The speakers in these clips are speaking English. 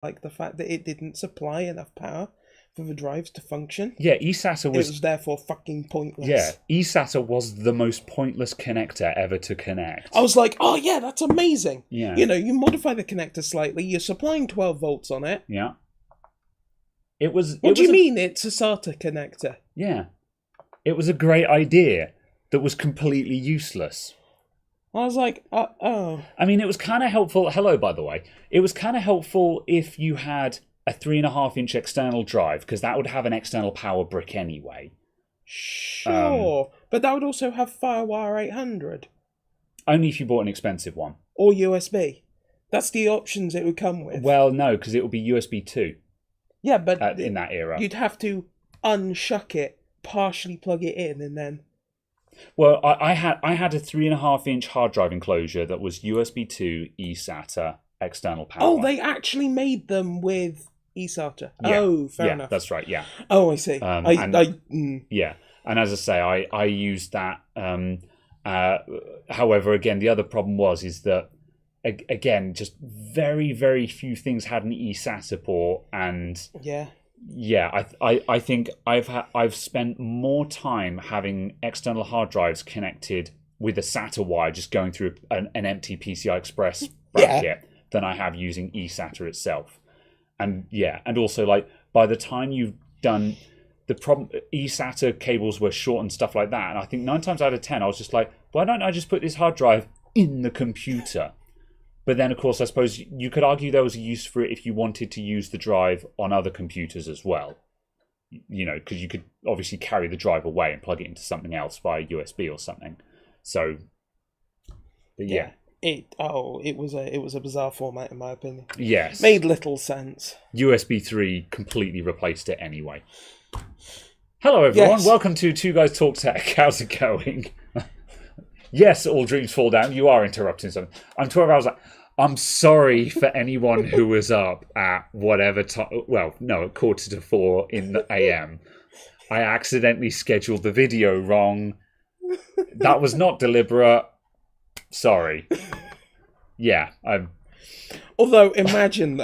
like the fact that it didn't supply enough power for the drives to function. Yeah, Esata was... It was therefore fucking pointless. Yeah, Esata was the most pointless connector ever to connect. I was like, oh yeah, that's amazing. Yeah. You know, you modify the connector slightly, you're supplying 12 volts on it. Yeah. It was... What do you mean it's a SATA connector? Yeah. It was a great idea that was completely useless. I was like, oh. I mean, it was kind of helpful... Hello, by the way. It was kind of helpful if you had a 3.5-inch external drive, because that would have an external power brick anyway. Sure, but that would also have FireWire 800. Only if you bought an expensive one. Or USB. That's the options it would come with. Well, no, because it would be USB 2. Yeah, but... in that era. You'd have to unshuck it, partially plug it in, and then... Well, I had a 3.5-inch hard drive enclosure that was USB 2 eSATA external power. Oh, they actually made them with eSATA. Yeah. Oh, fair enough. That's right. Yeah. Oh, I see. Yeah, and as I say, I used that. However, again, the other problem is that again, just very, very few things had an eSATA port, and I think I've spent more time having external hard drives connected with a SATA wire just going through an empty PCI Express bracket than I have using eSATA itself. And also, like, by the time you've done the problem, eSATA cables were short and stuff like that, and I think 9 times out of 10 I was just like, why don't I just put this hard drive in the computer? But then, of course, I suppose you could argue there was a use for it if you wanted to use the drive on other computers as well. You know, because you could obviously carry the drive away and plug it into something else via USB or something. So, but yeah. It was a bizarre format in my opinion. Yes. Made little sense. USB 3 completely replaced it anyway. Hello everyone, welcome to Two Guys Talk Tech. How's it going? Yes, all dreams fall down. You are interrupting something. I'm 12 hours. I'm sorry for anyone who was up at whatever time. Well, no, at 3:45 in the AM. I accidentally scheduled the video wrong. That was not deliberate. Sorry. Yeah. Although, imagine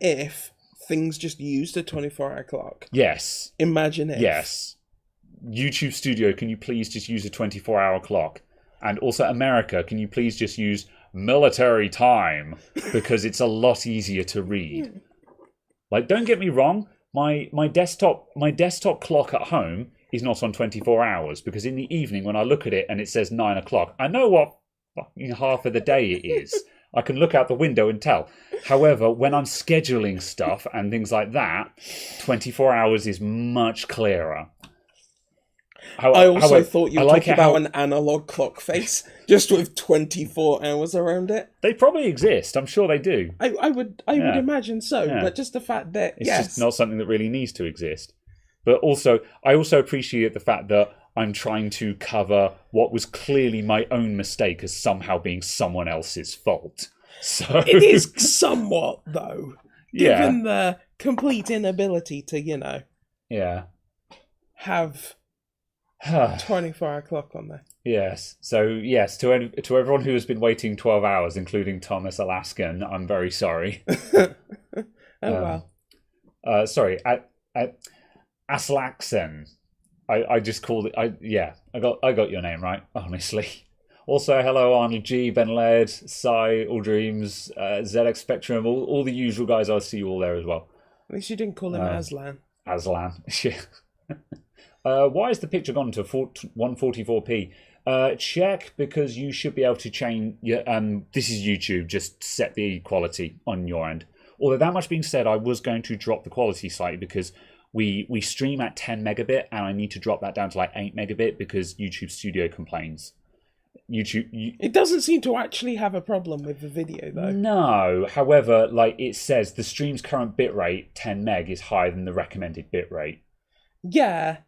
if things just used a 24-hour clock. Yes. Imagine if. Yes. YouTube Studio, can you please just use a 24-hour clock? And also America, can you please just use military time? Because it's a lot easier to read. Like, don't get me wrong, my desktop clock at home is not on 24 hours, because in the evening when I look at it and it says 9 o'clock, I know what fucking half of the day it is. I can look out the window and tell. However, when I'm scheduling stuff and things like that, 24 hours is much clearer. I also thought you were talking about an analog clock face, just with 24 hours around it. They probably exist. I'm sure they do. I would imagine so, but just the fact that it's just not something that really needs to exist. But also, I also appreciate the fact that I'm trying to cover what was clearly my own mistake as somehow being someone else's fault. So it is somewhat, though, given the complete inability to, have 24-hour clock on there. Yes. So, yes, to everyone who has been waiting 12 hours, including Thomas Alaskan, I'm very sorry. Well. Sorry, Aslaxen. I just called it. I got your name right, honestly. Also, hello Arnold G, Ben Laird, Sai, All Dreams, ZX Spectrum, all the usual guys. I see you all there as well. At least you didn't call him Aslan. Aslan. Why is the picture gone to 144p? Check, because you should be able to change. This is YouTube. Just set the quality on your end. Although that much being said, I was going to drop the quality slightly because we stream at 10 megabit and I need to drop that down to like 8 megabit because YouTube Studio complains. It doesn't seem to actually have a problem with the video though. No, however, like it says, the stream's current bitrate 10 meg is higher than the recommended bitrate. Yeah,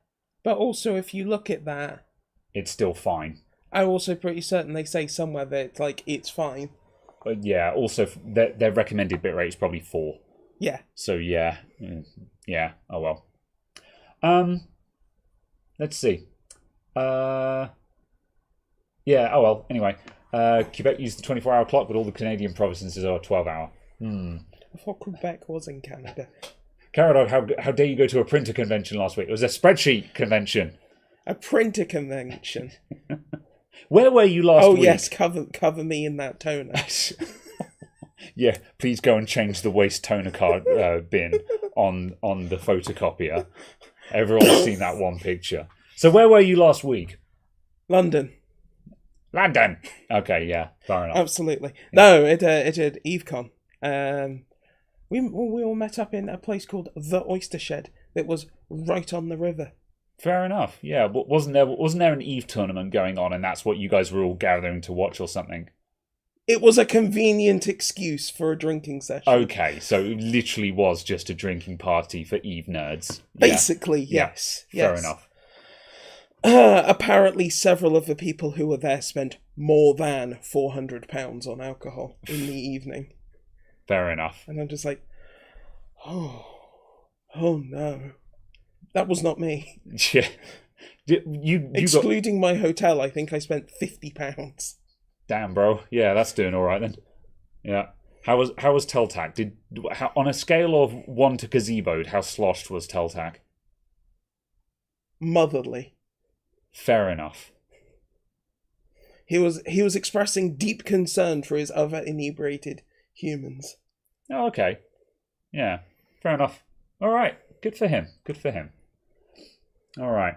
but also if you look at that, it's still fine. I'm also pretty certain they say somewhere that it's fine. But yeah, also their recommended bitrate is probably 4. Yeah. So yeah. Oh well. Let's see. Yeah. Oh well. Anyway, Quebec used the 24-hour clock, but all the Canadian provinces are 12-hour. thought Quebec was in Canada. Caradog, how dare you go to a printer convention last week? It was a spreadsheet convention. A printer convention. Where were you last week? Oh, yes, cover me in that toner. Yeah, please go and change the waste toner card bin on the photocopier. Everyone's seen that one picture. So where were you last week? London. Okay, yeah, fair enough. Absolutely. No, it had EveCon. We all met up in a place called the Oyster Shed that was right on the river. Fair enough. Yeah, but wasn't there an Eve tournament going on, and that's what you guys were all gathering to watch or something? It was a convenient excuse for a drinking session. Okay, so it literally was just a drinking party for Eve nerds. Basically, yes. Fair enough. Apparently, several of the people who were there spent more than £400 on alcohol in the evening. Fair enough. And I'm just like, oh no. That was not me. Yeah. You Excluding my hotel, I think I spent £50. Damn, bro. Yeah, that's doing all right then. Yeah. How was Teltac? On a scale of 1 to gazeboed, how sloshed was Teltac? Motherly. Fair enough. He was expressing deep concern for his other inebriated humans. Oh, okay. Yeah. Fair enough. All right. Good for him. All right.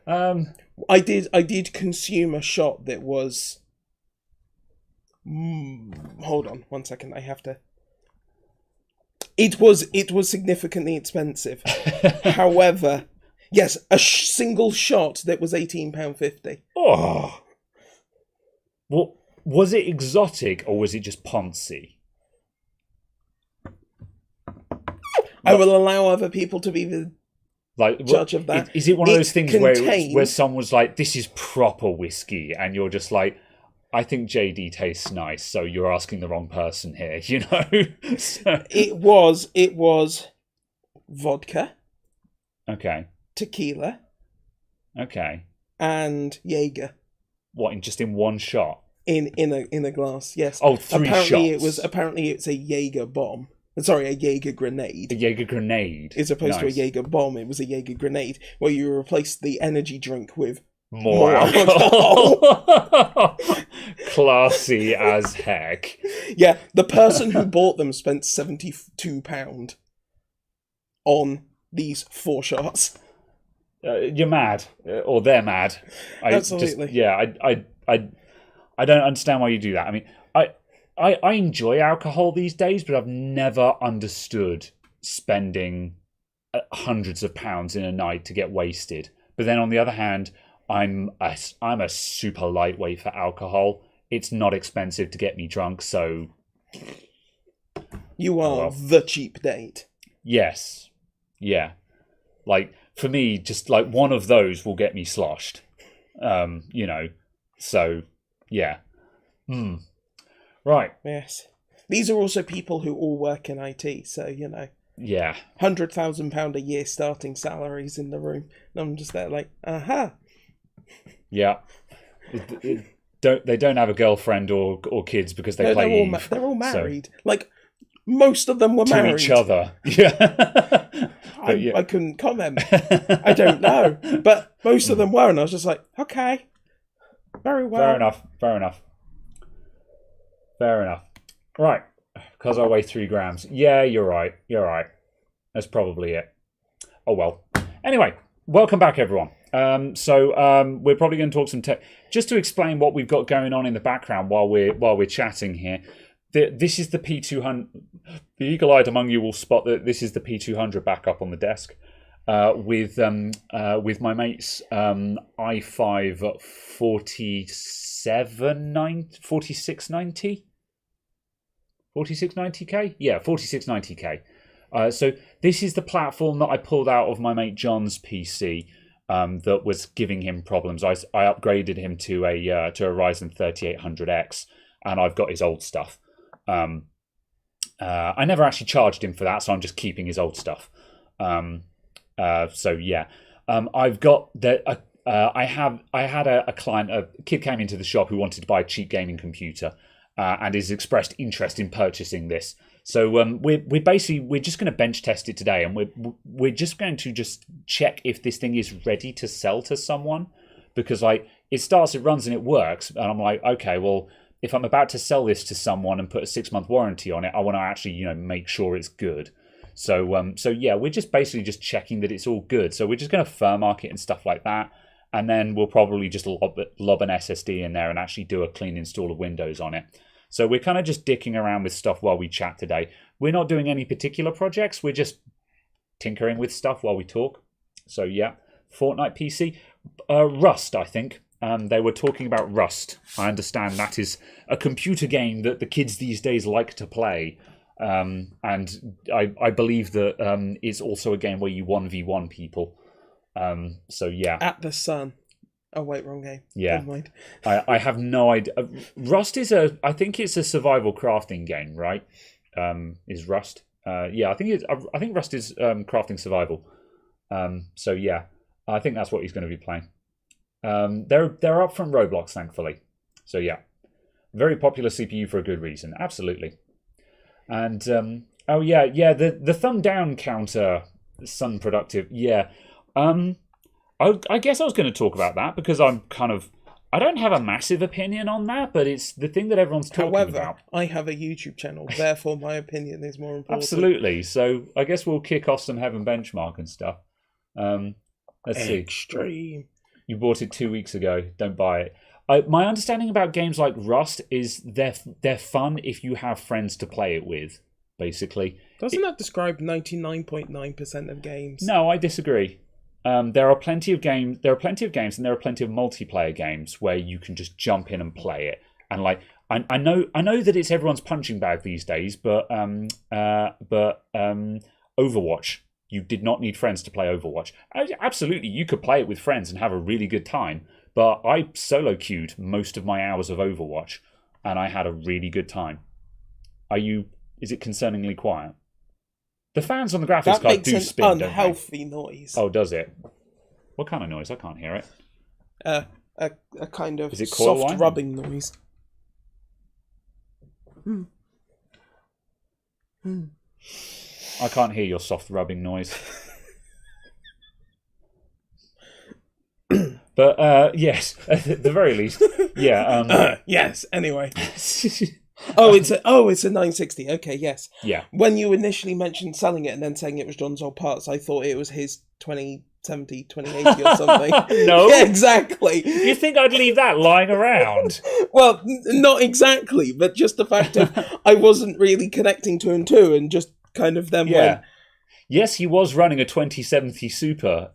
I did consume a shot that was. Hold on 1 second. I have to. It was significantly expensive. However, yes, a single shot that was £18.50. Oh. Well, was it exotic or was it just Ponzi? I will allow other people to be the judge of that. Is it one of those things where someone's like, this is proper whiskey, and you're just like, I think JD tastes nice, so you're asking the wrong person here, you know? So. It was vodka. Okay. Tequila. Okay. And Jaeger. What, in one shot? In a glass, yes. Oh, three shots. Apparently it's a Jaeger bomb. Sorry, a Jaeger grenade. A Jaeger grenade. As opposed to a Jaeger bomb, it was a Jaeger grenade, where you replace the energy drink with more alcohol. Classy as heck. Yeah, the person who bought them spent £72 on these 4 shots. You're mad, or they're mad. Absolutely. I don't understand why you do that. I mean, I enjoy alcohol these days, but I've never understood spending hundreds of pounds in a night to get wasted. But then on the other hand, I'm a super lightweight for alcohol. It's not expensive to get me drunk, so you are the cheap date. Yes, yeah. Like for me, just like one of those will get me sloshed. You know, so yeah. Right. Yes. These are also people who all work in IT, so, you know. Yeah. £100,000 a year starting salaries in the room. And I'm just there like, aha. Yeah. They don't have a girlfriend or kids because they play Eve. They're all married. So. Like, most of them were married. To each other. Yeah. I couldn't comment. I don't know. But most of them were, and I was just like, okay. Very well. Fair enough. Right. Because I weigh 3 grams. Yeah, you're right. That's probably it. Oh, well. Anyway, welcome back, everyone. So we're probably going to talk some tech. Just to explain what we've got going on in the background while we're chatting here. This is the P200. The eagle-eyed among you will spot that this is the P200 backup on the desk. With my mate's i5 4690. 4690K? Yeah, 4690K. So this is the platform that I pulled out of my mate John's PC that was giving him problems. I upgraded him to a Ryzen 3800X, and I've got his old stuff. I never actually charged him for that, so I'm just keeping his old stuff. So yeah, I've got that. I had a client, a kid came into the shop who wanted to buy a cheap gaming computer. And has expressed interest in purchasing this. So we're just going to bench test it today, and we're just going to just check if this thing is ready to sell to someone, because like it starts, it runs, and it works, and I'm like, okay, well, if I'm about to sell this to someone and put a 6-month warranty on it, I want to actually make sure it's good. So yeah, we're just basically just checking that it's all good. So we're just going to firm mark it and stuff like that, and then we'll probably just lob an SSD in there and actually do a clean install of Windows on it. So we're kind of just dicking around with stuff while we chat today. We're not doing any particular projects. We're just tinkering with stuff while we talk. So yeah, Fortnite PC. Rust, I think. They were talking about Rust. I understand that is a computer game that the kids these days like to play. And I believe that it's also a game where you 1v1 people. So yeah. At the Sun. Oh wait, wrong game. Yeah, never mind. I have no idea. Rust is I think it's a survival crafting game, right? Is Rust? Yeah, I think Rust is crafting survival. So yeah, I think that's what he's going to be playing. They're up from Roblox, thankfully. So yeah, very popular CPU for a good reason. Absolutely. And oh yeah, the thumb down counter, Sun Productive. Yeah. I guess I was going to talk about that because I don't have a massive opinion on that, but it's the thing that everyone's talking about. However, I have a YouTube channel, therefore my opinion is more important. Absolutely. So I guess we'll kick off some Heaven benchmark and stuff. Let's see. Extreme. You bought it 2 weeks ago. Don't buy it. My understanding about games like Rust is they're fun if you have friends to play it with, basically. Doesn't that describe 99.9% of games? No, I disagree. There are plenty of games. There are plenty of games, and there are plenty of multiplayer games where you can just jump in and play it. And like, I know that it's everyone's punching bag these days, but Overwatch, you did not need friends to play Overwatch. Absolutely, you could play it with friends and have a really good time. But I solo queued most of my hours of Overwatch, and I had a really good time. Is it concerningly quiet? The fans on the graphics card do spin, don't they? That makes an unhealthy noise. Oh, does it? What kind of noise? I can't hear it. A kind of Coil soft whine? rubbing noise. I can't hear your soft rubbing noise. But yes, at the very least, yeah. Yes. Anyway. It's a 960. Okay, yes. Yeah. When you initially mentioned selling it and then saying it was John's old parts, I thought it was his 2070, 2080 or something. No. Yeah, exactly. You think I'd leave that lying around? Well, not exactly, but just the fact of I wasn't really connecting two and two and just kind of then went. Yes, he was running a 2070 Super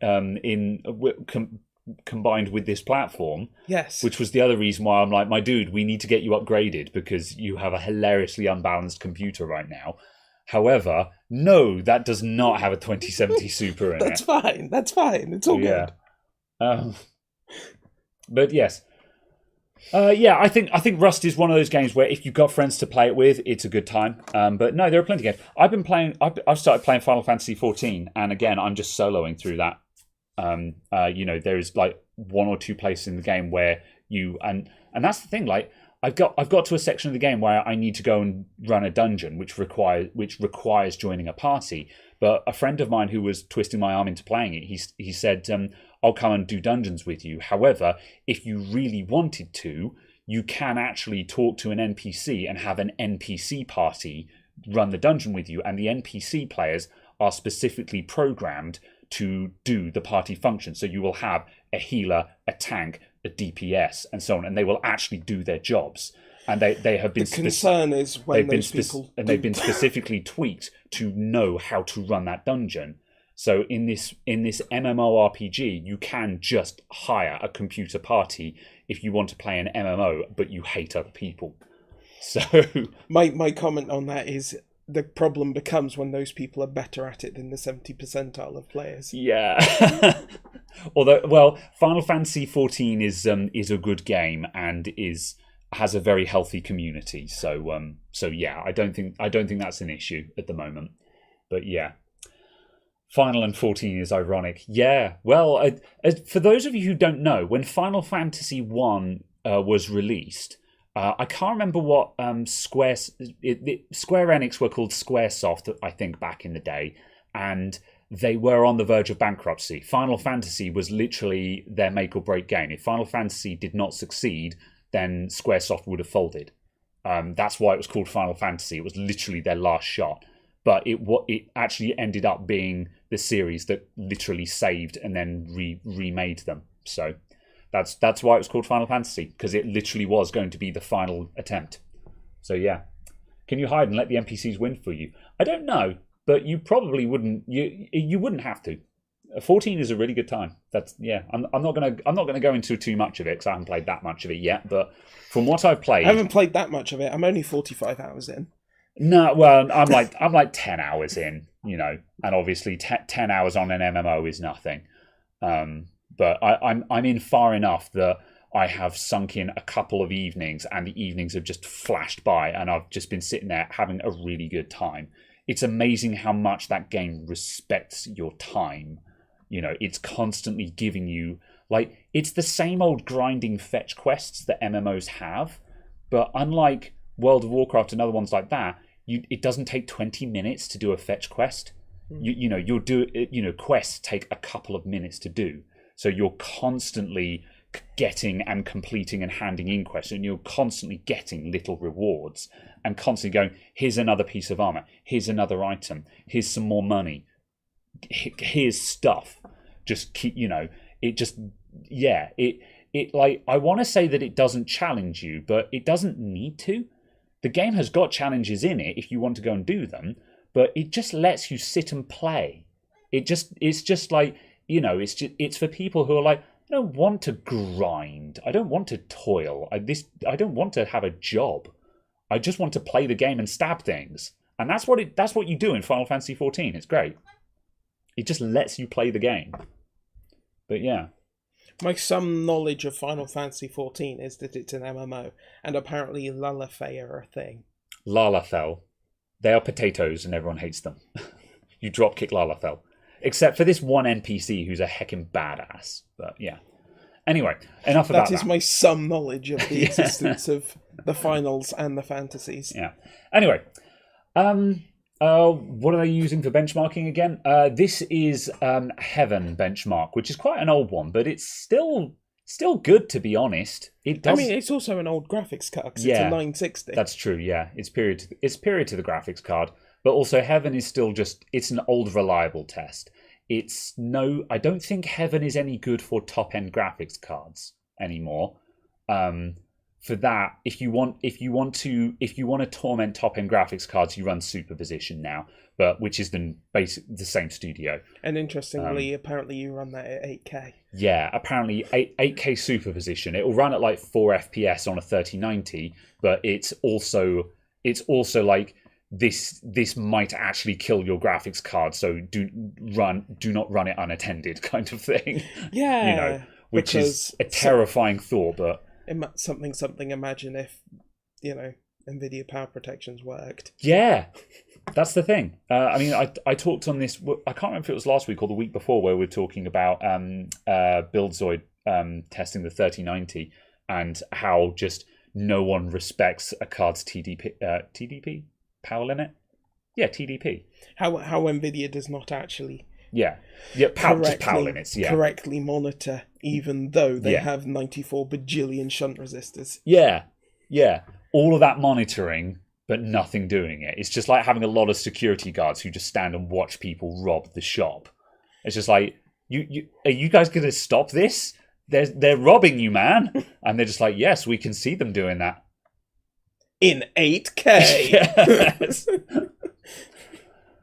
combined with this platform. Yes. Which was the other reason why I'm like, my dude, we need to get you upgraded because you have a hilariously unbalanced computer right now. However, no, that does not have a 2070 Super in That's fine. That's fine. It's all good. But yes. I think Rust is one of those games where if you've got friends to play it with, it's a good time. But no, there are plenty of games. I've started playing Final Fantasy 14, and again, I'm just soloing through that. There's like one or two places in the game where and that's the thing. Like I've got to a section of the game where I need to go and run a dungeon, which requires joining a party. But a friend of mine who was twisting my arm into playing it, he said, "I'll come and do dungeons with you. However, if you really wanted to, you can actually talk to an NPC and have an NPC party run the dungeon with you, and the NPC players are specifically programmed to do the party function. So you will have a healer, a tank, a DPS, and so on, and they will actually do their jobs. And they have been. The concern is when they've been specifically tweaked to know how to run that dungeon. So in this MMORPG, you can just hire a computer party if you want to play an MMO, but you hate other people. So my comment on that is, the problem becomes when those people are better at it than the 70 percentile of players. Yeah. Although, well, Final Fantasy 14 is a good game and has a very healthy community. So yeah, I don't think that's an issue at the moment. But yeah, Final and 14 is ironic. Yeah. Well, for those of you who don't know, when Final Fantasy 1 was released, I can't remember what Square Enix were called Squaresoft, I think, back in the day, and they were on the verge of bankruptcy. Final Fantasy was literally their make or break game. If Final Fantasy did not succeed, then Squaresoft would have folded. That's why it was called Final Fantasy. It was literally their last shot. But it actually ended up being the series that literally saved and then remade them. So that's why it was called Final Fantasy, because it literally was going to be the final attempt. So yeah. Can you hide and let the NPCs win for you? I don't know, but you probably wouldn't. You wouldn't have to. 14 is a really good time. I'm not gonna go into too much of it because I haven't played that much of it yet. But from what I've played, I haven't played that much of it. I'm only 45 hours in. No, well, I'm like 10 hours in, and obviously 10 hours on an MMO is nothing. But I'm in far enough that I have sunk in a couple of evenings, and the evenings have just flashed by, and I've just been sitting there having a really good time. It's amazing how much that game respects your time. It's constantly giving you, it's the same old grinding fetch quests that MMOs have, but unlike World of Warcraft and other ones like that, it doesn't take 20 minutes to do a fetch quest. You'll do it. Quests take a couple of minutes to do, so you're constantly getting and completing and handing in quests, and you're constantly getting little rewards and constantly going, here's another piece of armor, here's another item, here's some more money, here's stuff. Just keep, it just, yeah, it I want to say that it doesn't challenge you, but it doesn't need to. The game has got challenges in it if you want to go and do them, but it just lets you sit and play. It's just like, it's for people who are like, I don't want to grind. I don't want to toil. I don't want to have a job. I just want to play the game and stab things. And that's what you do in Final Fantasy XIV. It's great. It just lets you play the game. But yeah. My some knowledge of Final Fantasy XIV is that it's an MMO, and apparently Lalafell are a thing. Lalafell. They are potatoes and everyone hates them. You drop kick Lalafell. Except for this one NPC who's a heckin' badass. But yeah. Anyway, enough about that. That is my some knowledge of the existence of the finals and the fantasies. Yeah. Anyway, what are they using for benchmarking again? This is Heaven benchmark, which is quite an old one, but it's still good, to be honest. It's also an old graphics card because it's a 960. That's true. Yeah, it's period to the graphics card, but also Heaven is still it's an old reliable test. I don't think Heaven is any good for top end graphics cards anymore. For that, if you want to torment top end graphics cards, you run Superposition now, which is the same studio. And interestingly, apparently you run that at 8K. Yeah, apparently 8K Superposition. It will run at like 4 FPS on a 3090, but it's also like this might actually kill your graphics card, so do not run it unattended, kind of thing. Yeah, which is a terrifying thought, but. Something. Imagine if, NVIDIA power protections worked. Yeah, that's the thing. I talked on this. I can't remember if it was last week or the week before, where we were talking about BuildZoid testing the 3090 and how just no one respects a card's TDP power limit. Yeah, TDP. How NVIDIA does not actually. Power limits. Yeah, correctly monitor, even though they have 94 bajillion shunt resistors. Yeah, all of that monitoring, but nothing doing it. It's just like having a lot of security guards who just stand and watch people rob the shop. It's just like, are you guys going to stop this? They're robbing you, man. And they're just like, yes, we can see them doing that in 8K. Yes.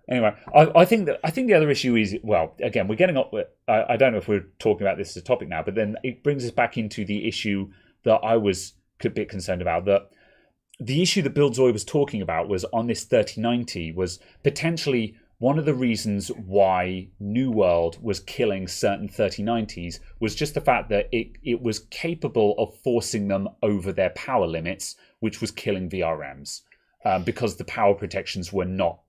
Anyway, I think the other issue is, well, again, we're getting up. I don't know if we're talking about this as a topic now, but then it brings us back into the issue that I was a bit concerned about. That the issue that BuildZoid was talking about was on this 3090 was potentially one of the reasons why New World was killing certain 3090s was just the fact that it was capable of forcing them over their power limits, which was killing VRMs because the power protections were not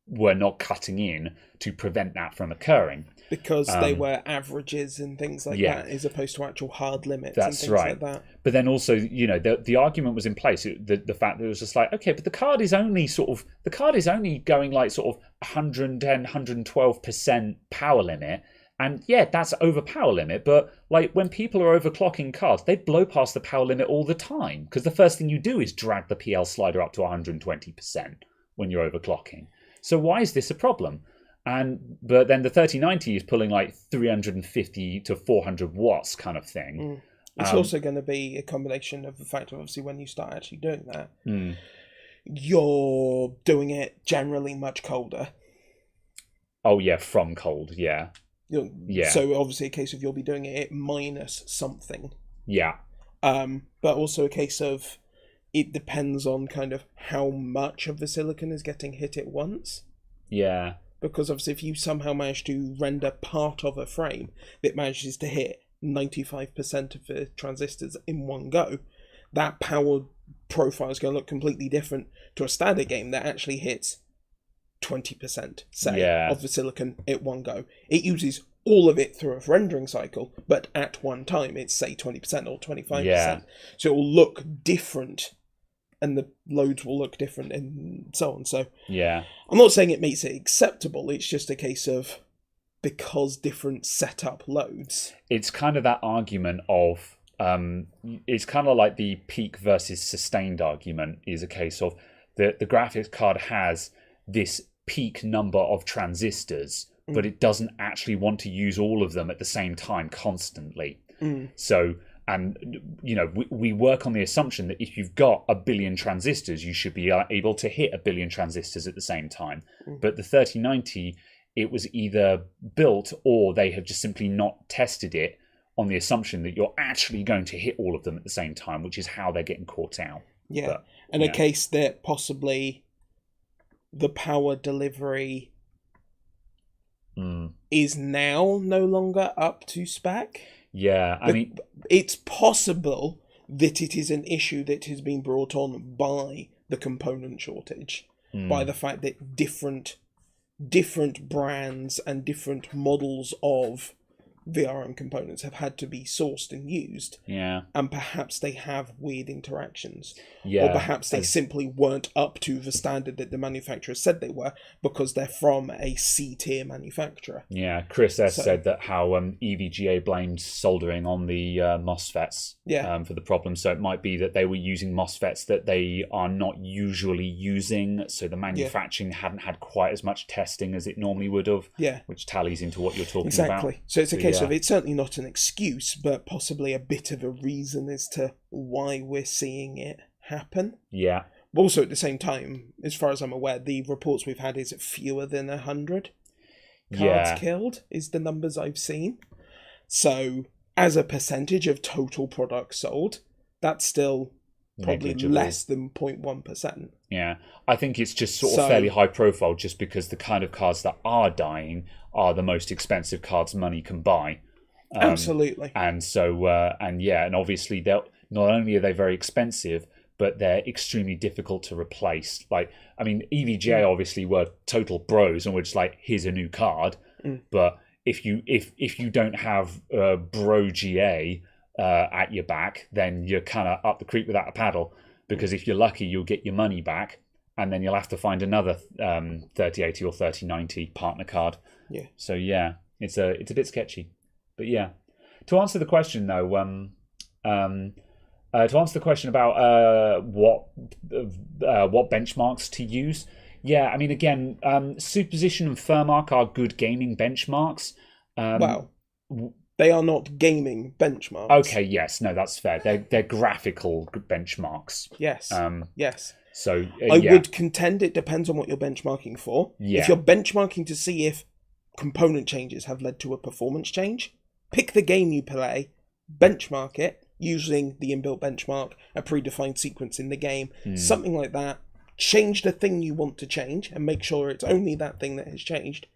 were not cutting in to prevent that from occurring. Because they were averages and things like that, as opposed to actual hard limits and things like that. But then also, the argument was in place. The fact that it was just like, okay, but the card is only going like sort of 110, 112% power limit. And yeah, that's over power limit. But like when people are overclocking cards, they blow past the power limit all the time. Because the first thing you do is drag the PL slider up to 120% when you're overclocking. So why is this a problem? But then the 3090 is pulling like 350 to 400 watts kind of thing. It's also going to be a combination of the fact of obviously when you start actually doing that, you're doing it generally much colder. Oh yeah, from cold, yeah. So obviously a case of you'll be doing it at minus something. Yeah. But also a case of it depends on kind of how much of the silicon is getting hit at once. Yeah. Because obviously if you somehow manage to render part of a frame that manages to hit 95% of the transistors in one go, that power profile is going to look completely different to a standard game that actually hits 20%, say, of the silicon at one go. It uses all of it through a rendering cycle, but at one time it's, say, 20% or 25%. Yeah. So it will look different, and the loads will look different and so on. So yeah, I'm not saying it makes it acceptable, it's just a case of because different setup loads. It's kind of that argument of it's kind of like the peak versus sustained argument is a case of the graphics card has this peak number of transistors, but it doesn't actually want to use all of them at the same time constantly. So, and we work on the assumption that if you've got 1 billion transistors, you should be able to hit 1 billion transistors at the same time. But the 3090, it was either built or they have just simply not tested it on the assumption that you're actually going to hit all of them at the same time, which is how they're getting caught out. Yeah, but, and a case that possibly the power delivery is now no longer up to spec. Yeah, I mean, it's possible that it is an issue that has been brought on by the component shortage, by the fact that different brands and different models of VRM components have had to be sourced and used. Yeah. And perhaps they have weird interactions. Yeah. Or perhaps they simply weren't up to the standard that the manufacturer said they were because they're from a C-tier manufacturer. Yeah, Chris S. said that how EVGA blamed soldering on the MOSFETs for the problem. So it might be that they were using MOSFETs that they are not usually using, so the manufacturing hadn't had quite as much testing as it normally would have, which tallies into what you're talking about. Exactly. So it's a case of it's certainly not an excuse, but possibly a bit of a reason as to why we're seeing it happen. Yeah. Also, at the same time, as far as I'm aware, the reports we've had is fewer than 100 cards killed, is the numbers I've seen. So, as a percentage of total products sold, that's still probably less than 0.1%. Yeah, I think it's just sort of fairly high profile just because the kind of cards that are dying are the most expensive cards money can buy. Absolutely. And so, and obviously, not only are they very expensive, but they're extremely difficult to replace. Like, I mean, EVGA obviously were total bros and were just like, here's a new card. But if you don't have bro GA at your back, then you're kind of up the creek without a paddle. Because if you're lucky, you'll get your money back, and then you'll have to find another 3080 or 3090 partner card. Yeah. So yeah, it's a bit sketchy, but yeah. To answer the question though, to answer the question about what benchmarks to use, yeah, I mean again, Superposition and Firmark are good gaming benchmarks. Wow. They are not gaming benchmarks. Okay, yes, no, that's fair. They're graphical benchmarks. Yes. Yes. So I would contend it depends on what you're benchmarking for. Yeah. If you're benchmarking to see if component changes have led to a performance change, pick the game you play, benchmark it using the inbuilt benchmark, a predefined sequence in the game, something like that. Change the thing you want to change and make sure it's only that thing that has changed.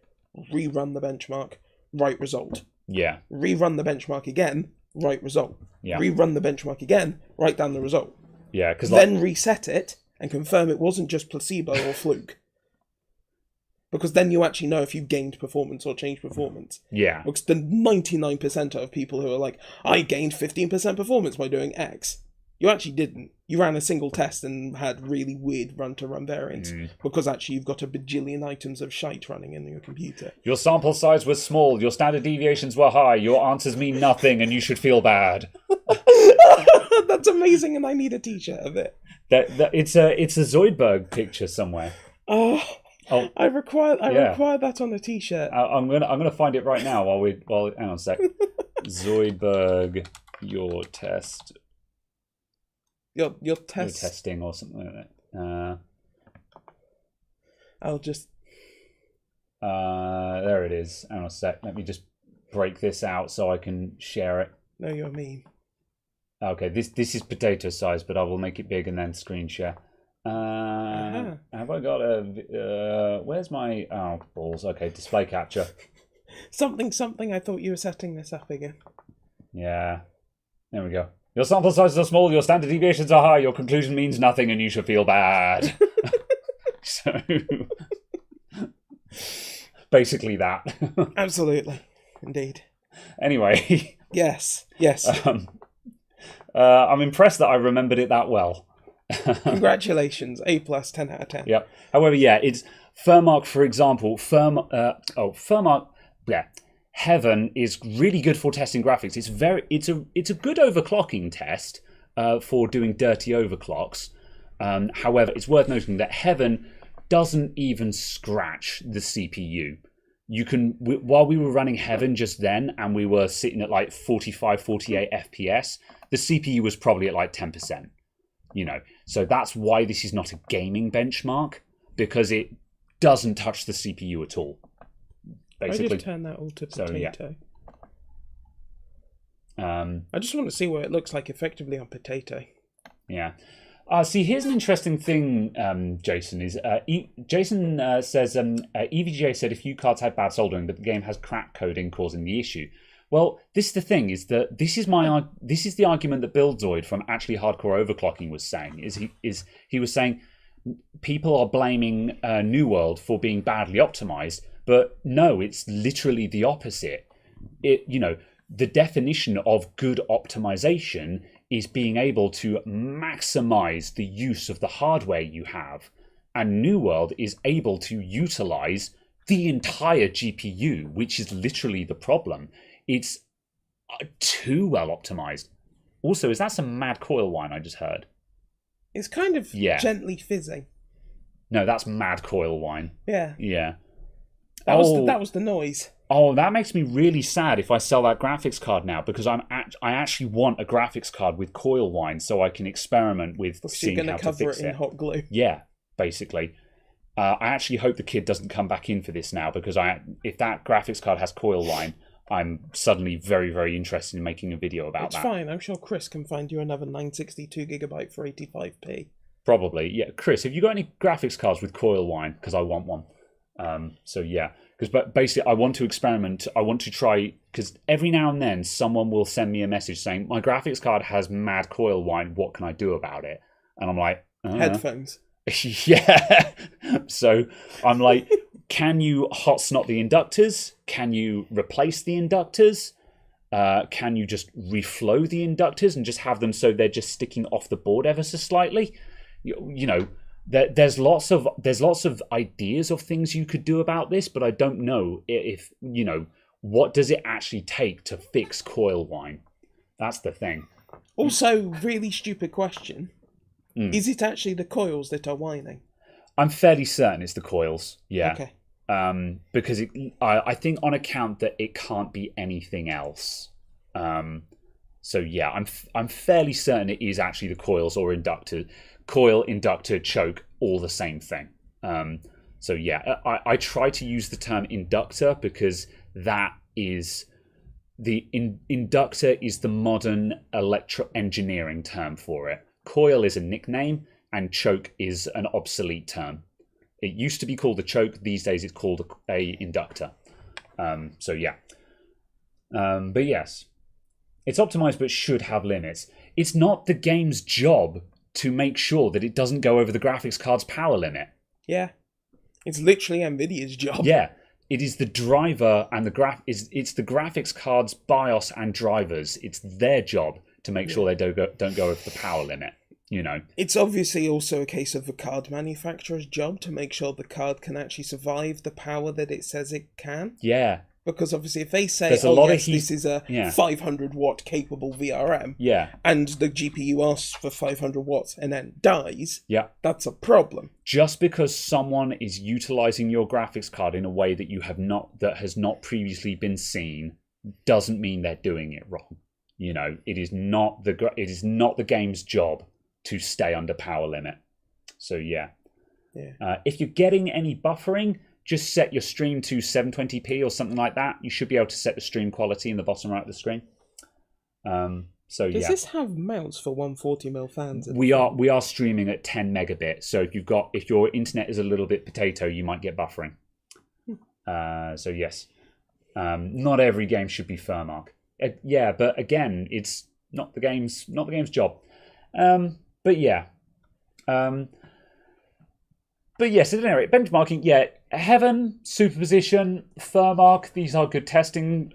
Rerun the benchmark, right result. Yeah. Rerun the benchmark again, right result. Yeah. Rerun the benchmark again, write down the result. Yeah, because then reset it and confirm it wasn't just placebo or fluke. Because then you actually know if you gained performance or changed performance. Yeah. Because the 99% of people who are like, I gained 15% performance by doing X. You actually didn't. You ran a single test and had really weird run-to-run variants. Because actually you've got a bajillion items of shite running in your computer. Your sample size was small, your standard deviations were high, your answers mean nothing, and you should feel bad. That's amazing, and I need a t-shirt of it. It's a Zoidberg picture somewhere. Oh, I require that on a t-shirt. I'm gonna find it right now while hang on a sec. Zoidberg, your test. Your test. Your testing or something like that. I'll just. There it is. Hang on a sec. Let me just break this out so I can share it. No, you're mean. Okay, this is potato size, but I will make it big and then screen share. Have I got a? Where's my? Oh balls. Okay, display capture. Something. I thought you were setting this up again. Yeah. There we go. Your sample sizes are small, your standard deviations are high, your conclusion means nothing, and you should feel bad. So, basically that. Absolutely. Indeed. Anyway. Yes. I'm impressed that I remembered it that well. Congratulations. A+, 10 out of 10. Yep. However, yeah, it's Fermark, for example. Fermark, yeah. Heaven is really good for testing graphics. It's a good overclocking test for doing dirty overclocks. However, it's worth noting that Heaven doesn't even scratch the CPU. While we were running Heaven just then, and we were sitting at like 45, 48 FPS, the CPU was probably at like 10%. So that's why this is not a gaming benchmark, because it doesn't touch the CPU at all. Basically. I just turn that all to potato. So, yeah. I just want to see what it looks like effectively on potato. Yeah. See, here's an interesting thing, Jason. Jason says, EVGA said a few cards had bad soldering, but the game has crack coding causing the issue. Well, this is the thing, is that this is the argument that Buildzoid from Actually Hardcore Overclocking was saying. He was saying people are blaming New World for being badly optimized, but no, it's literally the opposite. The definition of good optimization is being able to maximize the use of the hardware you have. And New World is able to utilize the entire GPU, which is literally the problem. It's too well optimized. Also, is that some mad coil whine I just heard? It's kind of gently fizzing. No, that's mad coil whine. Yeah. Yeah. That was the noise. Oh, that makes me really sad if I sell that graphics card now, because I actually want a graphics card with coil whine so I can experiment with seeing how to fix it. You're going to cover it in hot glue. Yeah, basically. I actually hope the kid doesn't come back in for this now, because if that graphics card has coil whine, I'm suddenly very, very interested in making a video about that. It's fine. I'm sure Chris can find you another 962GB for 85p. Probably, yeah. Chris, have you got any graphics cards with coil whine? Because I want one. So yeah, because basically I want to experiment. I want to try, because every now and then someone will send me a message saying my graphics card has mad coil whine. What can I do about it? And I'm like, headphones. Yeah. So I'm like, can you hot snot the inductors? Can you replace the inductors? Can you just reflow the inductors and just have them so they're just sticking off the board ever so slightly? There's lots of ideas of things you could do about this, but I don't know if what does it actually take to fix coil whine. That's the thing. Also, really stupid question. Is it actually the coils that are whining? I'm fairly certain it's the coils. Yeah. Okay. Because I think on account that it can't be anything else. So yeah, I'm fairly certain it is actually the coils or inductor. Coil, inductor, choke, all the same thing. So yeah, I try to use the term inductor because that is inductor is the modern electro engineering term for it. Coil is a nickname and choke is an obsolete term. It used to be called a choke. These days it's called a inductor. So yeah. But yes, it's optimized but should have limits. It's not the game's job to make sure that it doesn't go over the graphics card's power limit. Yeah. It's literally NVIDIA's job. Yeah, it is the driver and it's the graphics cards, BIOS, and drivers. It's their job to make sure they don't go over the power limit. You know, it's obviously also a case of the card manufacturer's job to make sure the card can actually survive the power that it says it can. Yeah. Because obviously if they say, this is a 500 watt capable VRM, and the GPU asks for 500 watts and then dies, that's a problem. Just because someone is utilizing your graphics card in a way that has not previously been seen doesn't mean they're doing it wrong. You know, it is not the game's job to stay under power limit. So if you're getting any buffering, just set your stream to 720p or something like that. You should be able to set the stream quality in the bottom right of the screen. Does this have mounts for 140mm fans? We are streaming at 10 megabit. So if your internet is a little bit potato, you might get buffering. So yes, not every game should be FurMark. But again, it's not the game's job. But yes, at any rate, benchmarking, Heaven, Superposition, FurMark, these are good testing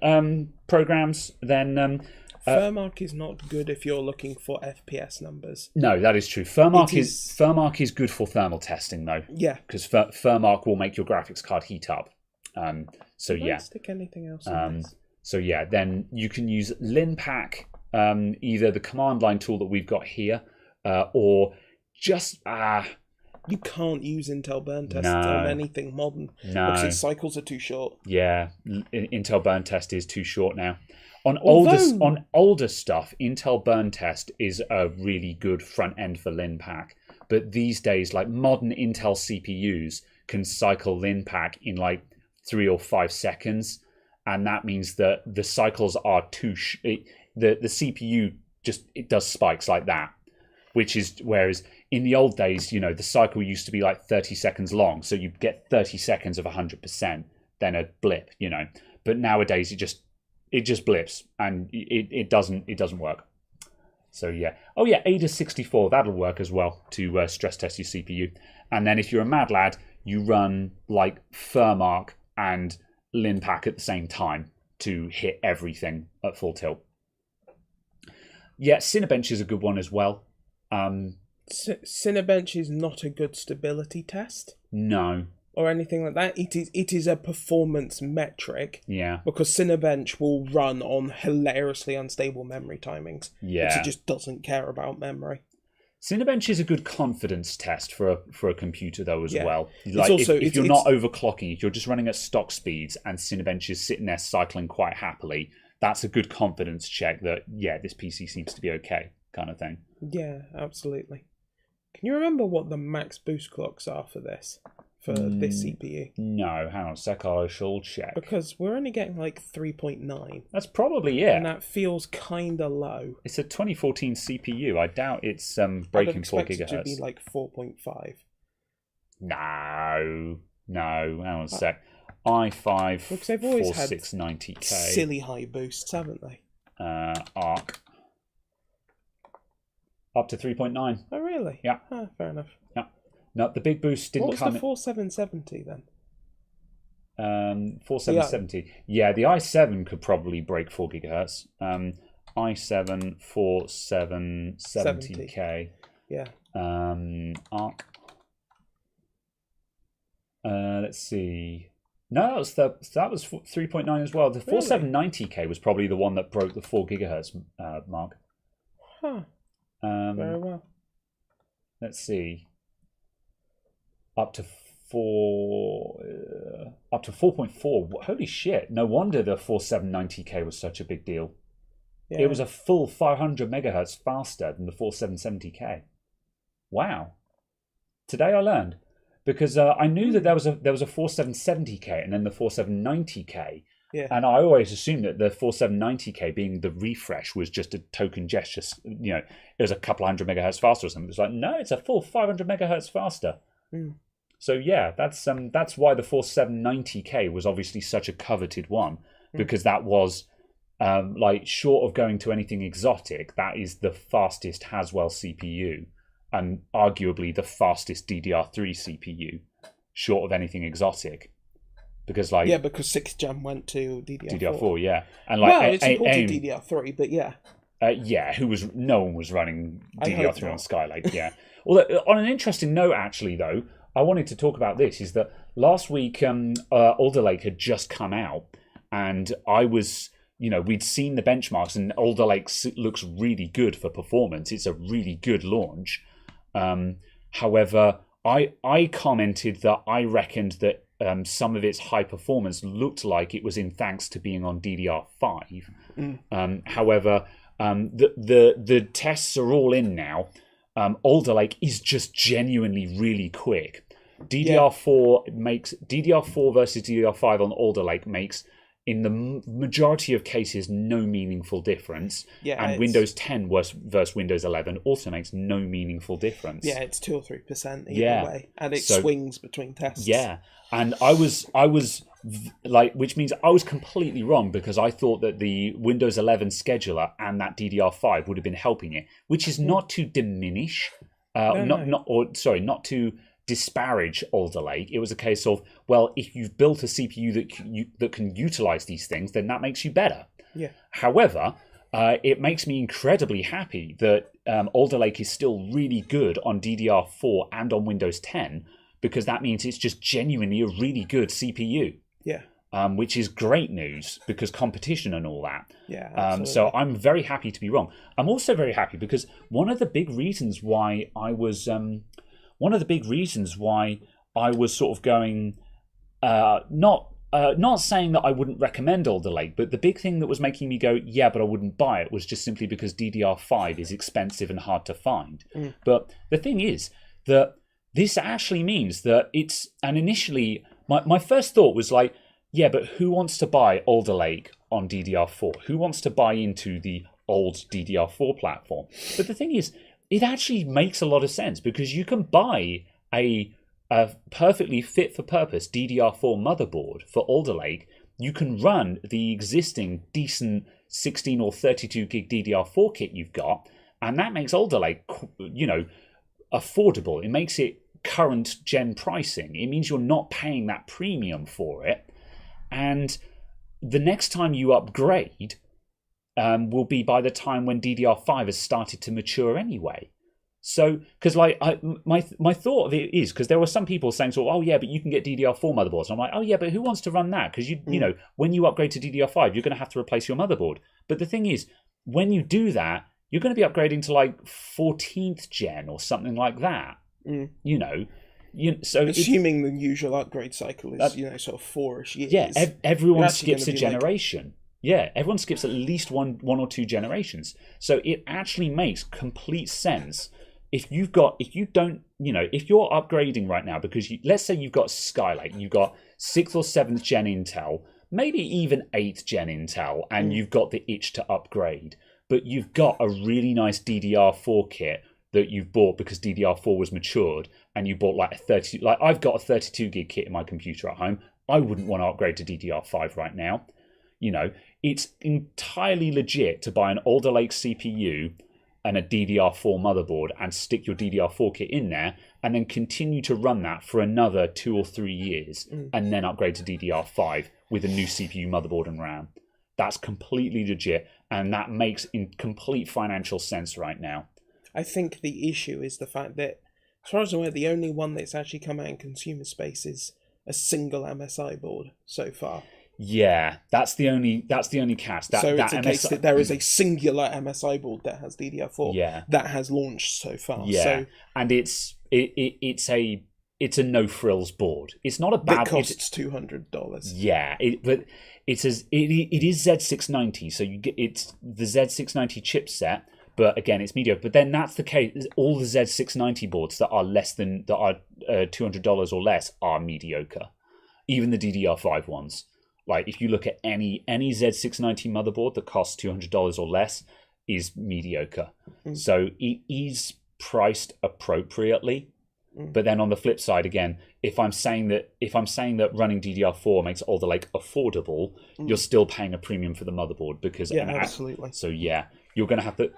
programs. Then FurMark is not good if you're looking for FPS numbers. No, that is true. FurMark is good for thermal testing though. Yeah. Because FurMark will make your graphics card heat up. Stick anything else in this. Then you can use LinPack, either the command line tool that we've got here, or just you can't use Intel burn tests on anything modern because its cycles are too short. Yeah, Intel burn test is too short now. On older stuff, Intel burn test is a really good front end for LinPack. But these days, like modern Intel CPUs can cycle LinPack in like 3 or 5 seconds, and that means that the cycles are the CPU it does spikes like that. Whereas in the old days, the cycle used to be like 30 seconds long, so you'd get 30 seconds of 100%, then a blip, But nowadays it just blips and it doesn't work. So ADA64, that'll work as well to stress test your CPU. And then if you're a mad lad, you run like FurMark and LinPack at the same time to hit everything at full tilt. Yeah, Cinebench is a good one as well. Cinebench is not a good stability test. No. Or anything like that. It is a performance metric. Yeah. Because Cinebench will run on hilariously unstable memory timings. Yeah. It just doesn't care about memory. Cinebench is a good confidence test for a computer though as well. Like if you're not overclocking, if you're just running at stock speeds and Cinebench is sitting there cycling quite happily, that's a good confidence check that this PC seems to be okay, kind of thing. Yeah, absolutely. Can you remember what the max boost clocks are for this? For this CPU? No, hang on a sec, I shall check. Because we're only getting like 3.9. That's probably it. And that feels kind of low. It's a 2014 CPU. I doubt it's breaking 4 gigahertz. It should be like 4.5. No, hang on a sec. i5 4690K. Silly high boosts, haven't they? Arc. Up to 3.9. Oh, really? Yeah. Fair enough. Yeah. No, the big boost didn't come. What's the 4770 then? 4770. Yeah, the i7 could probably break 4 gigahertz. i7 4770K. Yeah. Arc. Let's see. No, that was 3.9 as well. The 4790K was probably the one that broke the 4 gigahertz mark. Huh. Very well. Let's see. Up to 4.4. Holy shit! No wonder the 4790K was such a big deal. Yeah. It was a full 500 megahertz faster than the 4770K. Wow! Today I learned, because I knew that there was a 4770K and then the 4790K. Yeah. And I always assumed that the 4790K being the refresh was just a token gesture. It was a couple hundred megahertz faster or something. It's like, no, it's a full 500 megahertz faster. Mm. So yeah, that's why the 4790K was obviously such a coveted one, because that was short of going to anything exotic, that is the fastest Haswell CPU and arguably the fastest DDR3 CPU. short of anything exotic. Because because 6th gen went to DDR4. DDR4, yeah, and it's supported DDR3, but no one was running DDR3 on Skylake, yeah. Although, on an interesting note, actually, though, I wanted to talk about this, is that last week, Alder Lake had just come out, and I was, we'd seen the benchmarks, and Alder Lake looks really good for performance. It's a really good launch. However, I commented that I reckoned that some of its high performance looked like it was in thanks to being on DDR5. However, the tests are all in now. Alder Lake is just genuinely really quick. DDR4 versus DDR5 on Alder Lake makes, in the majority of cases, no meaningful difference. And Windows 10 versus Windows 11 also makes no meaningful difference. Yeah, it's 2 or 3% either way, and it swings between tests. Yeah, and I was which means I was completely wrong, because I thought that the Windows 11 scheduler and that DDR5 would have been helping it, which is not to diminish, not to disparage Alder Lake. It was a case of, well, if you've built a CPU that can utilize these things, then that makes you better. Yeah. However, it makes me incredibly happy that Alder Lake is still really good on DDR4 and on Windows 10, because that means it's just genuinely a really good CPU. Yeah. Which is great news, because competition and all that. Yeah. So I'm very happy to be wrong. I'm also very happy because one of the big reasons why I was sort of going, not saying that I wouldn't recommend Alder Lake, but the big thing that was making me go, yeah, but I wouldn't buy it, was just simply because DDR5 is expensive and hard to find. But the thing is that this actually means that and initially my first thought was like, yeah, but who wants to buy Alder Lake on DDR4? Who wants to buy into the old DDR4 platform? But the thing is, it actually makes a lot of sense, because you can buy a perfectly fit for purpose DDR4 motherboard for Alder Lake. You can run the existing decent 16 or 32 gig DDR4 kit you've got, and that makes Alder Lake, affordable. It makes it current gen pricing. It means you're not paying that premium for it, and the next time you upgrade will be by the time when DDR5 has started to mature anyway. So, because my thought of it is, because there were some people saying, so, oh yeah, but you can get DDR4 motherboards. And I'm like, oh yeah, but who wants to run that? Because when you upgrade to DDR5, you're going to have to replace your motherboard. But the thing is, when you do that, you're going to be upgrading to like 14th gen or something like that. So assuming the usual upgrade cycle is sort of 4-ish years. Yeah, everyone skips a generation. Yeah, everyone skips at least one or two generations. So it actually makes complete sense if you're upgrading right now, because let's say you've got Skylake, you've got 6th or 7th gen Intel, maybe even 8th gen Intel, and you've got the itch to upgrade, but you've got a really nice DDR4 kit that you've bought because DDR4 was matured, and you bought I've got a 32 gig kit in my computer at home. I wouldn't want to upgrade to DDR5 right now. It's entirely legit to buy an Alder Lake CPU and a DDR4 motherboard and stick your DDR4 kit in there, and then continue to run that for another 2 or 3 years, and then upgrade to DDR5 with a new CPU, motherboard, and RAM. That's completely legit, and that makes complete financial sense right now. I think the issue is the fact that, as far as I'm aware, the only one that's actually come out in consumer space is a single MSI board so far. Yeah, that's the only catch. It's a case that there is a singular MSI board that has DDR4 that has launched so far. Yeah, so, and it's a no frills board. It's not a bad. It costs $200. Yeah, but it is Z690, so it's the Z690 chipset. But again, it's mediocre. But then that's the case. All the Z690 boards that are $200 or less are mediocre. Even the DDR5 ones. Like, if you look at any Z690 motherboard that costs $200 or less, is mediocre. So it is priced appropriately. But then on the flip side, again, if I'm saying that running DDR4 makes Alder Lake affordable, you're still paying a premium for the motherboard, because absolutely. So yeah, you're going to have to,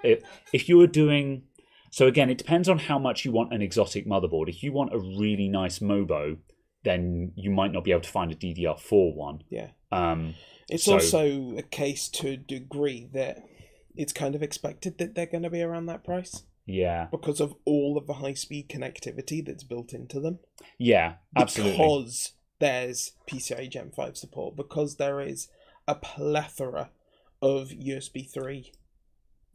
if you were doing. So again, it depends on how much you want an exotic motherboard. If you want a really nice MOBO, then you might not be able to find a DDR4 one. Yeah. It's also a case to a degree that it's kind of expected that they're going to be around that price. Yeah. Because of all of the high-speed connectivity that's built into them. Yeah, absolutely. Because there's PCIe Gen 5 support, because there is a plethora of USB 3,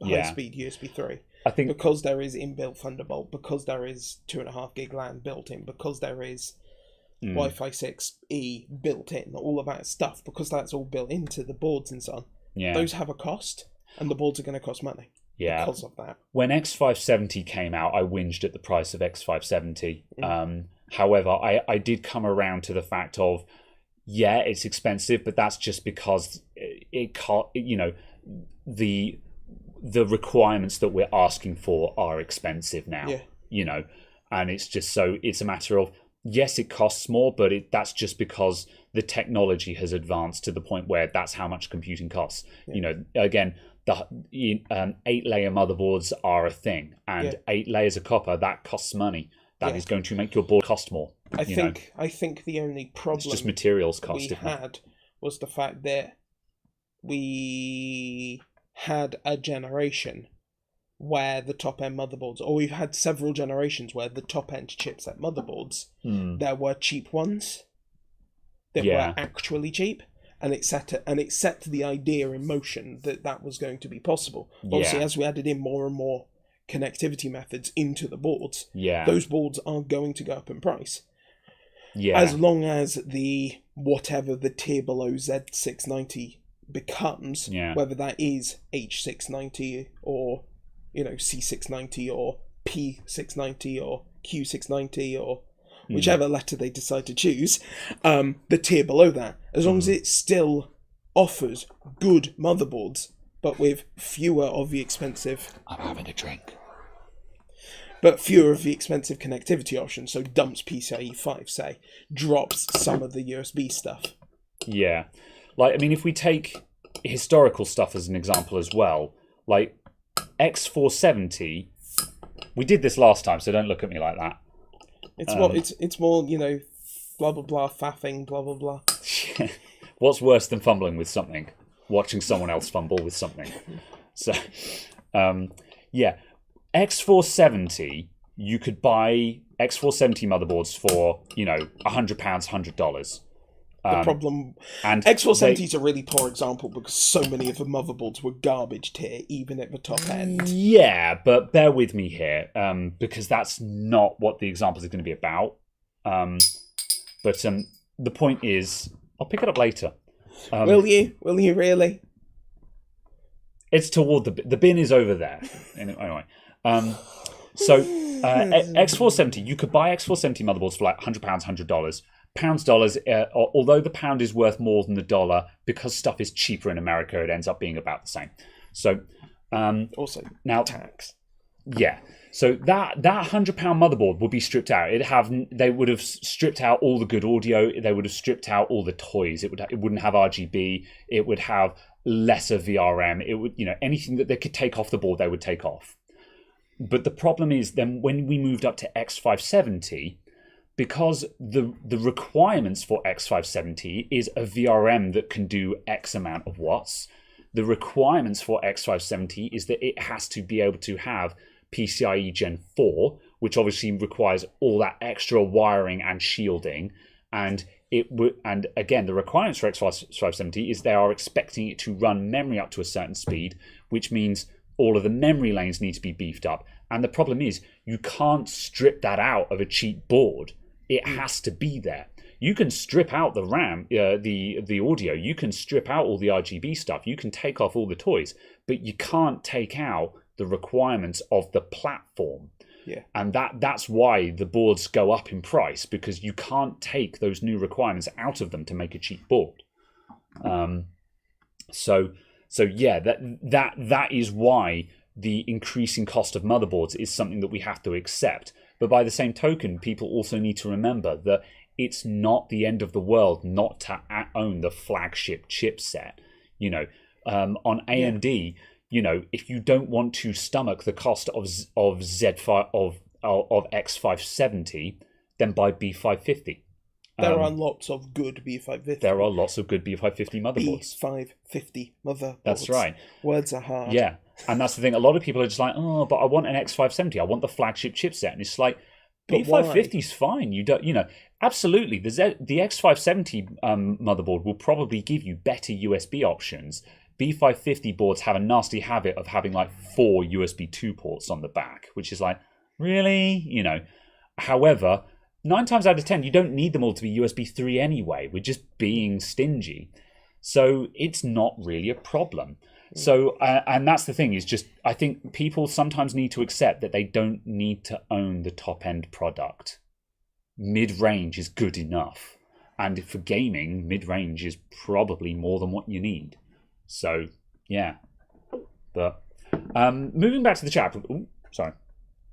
high-speed USB 3. I think because there is inbuilt Thunderbolt, because there is 2.5 gig LAN built in, because there is Wi-Fi 6E built in, all of that stuff, because that's all built into the boards and so on. Yeah. Those have a cost, and the boards are going to cost money. Yeah. Because of that. When X570 came out, I whinged at the price of X570. However, I did come around to the fact of, yeah, it's expensive, but that's just because it can't, you know, the requirements that we're asking for are expensive now. Yeah. You know, and it's just so it's a matter of, yes, it costs more, but that's just because the technology has advanced to the point where that's how much computing costs. Yeah. You know, again, the 8-layer motherboards are a thing, and 8 layers of copper, that costs money. That is going to make your board cost more. I think the only problem it's just materials cost we had was the fact that we had a generation where the top end motherboards, or we've had several generations where the top end chipset motherboards, there were cheap ones that were actually cheap. And it set the idea in motion that was going to be possible. Obviously, as we added in more and more connectivity methods into the boards, those boards are going to go up in price. Yeah. As long as whatever the tier below Z690 becomes, whether that is H690 or C690 or P690 or Q690 or whichever letter they decide to choose, the tier below that, as long as it still offers good motherboards, but with fewer of the expensive... I'm having a drink. But fewer of the expensive connectivity options, so dumps PCIe 5, say, drops some of the USB stuff. Yeah. Like, I mean, if we take historical stuff as an example as well, like X470, we did this last time, so don't look at me like that. It's more, you know, blah, blah, blah, faffing, blah, blah, blah. What's worse than fumbling with something? Watching someone else fumble with something. So, X470, you could buy X470 motherboards for, you know, £100, $100. The problem... And X470 is a really poor example because so many of the motherboards were garbage tier, even at the top end. Yeah, but bear with me here, because that's not what the example is going to be about. But the point is... I'll pick it up later. Will you? Will you really? It's toward the bin is over there. Anyway. X470, you could buy X470 motherboards for like £100, $100. Pounds, dollars, although the pound is worth more than the dollar, because stuff is cheaper in America, it ends up being about the same. So, also now tax. Yeah. So that £100 motherboard would be stripped out. They would have stripped out all the good audio. They would have stripped out all the toys. It wouldn't have RGB. It would have lesser VRM. It would, you know, anything that they could take off the board, they would take off. But the problem is then when we moved up to X570, because the requirements for X570 is a VRM that can do X amount of watts. The requirements for X570 is that it has to be able to have PCIe Gen 4, which obviously requires all that extra wiring and shielding. And again, the requirements for X570 is they are expecting it to run memory up to a certain speed, which means all of the memory lanes need to be beefed up. And the problem is you can't strip that out of a cheap board. It has to be there. You can strip out the RAM, the audio. You can strip out all the RGB stuff. You can take off all the toys, but you can't take out the requirements of the platform. Yeah. And that's why the boards go up in price, because you can't take those new requirements out of them to make a cheap board. So yeah, that is why the increasing cost of motherboards is something that we have to accept. But by the same token, people also need to remember that it's not the end of the world not to own the flagship chipset. You know, on AMD, you know, if you don't want to stomach the cost of X570, then buy B550. There are lots of good B550. There are lots of good B550 motherboards. B550 motherboards. That's right. Words are hard. Yeah, and that's the thing. A lot of people are just like, oh, but I want an X570. I want the flagship chipset, and it's like, B550 is fine. You don't, absolutely. The X570 motherboard will probably give you better USB options. B550 boards have a nasty habit of having like 4 USB 2 ports on the back, which is like, really? However, 9 times out of 10, you don't need them all to be USB 3 anyway. We're just being stingy. So it's not really a problem. So, and that's the thing, is just, I think people sometimes need to accept that they don't need to own the top-end product. Mid-range is good enough. And for gaming, mid-range is probably more than what you need. So, yeah. But, moving back to the chat. Ooh, sorry.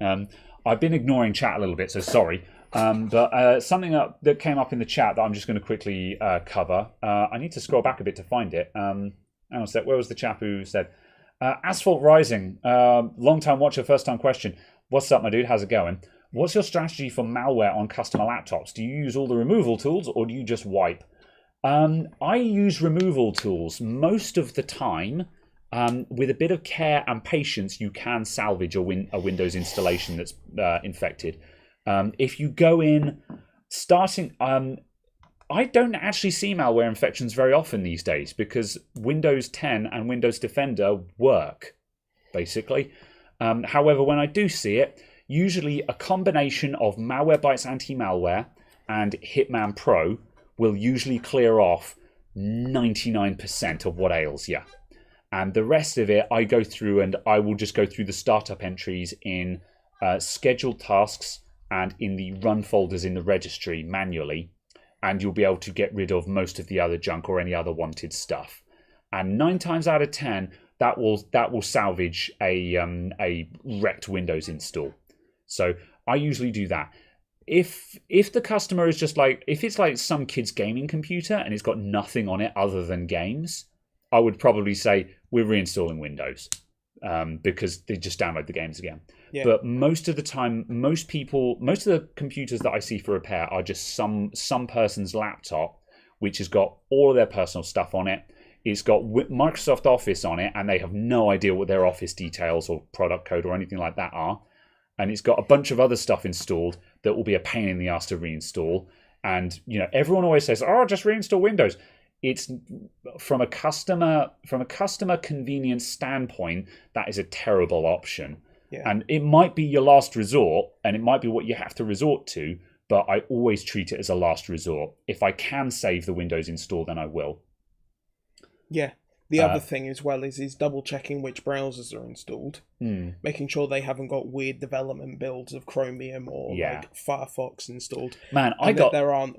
I've been ignoring chat a little bit, so sorry. But something that came up in the chat that I'm just going to quickly cover. I need to scroll back a bit to find it. Hang on a sec. Where was the chap who said, Asphalt Rising, long-time watcher, first-time question. What's up, my dude? How's it going? What's your strategy for malware on customer laptops? Do you use all the removal tools, or do you just wipe? I use removal tools most of the time. With a bit of care and patience, you can salvage a Windows installation that's infected. If you go in, starting... I don't actually see malware infections very often these days because Windows 10 and Windows Defender work, basically. However, when I do see it, usually a combination of Malwarebytes anti-malware and Hitman Pro will usually clear off 99% of what ails you. And the rest of it, I go through and I will just go through the startup entries in scheduled tasks and in the run folders in the registry manually. And you'll be able to get rid of most of the other junk or any other wanted stuff. And 9 times out of 10, that will salvage a wrecked Windows install. So I usually do that. If the customer is just like, if it's like some kid's gaming computer and it's got nothing on it other than games, I would probably say we're reinstalling Windows because they just download the games again. Yeah. But most of the time, most of the computers that I see for repair are just some person's laptop, which has got all of their personal stuff on it. It's got Microsoft Office on it, and they have no idea what their Office details or product code or anything like that are. And it's got a bunch of other stuff installed that will be a pain in the ass to reinstall. And everyone always says, "Oh, just reinstall Windows." It's from a customer convenience standpoint, that is a terrible option. Yeah. And it might be your last resort, and it might be what you have to resort to, but I always treat it as a last resort. If I can save the Windows install, then I will. Yeah. The other thing as well is double checking which browsers are installed, making sure they haven't got weird development builds of Chromium or like Firefox installed. Man, there aren't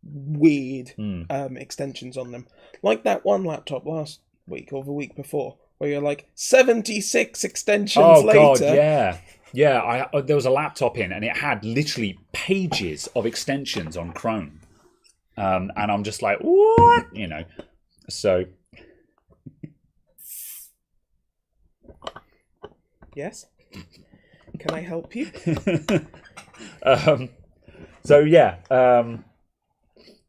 weird extensions on them. Like that one laptop last week or the week before, where you're like 76 extensions later. Oh god, yeah. Yeah, there was a laptop in and it had literally pages of extensions on Chrome. And I'm just like, what? So... Yes? Can I help you? So, yeah.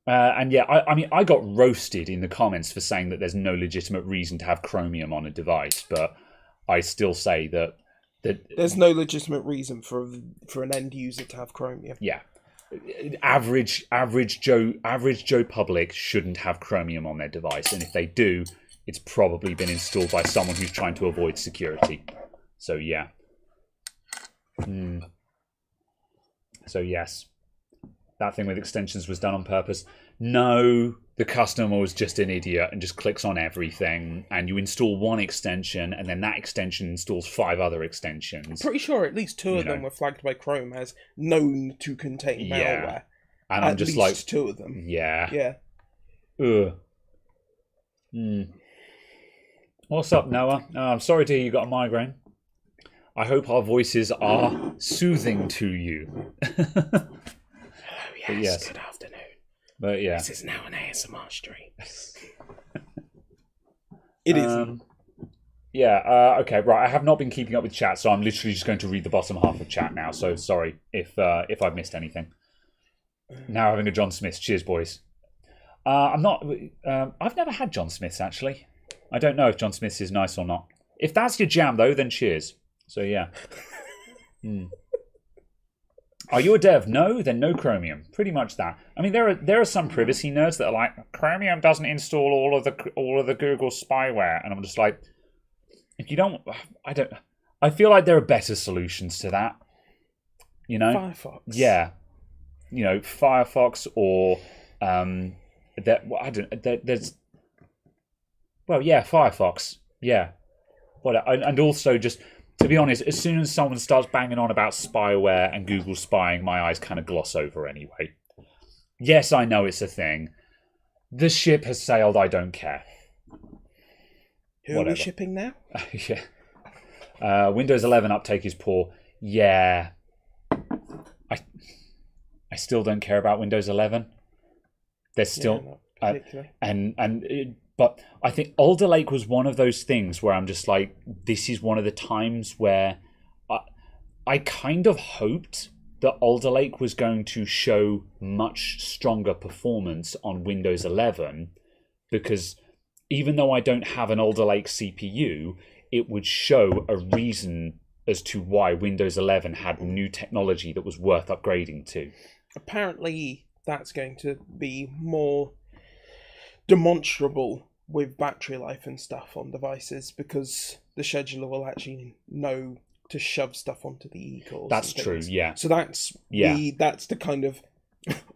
And yeah, I mean, I got roasted in the comments for saying that there's no legitimate reason to have Chromium on a device, but I still say that there's no legitimate reason for an end user to have Chromium. Yeah, average Joe public shouldn't have Chromium on their device, and if they do, it's probably been installed by someone who's trying to avoid security. So yeah. So yes. That thing with extensions was done on purpose. No, the customer was just an idiot and just clicks on everything, and you install one extension, and then that extension installs 5 other extensions. Pretty sure at least 2 of them were flagged by Chrome as known to contain malware. And I'm just like, 2 of them. Yeah. Ugh. What's up, Noah? I'm sorry to hear you got a migraine. I hope our voices are soothing to you. Yes, good afternoon. But yeah. This is now an ASMR stream. It is. Yeah, okay, right. I have not been keeping up with chat, so I'm literally just going to read the bottom half of chat now. So sorry if I've missed anything. Now having a John Smith's. Cheers, boys. I'm not. I've never had John Smith's actually. I don't know if John Smith's is nice or not. If that's your jam though, then cheers. So yeah. Are you a dev? No, then no Chromium. Pretty much that. I mean, there are some privacy nerds that are like, Chromium doesn't install all of the Google spyware, and I'm just like, if you don't, I feel like there are better solutions to that. You know, Firefox. Yeah, you know, Firefox or there's Firefox. Yeah, and also just. To be honest, as soon as someone starts banging on about spyware and Google spying, my eyes kind of gloss over anyway. Yes, I know it's a thing. The ship has sailed, I don't care. Who are we shipping now? Yeah. Windows 11 uptake is poor. Yeah. I still don't care about Windows 11. There's still... not particularly. But I think Alder Lake was one of those things where I'm just like, this is one of the times where I kind of hoped that Alder Lake was going to show much stronger performance on Windows 11, because even though I don't have an Alder Lake CPU, it would show a reason as to why Windows 11 had new technology that was worth upgrading to. Apparently, that's going to be more demonstrable with battery life and stuff on devices, because the scheduler will actually know to shove stuff onto the e-cores. That's true, yeah. So that's the kind of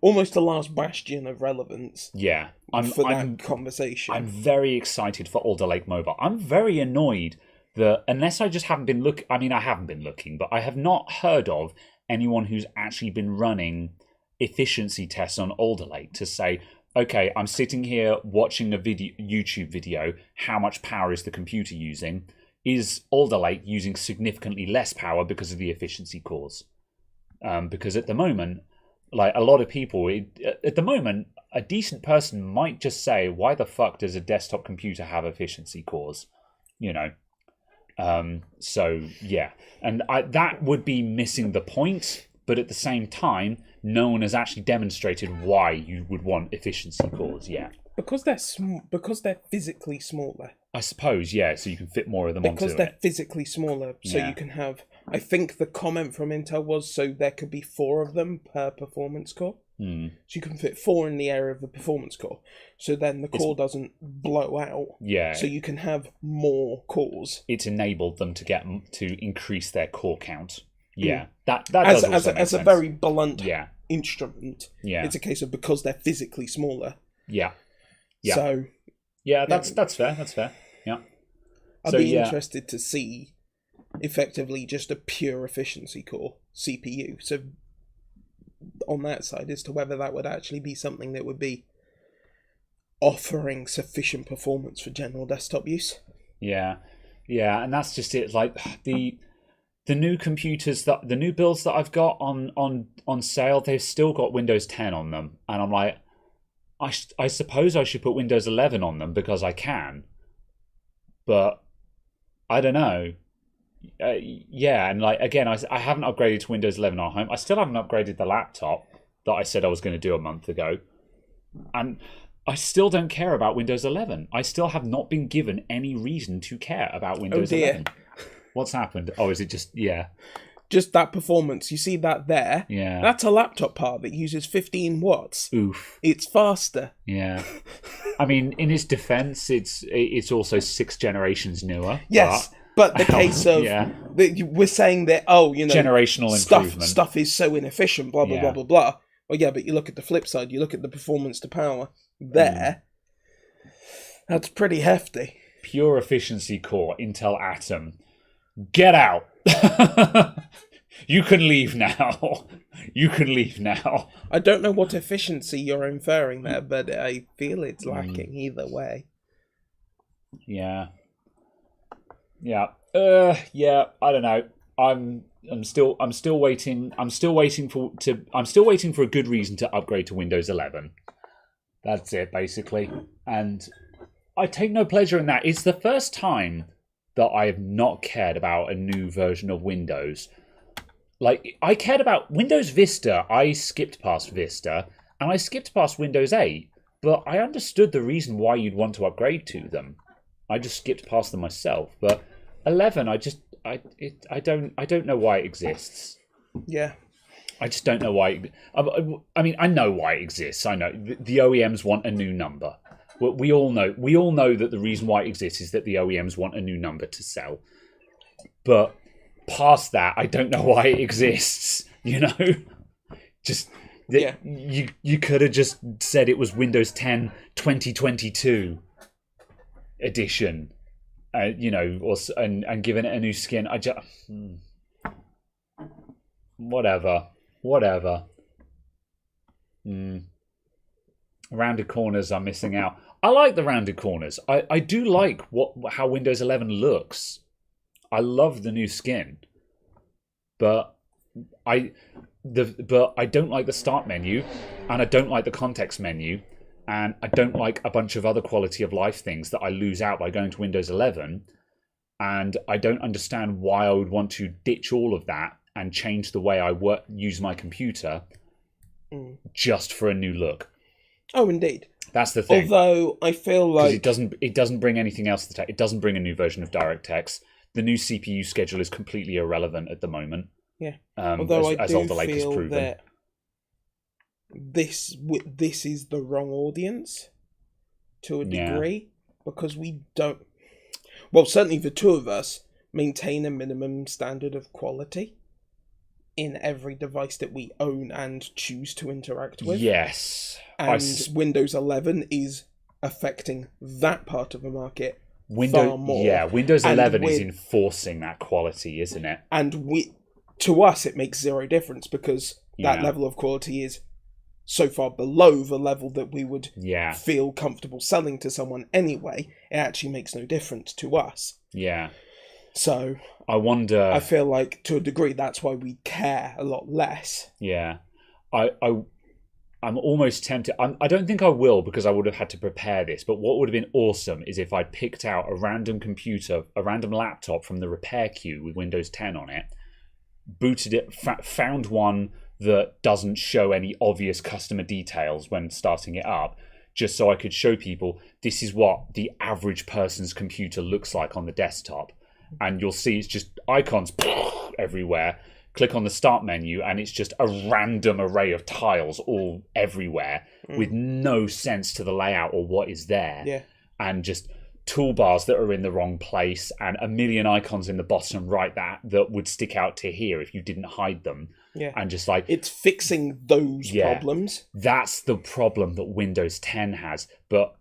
almost the last bastion of relevance. Yeah, that conversation. I'm very excited for Alder Lake Mobile. I'm very annoyed that unless I just haven't been looking. I mean, I haven't been looking, but I have not heard of anyone who's actually been running efficiency tests on Alder Lake to say, okay, I'm sitting here watching a YouTube video. How much power is the computer using? Is Alder Lake using significantly less power because of the efficiency cores? Because at the moment, like a lot of people, at the moment, a decent person might just say, why the fuck does a desktop computer have efficiency cores? You know? So, yeah. And that would be missing the point. But at the same time, no one has actually demonstrated why you would want efficiency cores yet. Because they're physically smaller. I suppose, yeah, so you can fit more of them onto it. Because they're physically smaller, so you can have... I think the comment from Intel was so there could be 4 of them per performance core. So you can fit 4 in the area of the performance core. So then the core doesn't blow out. Yeah. So you can have more cores. It's enabled them to increase their core count. Yeah, that does also make sense. A very blunt instrument. Yeah, it's a case of because they're physically smaller. Yeah. So that's fair. That's fair. Yeah. I'd be interested to see effectively just a pure efficiency core CPU. So on that side, as to whether that would actually be something that would be offering sufficient performance for general desktop use. Yeah, and that's just it. Like the new computers, the new builds that I've got on sale, they've still got Windows 10 on them, and I'm like, I suppose I should put Windows 11 on them because I can, but I don't know. And like again, I haven't upgraded to Windows 11 at home. I still haven't upgraded the laptop that I said I was going to do a month ago, and I still don't care about Windows 11. I still have not been given any reason to care about Windows 11. What's happened? Oh, is it just just that performance? You see that there? Yeah. That's a laptop part that uses 15 watts. Oof. It's faster. Yeah. I mean, in its defense, it's also 6 generations newer. Yes, but the case of we're saying that generational improvement stuff is so inefficient. Blah blah blah blah blah. Well, yeah, but you look at the flip side. You look at the performance to power there. That's pretty hefty. Pure efficiency core, Intel Atom. Get out. You can leave now. You can leave now. I don't know what efficiency you're inferring there, but I feel it's lacking either way. Yeah. I don't know. I'm still waiting. I'm still waiting for a good reason to upgrade to Windows 11. That's it, basically. And I take no pleasure in that. It's the first time that I have not cared about a new version of Windows. Like, I cared about Windows Vista. I skipped past Vista, And I skipped past Windows 8, but I understood the reason why you'd want to upgrade to them. I just skipped past them myself. But 11, I don't know why it exists. Yeah. I just don't know why. I mean, I know why it exists. I know the OEMs want a new number. We all know. We all know that the reason why it exists is that the OEMs want a new number to sell. But past that, I don't know why it exists. You know, just you could have just said it was Windows 10 2022 edition, you know, and given it a new skin. I just whatever. Rounded corners are missing out. I like the rounded corners. I do like how Windows 11 looks. I love the new skin, but I don't like the start menu, and I don't like the context menu, and I don't like a bunch of other quality of life things that I lose out by going to Windows 11, and I don't understand why I would want to ditch all of that and change the way I use my computer just for a new look. Oh, indeed. That's the thing. Although I feel like it doesn't bring anything else. It doesn't bring a new version of DirectX. The new CPU schedule is completely irrelevant at the moment. Yeah. Although I do feel that this is the wrong audience to a degree, because we don't. Well, certainly the two of us maintain a minimum standard of quality in every device that we own and choose to interact with. Yes. And Windows 11 is affecting that part of the market far more. Yeah, Windows 11 is enforcing that quality, isn't it? And to us, it makes zero difference, because that level of quality is so far below the level that we would feel comfortable selling to someone anyway. It actually makes no difference to us. Yeah. So I wonder. I feel like to a degree that's why we care a lot less. Yeah, I'm almost tempted. I don't think I will, because I would have had to prepare this. But what would have been awesome is if I picked out a random computer, a random laptop from the repair queue with Windows 10 on it, booted it, found one that doesn't show any obvious customer details when starting it up, just so I could show people this is what the average person's computer looks like on the desktop. And you'll see it's just icons everywhere. Click on the start menu and it's just a random array of tiles all everywhere with no sense to the layout or what is there. Yeah. And just toolbars that are in the wrong place and a million icons in the bottom right that would stick out to here if you didn't hide them. Yeah. And just like... It's fixing those problems. That's the problem that Windows 10 has. But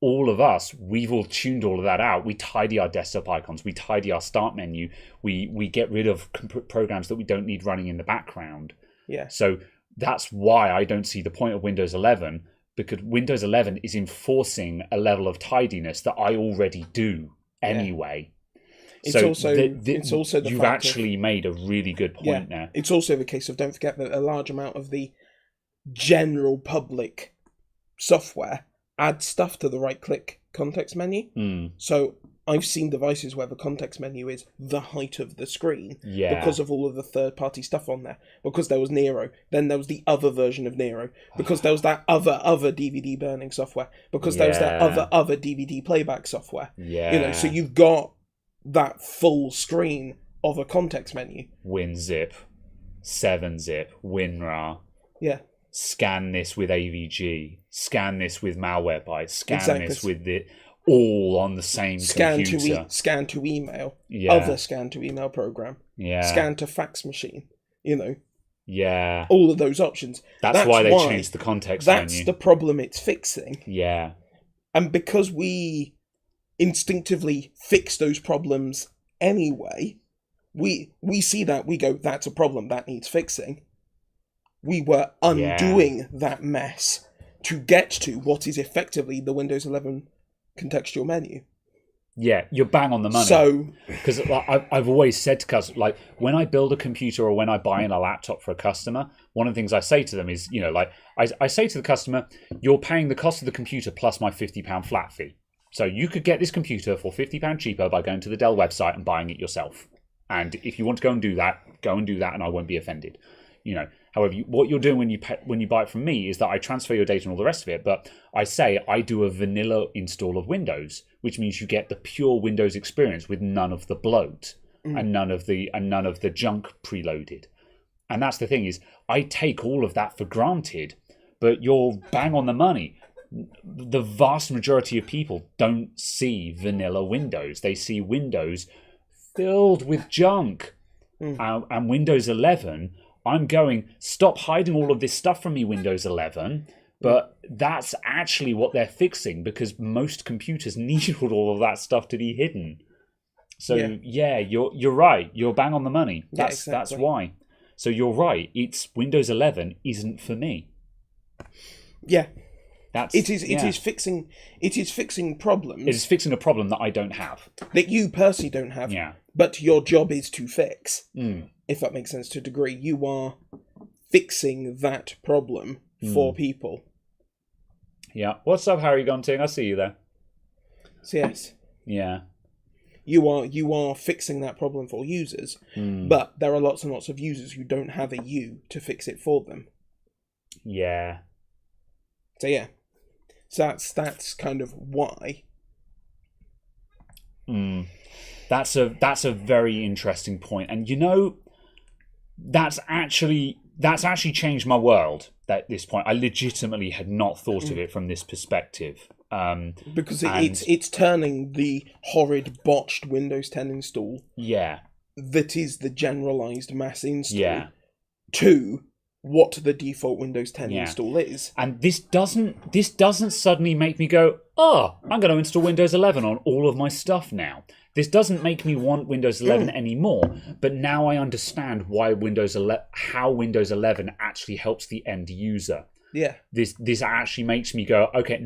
all of us, we've all tuned all of that out. We tidy our desktop icons. We tidy our start menu. We get rid of programs that we don't need running in the background. Yeah. So that's why I don't see the point of Windows 11, because Windows 11 is enforcing a level of tidiness that I already do anyway. It's so also the you've actually made a really good point there. It's also the case of, don't forget that a large amount of the general public software add stuff to the right-click context menu. So I've seen devices where the context menu is the height of the screen because of all of the third-party stuff on there. Because there was Nero, then there was the other version of Nero. Because there was that other DVD burning software. Because there was that other DVD playback software. Yeah. You know, so you've got that full screen of a context menu. WinZip, 7-zip, WinRAR. Yeah. Scan this with AVG, scan this with Malware bytes, scan this with it, all on the same computer. Scan to email, other scan to email program, scan to fax machine, you know. Yeah. All of those options. That's why they changed the context menu. That's the problem it's fixing. Yeah. And because we instinctively fix those problems anyway, we see that, we go, that's a problem, that needs fixing. We were undoing that mess to get to what is effectively the Windows 11 contextual menu. Yeah, you're bang on the money. So, because I've always said to customers, like when I build a computer or when I buy in a laptop for a customer, one of the things I say to them is, you know, like I say to the customer, you're paying the cost of the computer plus my £50 flat fee. So you could get this computer for £50 cheaper by going to the Dell website and buying it yourself. And if you want to go and do that, and I won't be offended. You know, However, what you're doing when you buy it from me is that I transfer your data and all the rest of it, but I say I do a vanilla install of Windows, which means you get the pure Windows experience with none of the bloat and none of the junk preloaded. And that's the thing is, I take all of that for granted, but you're bang on the money. The vast majority of people don't see vanilla Windows. They see Windows filled with junk. And Windows 11, I'm going, stop hiding all of this stuff from me, Windows 11. But that's actually what they're fixing, because most computers need all of that stuff to be hidden. So yeah, you're right. You're bang on the money. That's why. So you're right. It's Windows 11 isn't for me. Yeah. It is fixing problems. It is fixing a problem that I don't have. That you personally don't have. Yeah. But your job is to fix. If that makes sense to a degree. You are fixing that problem for people. Yeah. What's up, Harry Gonting? I see you there. So yes. Yeah. You are fixing that problem for users. But there are lots and lots of users who don't have a you to fix it for them. Yeah. So yeah. So that's kind of why. That's a very interesting point, and that's actually changed my world at this point. I legitimately had not thought of it from this perspective. Because it's turning the horrid botched Windows 10 install. Yeah. That is the generalized mass install. Yeah. To what the default Windows 10 install is. And this doesn't suddenly make me go, oh, I'm going to install Windows 11 on all of my stuff now. This doesn't make me want Windows 11 anymore, but now I understand why how Windows 11 actually helps the end user. Yeah. This actually makes me go, okay,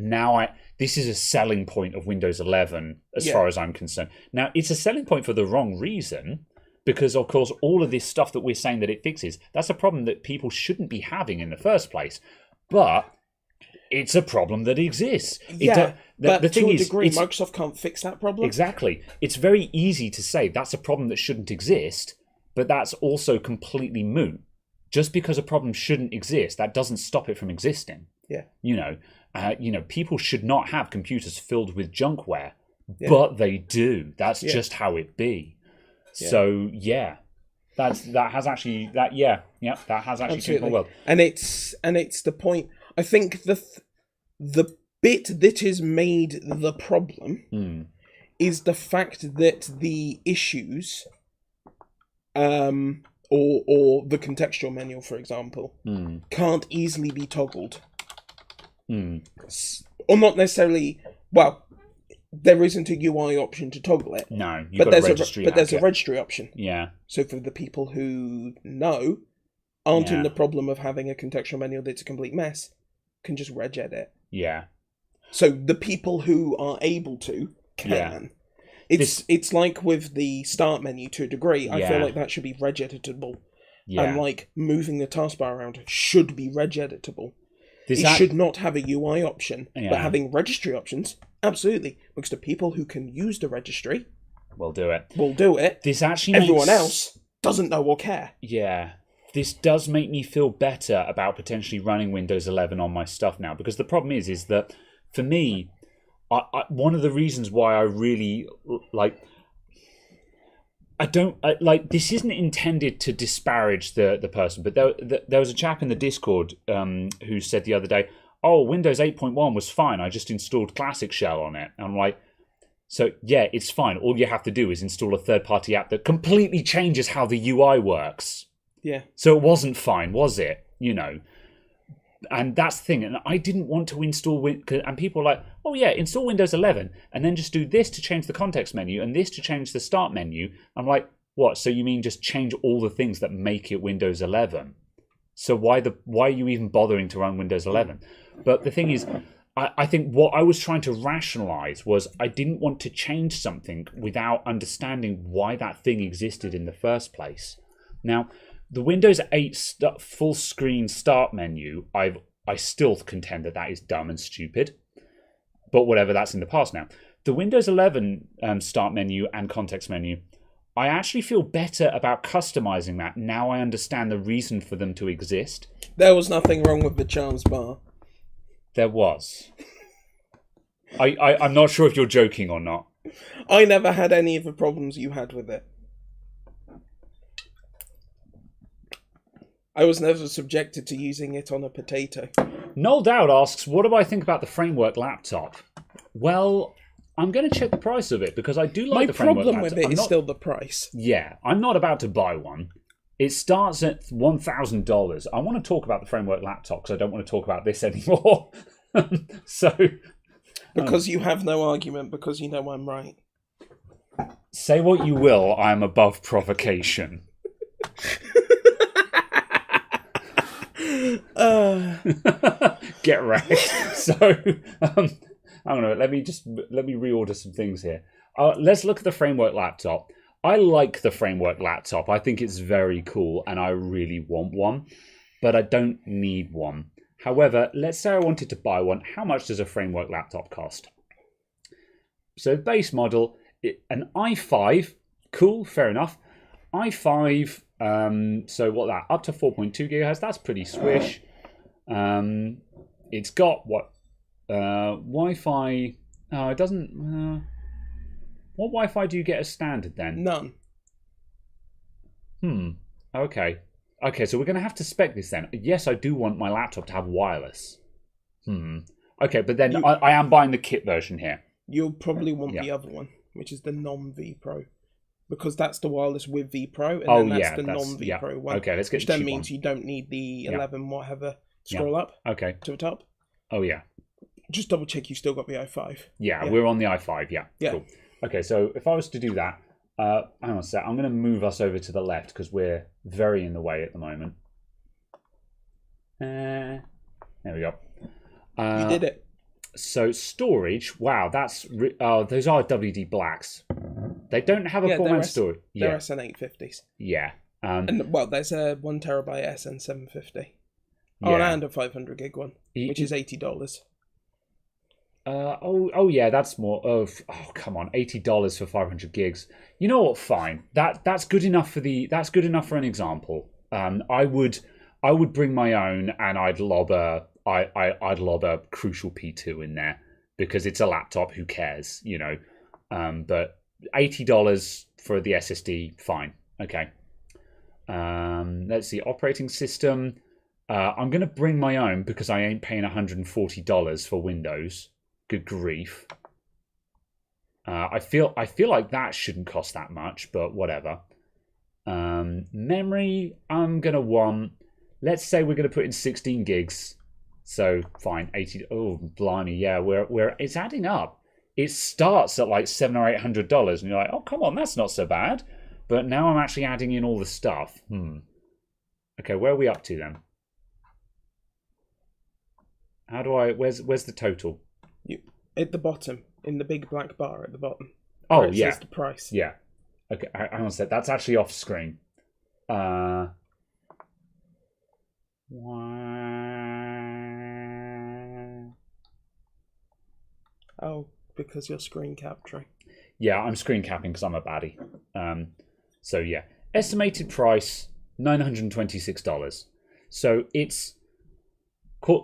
this is a selling point of Windows 11 as far as I'm concerned. Now, it's a selling point for the wrong reason, because, of course, all of this stuff that we're saying that it fixes, that's a problem that people shouldn't be having in the first place. But it's a problem that exists. But the thing to a degree, Microsoft can't fix that problem. Exactly. It's very easy to say that's a problem that shouldn't exist, but that's also completely moot. Just because a problem shouldn't exist, that doesn't stop it from existing. Yeah. People should not have computers filled with junkware, but they do. That's just how it be. Yeah. So that has actually changed my world. And it's the point. I think the bit that has made the problem is the fact that the issues, or the contextual menu, for example, can't easily be toggled, or not necessarily. Well, there isn't a UI option to toggle it. No, there's a registry option. Yeah. So for the people who aren't in the problem of having a contextual menu that's a complete mess, can just regedit it. Yeah. So the people who are able to can. It's like with the start menu to a degree. I feel like that should be regeditable. Yeah. And like moving the taskbar around should be regeditable. It should not have a UI option, but having registry options, absolutely. Because the people who can use the registry will do it. Everyone else doesn't know or care. Yeah. This does make me feel better about potentially running Windows 11 on my stuff now, because the problem is that for me, one of the reasons why I really this isn't intended to disparage the person, but there was a chap in the Discord who said the other day, oh, Windows 8.1 was fine, I just installed Classic Shell on it. And I'm like, so yeah, it's fine. All you have to do is install a third-party app that completely changes how the UI works. Yeah. So it wasn't fine, was it? And that's the thing. And I didn't want to install and people are like, oh yeah, install Windows 11 and then just do this to change the context menu and this to change the start menu. I'm like, what? So you mean just change all the things that make it Windows 11? So why are you even bothering to run Windows 11? But the thing is, I think what I was trying to rationalize was I didn't want to change something without understanding why that thing existed in the first place. Now, the Windows 8 full screen start menu, I still contend that is dumb and stupid. But whatever, that's in the past now. The Windows 11 start menu and context menu, I actually feel better about customizing that now I understand the reason for them to exist. There was nothing wrong with the charms bar. There was. I'm not sure if you're joking or not. I never had any of the problems you had with it. I was never subjected to using it on a potato. Noel Dowd asks, what do I think about the Framework laptop? Well, I'm going to check the price of it because I do like the Framework laptop. My problem with it is still the price. Yeah, I'm not about to buy one. It starts at $1,000. I want to talk about the Framework laptop because I don't want to talk about this anymore. So... Because you have no argument, because you know I'm right. Say what you will, I am above provocation. Get wrecked. So, hang on a minute, let me reorder some things here. Let's look at the Framework laptop. I like the Framework laptop. I think it's very cool, and I really want one, but I don't need one. However, let's say I wanted to buy one. How much does a Framework laptop cost? So base model, an i5, cool, fair enough. i5, so what that, up to 4.2 gigahertz, that's pretty swish. It's got what, Wi-Fi, it doesn't, what Wi-Fi do you get as standard then? None. Okay. Okay, so we're going to have to spec this then. Yes, I do want my laptop to have wireless. Okay, but then I am buying the kit version here. You'll probably want the other one, which is the non-V Pro. Because that's the wireless with V Pro, and then that's the non-V Pro one. Okay, let's get which the then cheap means one. you don't need the 11 whatever. Scroll up to the top. Oh, yeah. Just double check you still got the i5. Yeah, we're on the i5, yeah. Cool. Okay, so if I was to do that, hang on a sec. I'm going to move us over to the left because we're very in the way at the moment. There we go. You did it. So storage, wow, that's those are WD blacks. They don't have a full storage. They're SN850s. Yeah. And well, there's a 1 terabyte SN750. Oh, and a 500 gig one, which is $80. Oh yeah, that's more of come on, $80 for 500 gigs. You know what? Fine. That's good enough for an example. I would bring my own, and I'd lob a Crucial P2 in there because it's a laptop. Who cares, you know? But $80 for the SSD, fine. Okay. Let's see, operating system. I'm gonna bring my own because I ain't paying $140 for Windows. Good grief. I feel like that shouldn't cost that much, but whatever. Memory, I'm gonna want. Let's say we're gonna put in 16 gigs. So fine, 80. Oh blimey, yeah, it's adding up. It starts at like $700 or $800, and you're like, oh come on, that's not so bad. But now I'm actually adding in all the stuff. Okay, where are we up to then? How do I? Where's the total? At the bottom, in the big black bar at the bottom. Oh yeah, says the price. Yeah. Okay, hang on a sec. That's actually off screen. Oh, because you're screen capturing. Yeah, I'm screen capping because I'm a baddie. So yeah, estimated price $926. So it's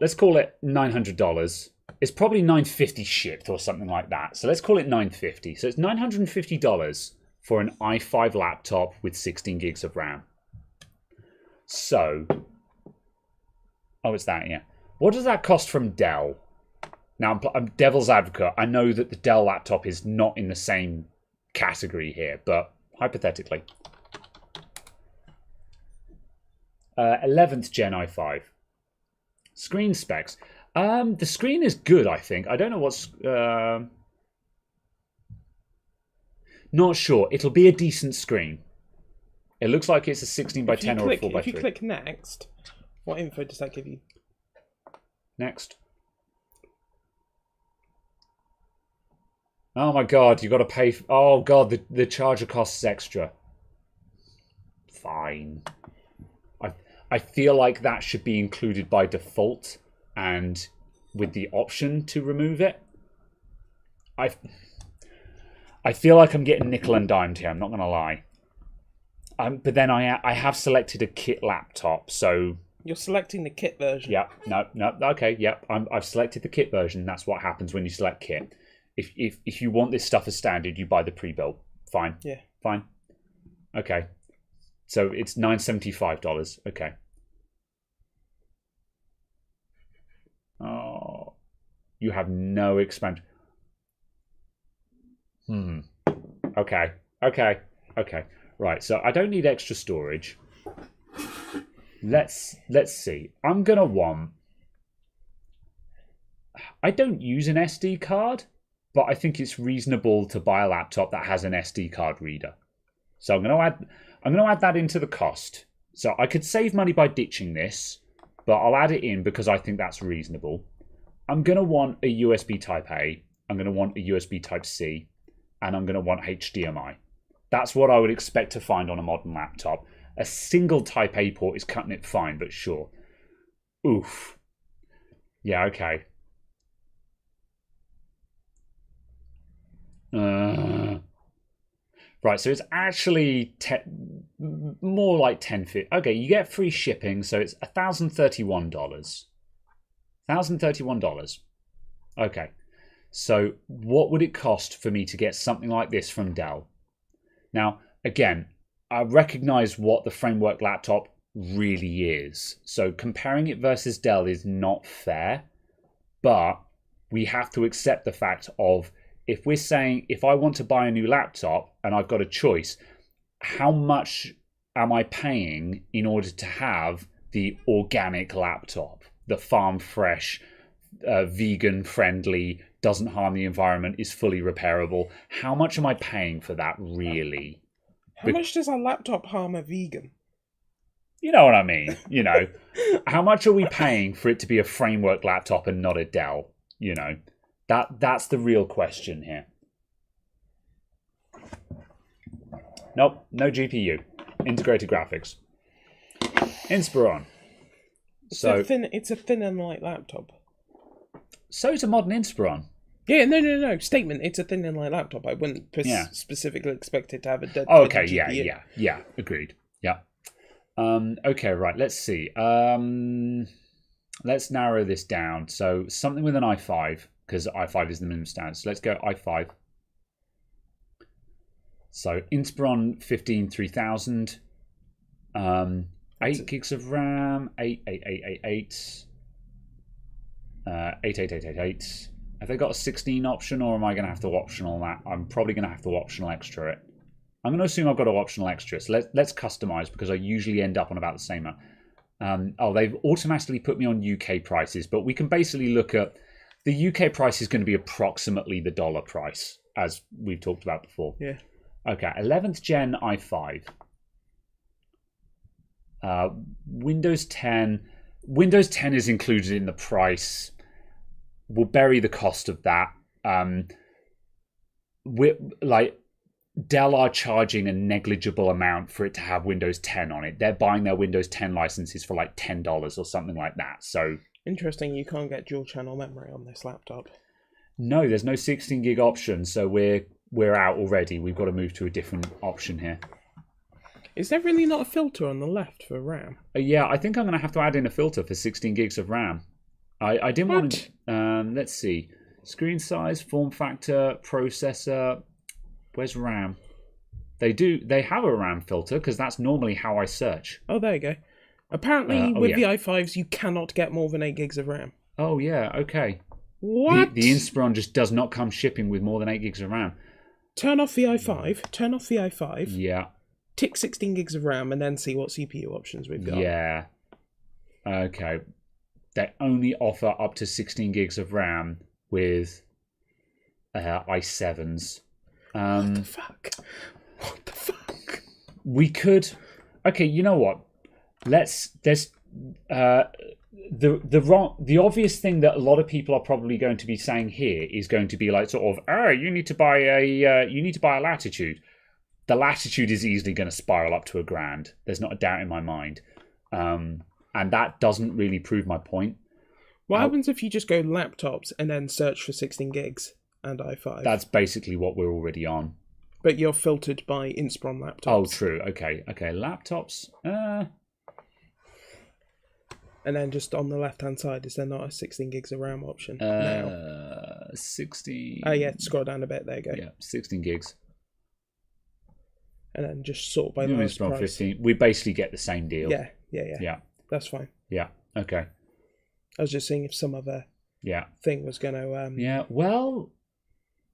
let's call it $900. It's probably $950 shipped or something like that. So let's call it $950. So it's $950 for an i5 laptop with 16 gigs of RAM. So, it's that, yeah. What does that cost from Dell? Now, I'm devil's advocate. I know that the Dell laptop is not in the same category here, but hypothetically. 11th Gen i5. Screen specs. The screen is good, I think. I don't know what's... not sure. It'll be a decent screen. It looks like it's a 16 by 10 or a 4 by 3. If you click next, what info does that give you? Next. Oh my god, you've got to pay... Oh god, the charger costs extra. Fine. I feel like that should be included by default and with the option to remove it. I feel like I'm getting nickel and dimed here, I'm not going to lie. But then I have selected a kit laptop, so you're selecting the kit version. Yep. No. Okay. Yep. I've selected the kit version. That's what happens when you select kit. If you want this stuff as standard, you buy the pre-built. Fine. Yeah. Fine. Okay. So it's $975. Okay. Oh, you have no expansion. Okay. Right. So I don't need extra storage. Let's see. I'm gonna want. I don't use an SD card, but I think it's reasonable to buy a laptop that has an SD card reader. So I'm gonna add that into the cost. So I could save money by ditching this, but I'll add it in because I think that's reasonable. I'm gonna want a USB Type A. I'm gonna want a USB Type C, and I'm gonna want HDMI. That's what I would expect to find on a modern laptop. A single Type A port is cutting it fine, but sure. Oof. Yeah, okay. Right, so it's actually more like $10.50. Okay, you get free shipping, so it's $1,031. $1,031. Okay, so what would it cost for me to get something like this from Dell? Now, again, I recognize what the framework laptop really is. So comparing it versus Dell is not fair, but we have to accept the fact of if we're saying if I want to buy a new laptop and I've got a choice, how much am I paying in order to have the organic laptop, the farm fresh, vegan friendly, doesn't harm the environment, is fully repairable? How much am I paying for that really? How much does a laptop harm a vegan? You know what I mean. You know, how much are we paying for it to be a framework laptop and not a Dell? You know, that's the real question here. Nope, no GPU. Integrated graphics. Inspiron. It's a thin and light laptop. So is a modern Inspiron. Yeah, no. Statement. It's a thin and light laptop. I wouldn't specifically expect it to have a dedicated GPU. Yeah. Agreed. Yeah. Okay, right. Let's see. Let's narrow this down. So something with an i5, because i5 is the minimum standard. So let's go i5. So Inspiron 15-3000. 8 gigs of RAM. 88888. 88888. Have they got a 16 option, or am I going to have to optional that? I'm probably going to have to optional extra it. I'm going to assume I've got to optional extra. So let's customize, because I usually end up on about the same amount. They've automatically put me on UK prices, but we can basically look at the UK price is going to be approximately the dollar price, as we've talked about before. Yeah. Okay, 11th gen i5. Windows 10. Windows 10 is included in the price. We'll bury the cost of that. Dell are charging a negligible amount for it to have Windows 10 on it. They're buying their Windows 10 licenses for like $10 or something like that. So interesting, you can't get dual channel memory on this laptop. No, there's no 16 gig option, so we're out already. We've got to move to a different option here. Is there really not a filter on the left for RAM? Yeah, I think I'm going to have to add in a filter for 16 gigs of RAM. I didn't want to... let's see. Screen size, form factor, processor. Where's RAM? They have a RAM filter, because that's normally how I search. Oh, there you go. Apparently, with the i5s, you cannot get more than 8 gigs of RAM. Oh, yeah, okay. What? The Inspiron just does not come shipping with more than 8 gigs of RAM. Turn off the i5. Yeah. Tick 16 gigs of RAM, and then see what CPU options we've got. Yeah. Okay. They only offer up to 16 gigs of RAM with i7s. What the fuck? What the fuck? We could... Okay, you know what? There's the obvious thing that a lot of people are probably going to be saying here is going to be like sort of, you need to buy a Latitude. The Latitude is easily going to spiral up to $1,000. There's not a doubt in my mind. And that doesn't really prove my point. What happens if you just go laptops and then search for 16 gigs and i5? That's basically what we're already on. But you're filtered by Inspiron laptops. Oh, true. Okay. Laptops. And then just on the left-hand side, is there not a 16 gigs of RAM option now? 16. Oh, yeah, scroll down a bit. There you go. Yeah, 16 gigs. And then just sort by lowest price. 15. We basically get the same deal. Yeah. That's fine. Yeah. Okay. I was just seeing if some other thing was going to... Yeah, well,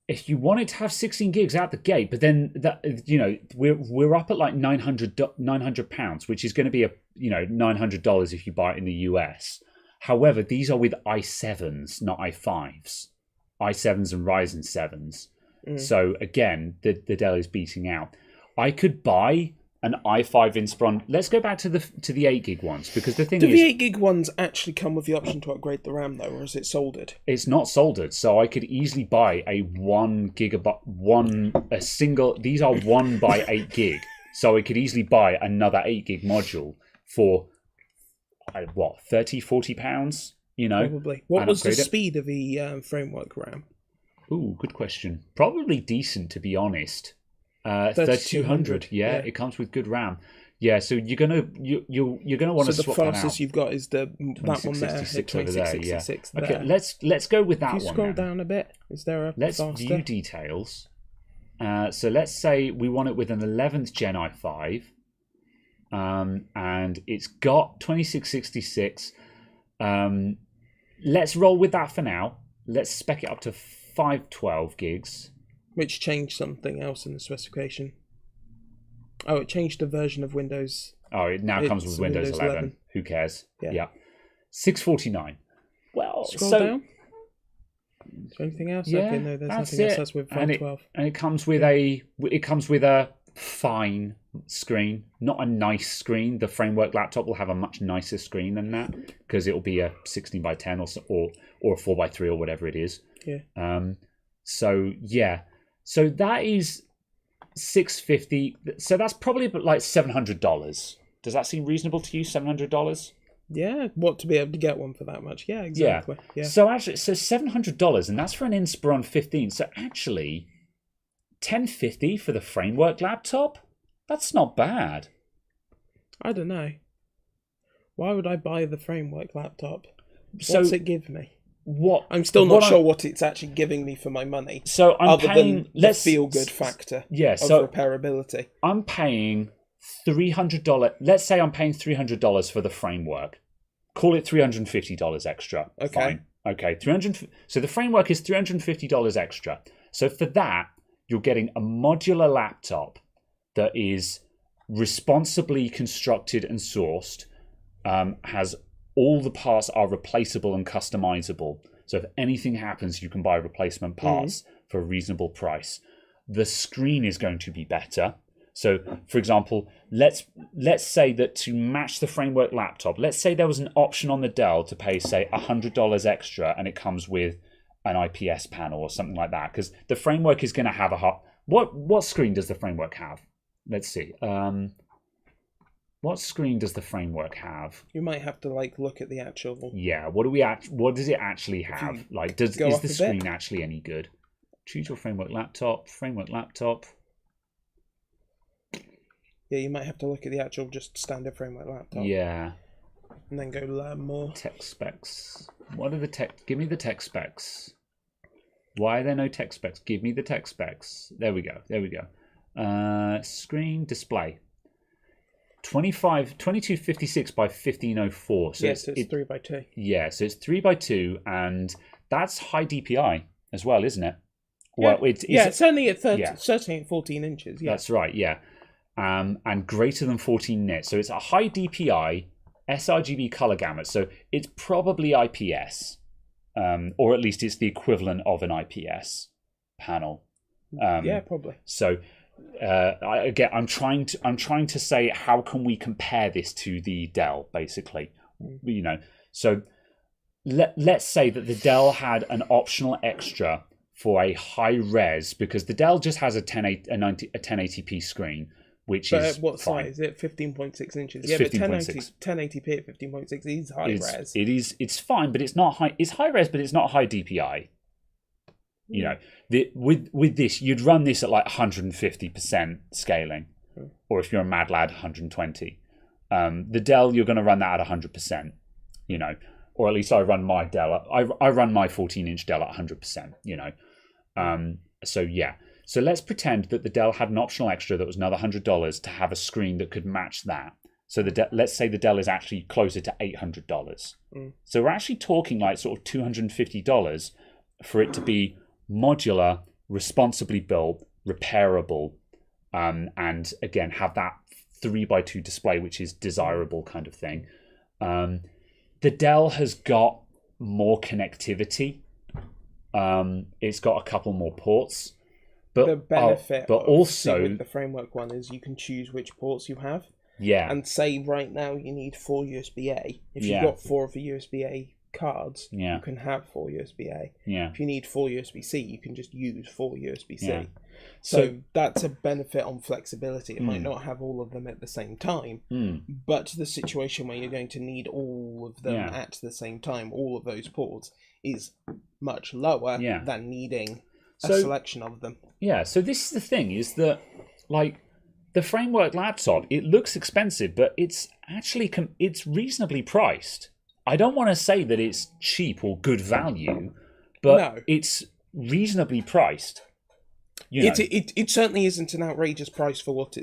if you wanted to have 16 gigs out the gate, but then that, you know, we're up at like £900, which is going to be $900 if you buy it in the US. However, these are with i7s, not i5s, i7s and Ryzen 7s. So again, the Dell is beating out. I could buy an i5 Inspiron. Let's go back to the 8 gig ones, because the thing is, the 8 gig ones actually come with the option to upgrade the RAM though, or is it soldered? It's not soldered, so I could easily buy a 1 gigabyte, single. These are 1 by 8 gig, so I could easily buy another 8 gig module for what, £30-40? You know, probably. What was the speed of the framework RAM? Ooh, good question. Probably decent, to be honest. 3200. Yeah, it comes with good RAM. Yeah, so you're gonna want to swap that out. So the fastest you've got is that one there, 2666. Yeah. Okay, let's go with that one. If you scroll down a bit, is there a Let's faster? view details. So let's say we want it with an 11th Gen i5, and it's got 2666. Let's roll with that for now. Let's spec it up to 512 gigs. Which changed something else in the specification. Oh, it changed the version of Windows. Oh, it now comes with Windows 11. Who cares? Yeah. 649. Well, scroll down. Is there anything else? Yeah, okay, no, there's nothing else. That's with 512. And it comes with a fine screen, not a nice screen. The framework laptop will have a much nicer screen than that, because it will be a 16 by 10 or a 4 by 3 or whatever it is. Yeah. So that is $650. So that's probably like $700. Does that seem reasonable to you? $700? Yeah. What, to be able to get one for that much? Yeah, exactly. Yeah. So actually, $700, and that's for an Inspiron 15. So actually, $1050 for the framework laptop. That's not bad. I don't know. Why would I buy the framework laptop? What's it give me? I'm still not sure what it's actually giving me for my money. So I'm paying the feel-good factor of repairability. I'm paying $300. Let's say I'm paying $300 for the framework. Call it $350 extra. Okay. Fine. Okay. So the framework is $350 extra. So for that, you're getting a modular laptop that is responsibly constructed and sourced, has all the parts are replaceable and customizable. So if anything happens, you can buy replacement parts for a reasonable price. The screen is going to be better. So, for example, let's say that to match the framework laptop, let's say there was an option on the Dell to pay, say, $100 extra, and it comes with an IPS panel or something like that, because the framework is going to have what screen does the framework have? Let's see. What screen does the framework have? You might have to look at the actual. Yeah. What does it actually have? Is the screen actually any good? Choose your framework laptop. Framework laptop. Yeah, you might have to look at the actual just standard framework laptop. Yeah. And then go learn more. Tech specs. What are the tech? Give me the tech specs. Why are there no tech specs? Give me the tech specs. There we go. Screen display. 2256 by 1504. So yes, it's 3x2. Yeah, so it's 3x2, and that's high DPI as well, isn't it? Yeah. Well, it's certainly at 14 inches. Yeah. That's right. Yeah, and greater than 14 nits. So it's a high DPI sRGB color gamut. So it's probably IPS, or at least it's the equivalent of an IPS panel. Yeah, probably. So. I'm trying to say, how can we compare this to the Dell, basically? So let's say that the Dell had an optional extra for a high res, because the Dell just has a 1080p screen, which is what fine. size is it? 15.6 inches. It's but 15.6. 1080p at 15.6 is high res. It's fine, but it's not high. It's high res, but it's not high DPI. You know, with this, you'd run this at like 150% scaling, or if you're a mad lad, 120. The Dell, you're going to run that at 100%. You know, or at least I run my Dell. I run my 14-inch Dell at 100%. You know, so yeah. So let's pretend that the Dell had an optional extra that was another $100 to have a screen that could match that. So let's say the Dell is actually closer to $800. So we're actually talking like sort of $250 for it to be modular, responsibly built, repairable, and again have that 3x2 display, which is desirable kind of thing. The Dell has got more connectivity. It's got a couple more ports. But the benefit but also with the framework one is you can choose which ports you have. Yeah. And say right now you need 4 USB-A. If you've got 4 of the USB-A cards, you can have 4 USB-A. Yeah. If you need 4 USB-C, you can just use 4 USB-C. Yeah. So that's a benefit on flexibility. It might not have all of them at the same time, but the situation where you're going to need all of them at the same time, all of those ports, is much lower than needing a selection of them. Yeah, so this is the thing, is that, like, the framework laptop, it looks expensive, but it's actually, it's reasonably priced. I don't want to say that it's cheap or good value, but it's reasonably priced. You know. It certainly isn't an outrageous price for what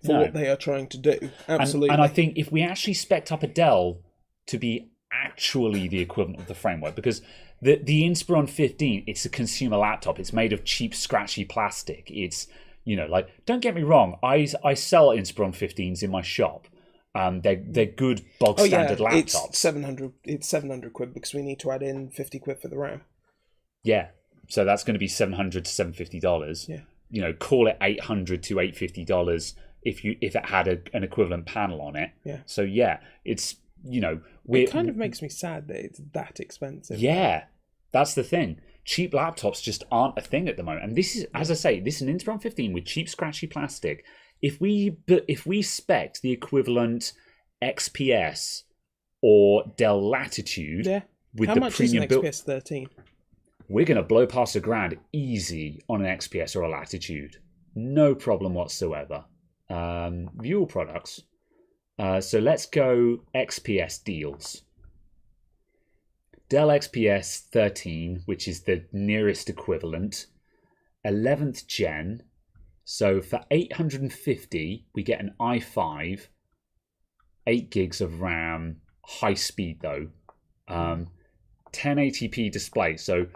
they are trying to do. Absolutely. And I think if we actually spec'd up a Dell to be actually the equivalent of the framework, because the Inspiron 15, it's a consumer laptop. It's made of cheap, scratchy plastic. It's, you know, like, don't get me wrong. I sell Inspiron 15s in my shop. They're good bog standard laptops. It's 700 quid because we need to add in 50 quid for the RAM. Yeah. So that's going to be $700 to $750. Yeah. You know, call it $800 to $850 if it had an equivalent panel on it. Yeah. So yeah, it's, you know, it kind of makes me sad that it's that expensive. Yeah, that's the thing. Cheap laptops just aren't a thing at the moment. And this is, as I say, this is an Inspiron 15 with cheap, scratchy plastic. If we spec the equivalent XPS or Dell Latitude with the premium build, how much is an XPS 13? We're going to blow past $1,000 easy on an XPS or a Latitude. No problem whatsoever. View all products. So let's go XPS deals. Dell XPS 13, which is the nearest equivalent, 11th gen. So for $850, we get an i5, 8 gigs of RAM, high speed though, 1080p display. So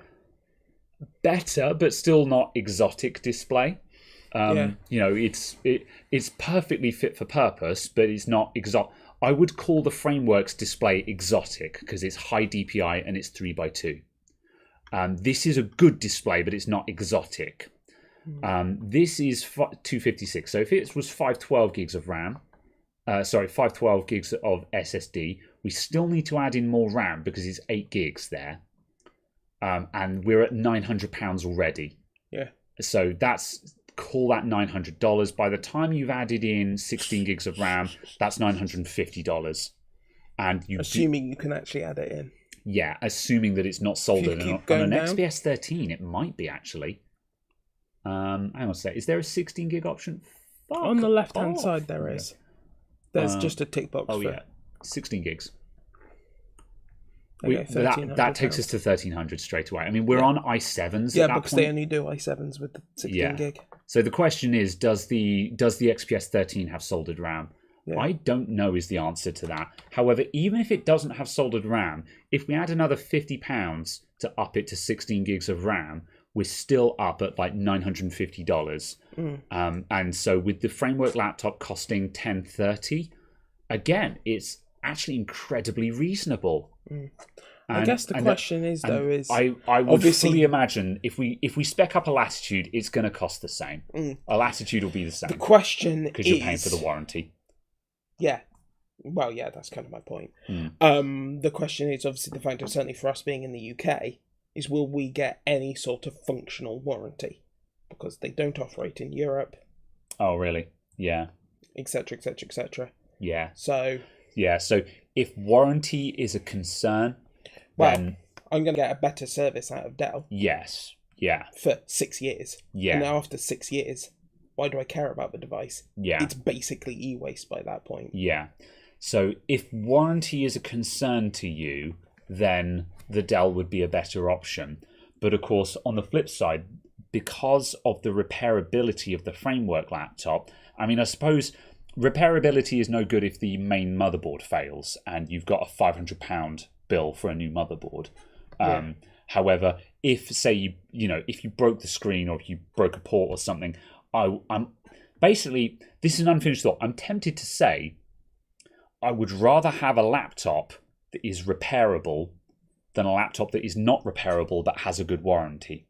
better, but still not exotic display. You know, it's perfectly fit for purpose, but it's not exotic. I would call the framework's display exotic because it's high DPI and it's 3x2. This is a good display, but it's not exotic. This is 256. So if it was 512 gigs of RAM, 512 gigs of SSD, we still need to add in more RAM because it's 8 gigs there. And we're at £900 already. Yeah. So call that $900. By the time you've added in 16 gigs of RAM, that's $950. And assuming you can actually add it in. Yeah, assuming that it's not soldered. On an XPS 13, it might be actually. Hang on a sec. Is there a 16 gig option? On the left-hand side, there is. There's just a tick box. 16 gigs. Okay, that takes us to 1300 straight away. I mean, we're on i7s. Yeah, because they only do i7s with the 16 gig. So the question is, does the XPS 13 have soldered RAM? Yeah. I don't know is the answer to that. However, even if it doesn't have soldered RAM, if we add another £50 to up it to 16 gigs of RAM, we're still up at like $950. And so with the framework laptop costing $1,030, again, it's actually incredibly reasonable. I guess the question is I would fully imagine if we spec up a Latitude, it's going to cost the same. A Latitude will be the same. The question because you're paying for the warranty. Yeah, well, yeah, that's kind of my point. The question is obviously the fact of, certainly for us being in the UK, is will we get any sort of functional warranty, because they don't offer it in Europe. Oh, really? Yeah. Etc. Etc. Etc. Yeah. So. Yeah. So if warranty is a concern, then I'm going to get a better service out of Dell. Yes. Yeah. For 6 years. Yeah. And now after 6 years, why do I care about the device? Yeah. It's basically e-waste by that point. Yeah. So if warranty is a concern to you, then the Dell would be a better option. But of course, on the flip side, because of the repairability of the framework laptop, I mean, I suppose repairability is no good if the main motherboard fails and you've got a £500 bill for a new motherboard. However, if say if you broke the screen or if you broke a port or something, I'm basically, this is an unfinished thought. I'm tempted to say I would rather have a laptop that is repairable than a laptop that is not repairable but has a good warranty.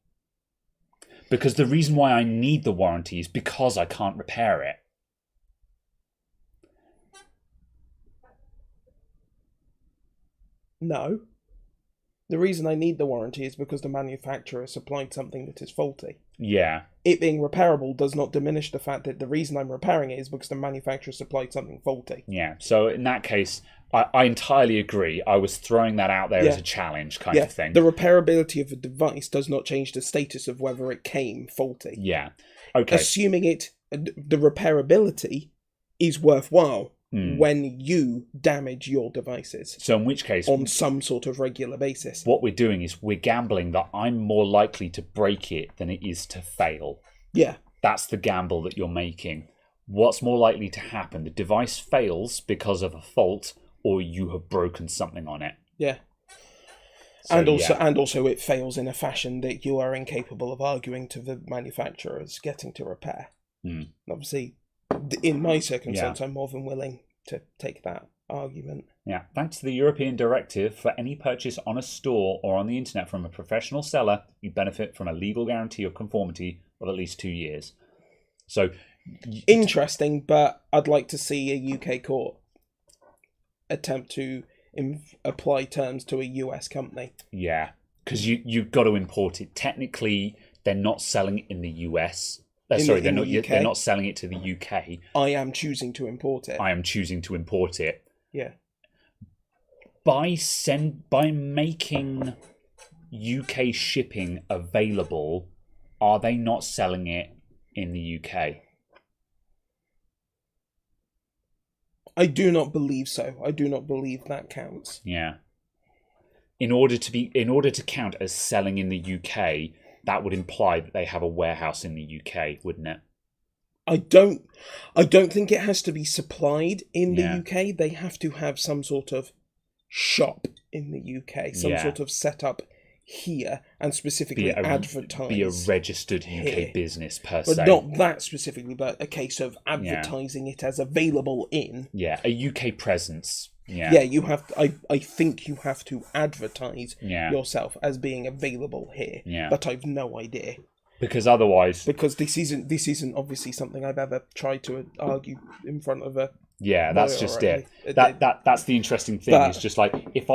Because the reason why I need the warranty is because I can't repair it. No. The reason I need the warranty is because the manufacturer supplied something that is faulty. Yeah. It being repairable does not diminish the fact that the reason I'm repairing it is because the manufacturer supplied something faulty. Yeah. So in that case, I entirely agree. I was throwing that out there as a challenge kind of thing. The repairability of a device does not change the status of whether it came faulty. Yeah. Okay. Assuming the repairability is worthwhile when you damage your devices. So in which case, on some sort of regular basis. What we're doing is we're gambling that I'm more likely to break it than it is to fail. Yeah. That's the gamble that you're making. What's more likely to happen? The device fails because of a fault, or you have broken something on it. Yeah. So, and also it fails in a fashion that you are incapable of arguing to the manufacturers getting to repair. Obviously, in my circumstance, I'm more than willing to take that argument. Yeah. Thanks to the European directive, for any purchase on a store or on the internet from a professional seller, you benefit from a legal guarantee of conformity of at least 2 years. So interesting, but I'd like to see a UK court attempt to apply terms to a US company. Yeah, because you've got to import it. Technically, they're not selling it in the US. They're not selling it to the UK. I am choosing to import it. I am choosing to import it. Yeah. By making UK shipping available, are they not selling it in the UK? I do not believe so. I do not believe that counts. Yeah. In order to count as selling in the UK, that would imply that they have a warehouse in the UK, wouldn't it? I don't think it has to be supplied in the UK. They have to have some sort of shop in the UK, some sort of setup here, and specifically advertise. Be a registered UK business per se. But not that specifically, but a case of advertising it as available in. Yeah, a UK presence. Yeah. Yeah, you have. I think you have to advertise yourself as being available here. Yeah. But I've no idea. Because otherwise, this isn't obviously something I've ever tried to argue in front of a. Yeah, that's just it. That's the interesting thing. It's just like if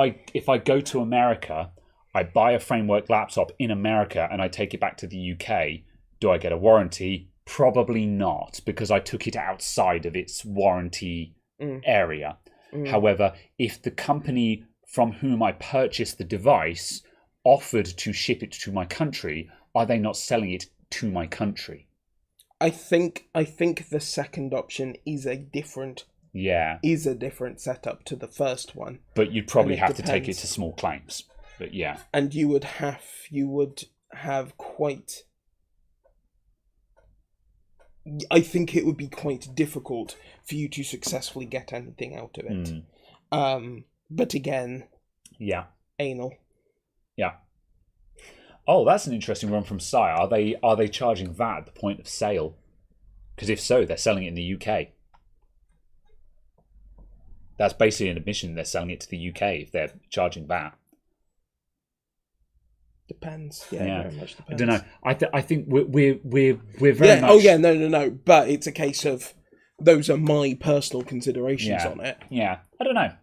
I go to America, I buy a framework laptop in America and I take it back to the UK. Do I get a warranty? Probably not, because I took it outside of its warranty area. However, if the company from whom I purchased the device offered to ship it to my country, are they not selling it to my country? I think the second option is a different setup to the first one. But you'd probably have to take it to small claims. But yeah. And you would have quite. I think it would be quite difficult for you to successfully get anything out of it. But again, anal. Yeah. Oh, that's an interesting one from Sai. Are they charging VAT at the point of sale? Because if so, they're selling it in the UK. That's basically an admission they're selling it to the UK if they're charging VAT. Depends. Yeah, very much depends. I don't know. I think we're very much. Oh yeah, no. But it's a case of those are my personal considerations on it. Yeah, I don't know.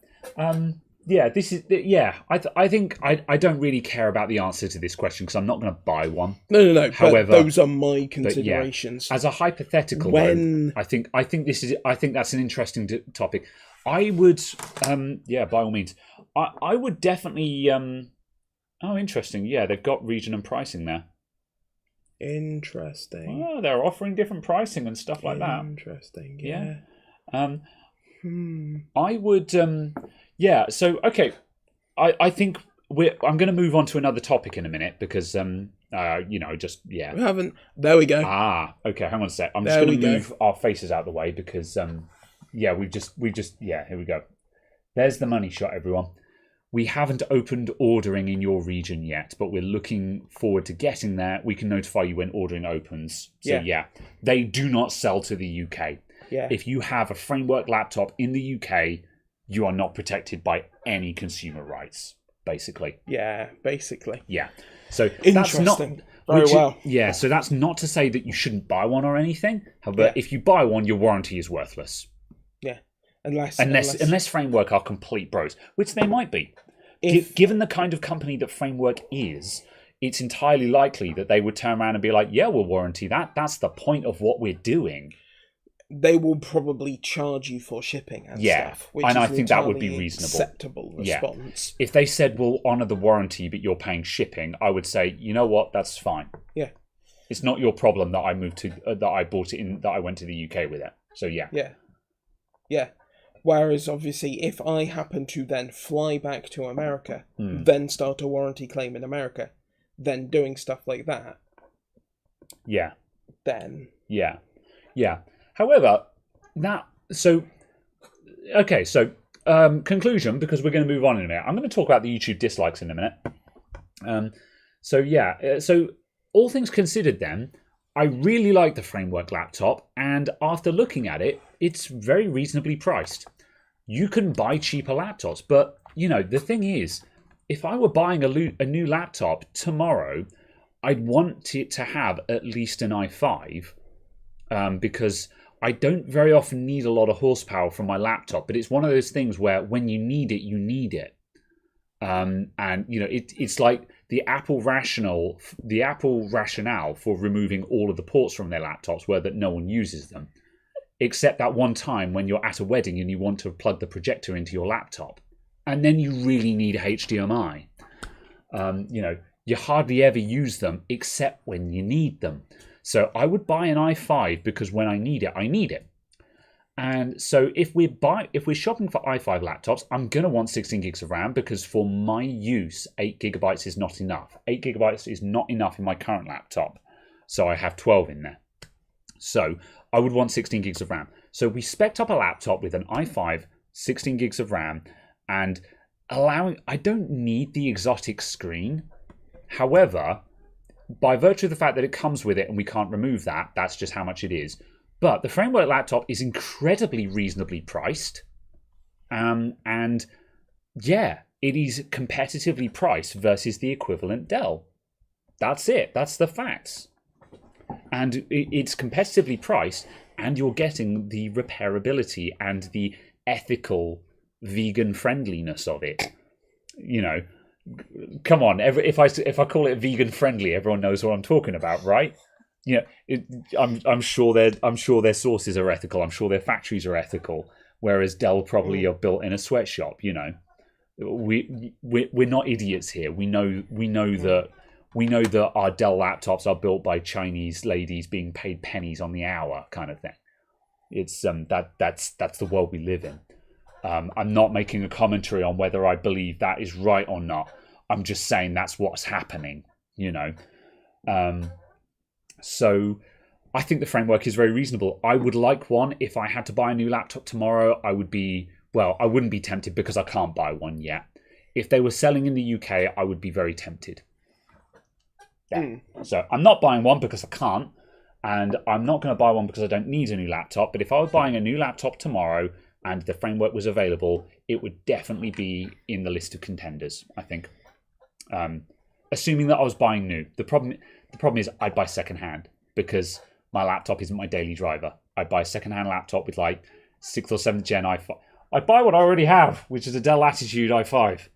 This is. I think I don't really care about the answer to this question because I'm not going to buy one. No. However, but those are my considerations. As a hypothetical, though, I think that's an interesting topic. I would, by all means, I would definitely. Oh, interesting. Yeah, they've got region and pricing there. Interesting. Oh, they're offering different pricing and stuff like that. Interesting. Yeah. I would. Yeah. So okay, I think I'm going to move on to another topic in a minute because just yeah. We haven't. There we go. Okay. Hang on a sec. I'm just going to move our faces out of the way because we've just here we go. There's the money shot, everyone. We haven't opened ordering in your region yet, but we're looking forward to getting there. We can notify you when ordering opens. So they do not sell to the UK. Yeah. If you have a framework laptop in the UK, you are not protected by any consumer rights, basically. Yeah, basically. Yeah. So interesting. That's not very well. So that's not to say that you shouldn't buy one or anything. However, if you buy one, your warranty is worthless. Yeah. Unless Framework are complete bros, which they might be. Given the kind of company that Framework is, it's entirely likely that they would turn around and be like, yeah, we'll warranty that. That's the point of what we're doing. They will probably charge you for shipping and stuff. Which and is I think that would be reasonable. Acceptable response. If they said, we'll honour the warranty, but you're paying shipping, I would say, you know what, that's fine. Yeah. It's not your problem that I moved to, that I bought it in, that I went to the UK with it. So yeah. Yeah. Yeah. Whereas, obviously, if I happen to then fly back to America, then start a warranty claim in America, then doing stuff like that... Yeah. Then... Yeah. Yeah. However, conclusion, because we're going to move on in a minute. I'm going to talk about the YouTube dislikes in a minute. So all things considered then, I really like the Framework laptop, and after looking at it, it's very reasonably priced. You can buy cheaper laptops, but, the thing is, if I were buying a new laptop tomorrow, I'd want it to have at least an i5, because I don't very often need a lot of horsepower from my laptop, but it's one of those things where when you need it, you need it. It's like the Apple rationale for removing all of the ports from their laptops were that no one uses them, except that one time when you're at a wedding and you want to plug the projector into your laptop, and then you really need HDMI. You hardly ever use them except when you need them. So I would buy an i5 because when I need it, I need it. And so if we're shopping for i5 laptops, I'm going to want 16 gigs of RAM because for my use, 8 gigabytes is not enough. 8 gigabytes is not enough in my current laptop. So I have 12 in there. So I would want 16 gigs of RAM. So we spec'd up a laptop with an i5, 16 gigs of RAM, and I don't need the exotic screen. However, by virtue of the fact that it comes with it and we can't remove that, that's just how much it is. But the Framework laptop is incredibly reasonably priced. It is competitively priced versus the equivalent Dell. That's it. That's the facts. And it's competitively priced, and you're getting the repairability and the ethical vegan friendliness of it. Come on, if I call it vegan friendly, everyone knows what I'm talking about, right? I'm sure their sources are ethical. I'm sure their factories are ethical. Whereas Dell probably are built in a sweatshop. We're not idiots here. We know that our Dell laptops are built by Chinese ladies being paid pennies on the hour, kind of thing. It's that's the world we live in. I'm not making a commentary on whether I believe that is right or not. I'm just saying that's what's happening, So I think the Framework is very reasonable. I would like one. If I had to buy a new laptop tomorrow, I wouldn't be tempted because I can't buy one yet. If they were selling in the UK, I would be very tempted. Yeah. So I'm not buying one because I can't, and I'm not going to buy one because I don't need a new laptop. But if I was buying a new laptop tomorrow and the Framework was available, it would definitely be in the list of contenders, I think. Assuming that I was buying new. The problem is I'd buy secondhand because my laptop isn't my daily driver. I'd buy a secondhand laptop with like 6th or 7th gen i5. I'd buy what I already have, which is a Dell Latitude i5,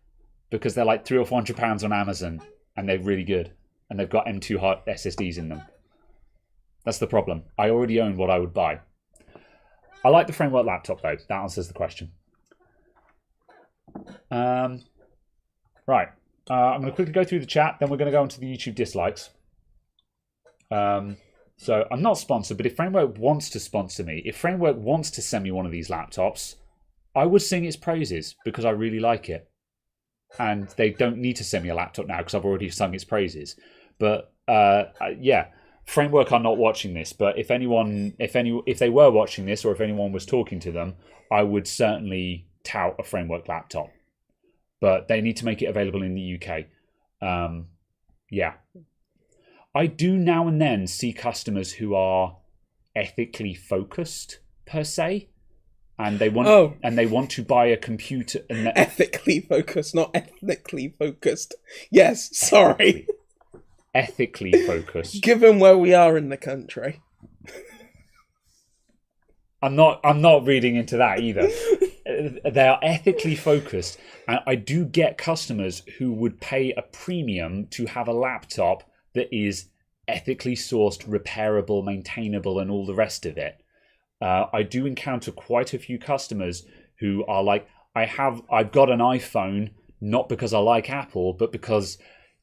because they're like £300 or £400 on Amazon, and they're really good, and they've got M2 hard SSDs in them. That's the problem. I already own what I would buy. I like the Framework laptop though. That answers the question. Right. I'm going to quickly go through the chat, then we're going to go into the YouTube dislikes. So I'm not sponsored, but if Framework wants to sponsor me, if Framework wants to send me one of these laptops, I would sing its praises because I really like it. And they don't need to send me a laptop now because I've already sung its praises. But yeah, Framework are not watching this. But if they were watching this, or if anyone was talking to them, I would certainly tout a Framework laptop. But they need to make it available in the UK. Yeah. I do now and then see customers who are ethically focused, per se, and they want to buy a computer. Ethically focused, not ethnically focused. Yes, sorry. Ethically focused. Given where we are in the country, I'm not reading into that either. They are ethically focused, and I do get customers who would pay a premium to have a laptop that is ethically sourced, repairable, maintainable, and all the rest of it. I do encounter quite a few customers who are like, I've got an iPhone, not because I like Apple, but because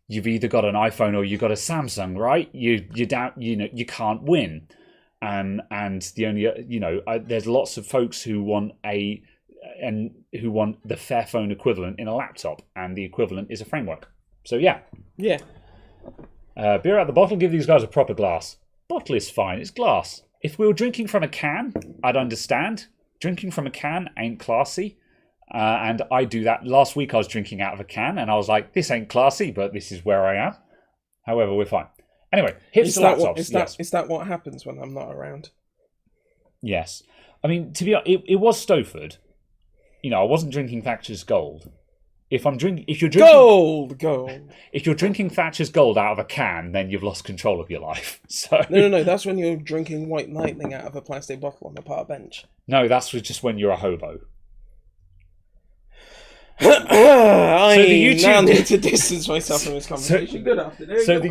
you've either got an iPhone or you've got a Samsung, right? You can't win. And the only there's lots of folks who want who want the Fairphone equivalent in a laptop, and the equivalent is a Framework. So yeah. Beer out the bottle. Give these guys a proper glass. Bottle is fine. It's glass. If we were drinking from a can, I'd understand. Drinking from a can ain't classy, and I do that. Last week I was drinking out of a can, and I was like, "This ain't classy, but this is where I am." However, we're fine. Anyway, hipster laptops. Is that what happens when I'm not around? Yes. I mean, to be honest, it was Stowford. I wasn't drinking Thatcher's Gold. If you're drinking gold. If you're drinking Thatcher's Gold out of a can, then you've lost control of your life. So no. That's when you're drinking White Lightning out of a plastic bottle on a park bench. No, that's just when you're a hobo. I now need to distance myself from this conversation. Good afternoon. So the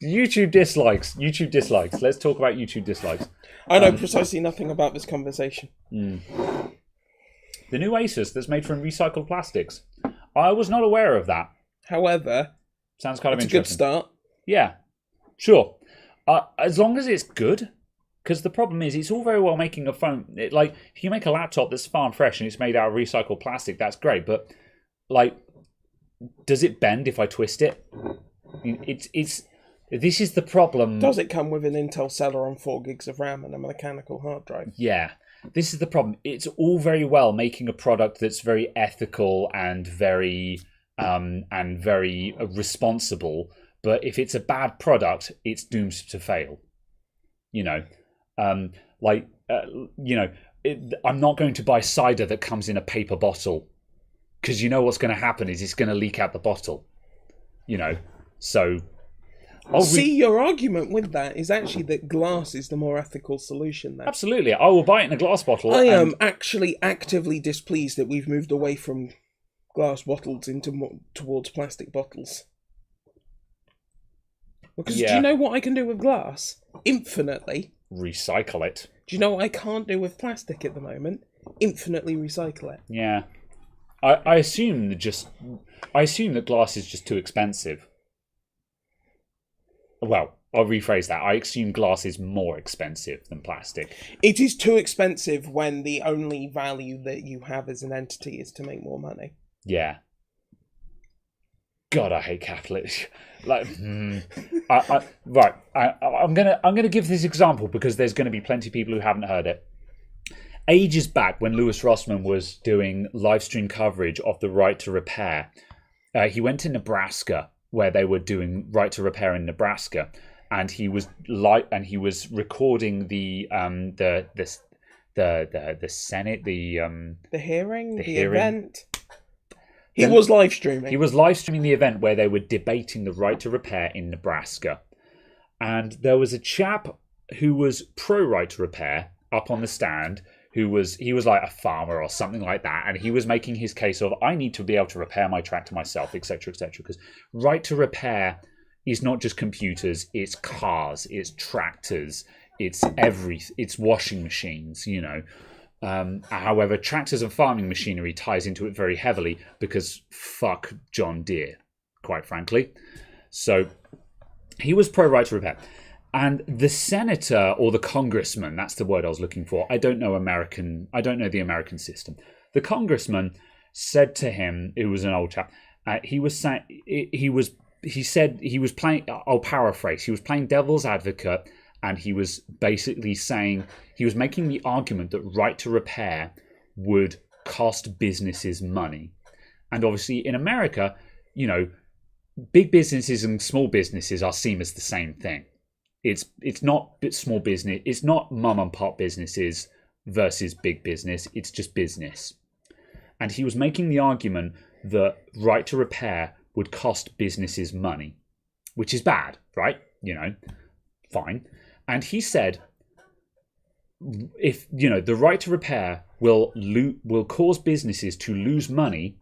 YouTube dislikes. Let's talk about YouTube dislikes. I know precisely nothing about this conversation. The new Asus that's made from recycled plastics. I was not aware of that. However, sounds kind of interesting. It's a good start. Yeah, sure. As long as it's good. Because the problem is, it's all very well making a phone. If you make a laptop that's farm fresh and it's made out of recycled plastic, that's great. But, does it bend if I twist it? This is the problem. Does it come with an Intel Celeron 4 gigs of RAM and a mechanical hard drive? Yeah. This is the problem. It's all very well making a product that's very ethical and very responsible. But if it's a bad product, it's doomed to fail. I'm not going to buy cider that comes in a paper bottle, because what's going to happen is it's going to leak out the bottle. So your argument with that is actually that glass is the more ethical solution there. Absolutely. I will buy it in a glass bottle. I am actually actively displeased that we've moved away from glass bottles towards plastic bottles. Because do you know what I can do with glass? Infinitely. Recycle it. Do you know what I can't do with plastic at the moment? Infinitely recycle it. Yeah. I assume that glass is just too expensive. Well, I'll rephrase that. I assume glass is more expensive than plastic. It is too expensive when the only value that you have as an entity is to make more money. Yeah. God, I hate capitalism. Right. I'm gonna give this example because there's going to be plenty of people who haven't heard it. Ages back, when Lewis Rossman was doing live stream coverage of the Right to Repair, he went to Nebraska, where they were doing Right to Repair in Nebraska, and he was recording the Senate, the hearing, the event. He was live streaming. He was live streaming the event where they were debating the Right to Repair in Nebraska. And there was a chap who was pro Right to Repair up on the stand, he was like a farmer or something like that, and he was making his case of, I need to be able to repair my tractor myself, etc., etc., because Right to Repair is not just computers, it's cars, it's tractors, it's washing machines, However, tractors and farming machinery ties into it very heavily because fuck John Deere, quite frankly. So He was pro right to repair. And the senator or the congressman, that's the word I was looking for. I don't know the American system. The congressman said to him, it was an old chap, he said he was playing, I'll paraphrase, he was playing devil's advocate, and he was basically saying, he was making the argument that right to repair would cost businesses money. And obviously in America, you know, big businesses and small businesses are seen as the same thing. It's not small business, it's not mum and pop businesses versus big business, it's just business. And he was making the argument that right to repair would cost businesses money, which is bad, right? You know, fine. And he said, if, you know, the right to repair will cause businesses to lose money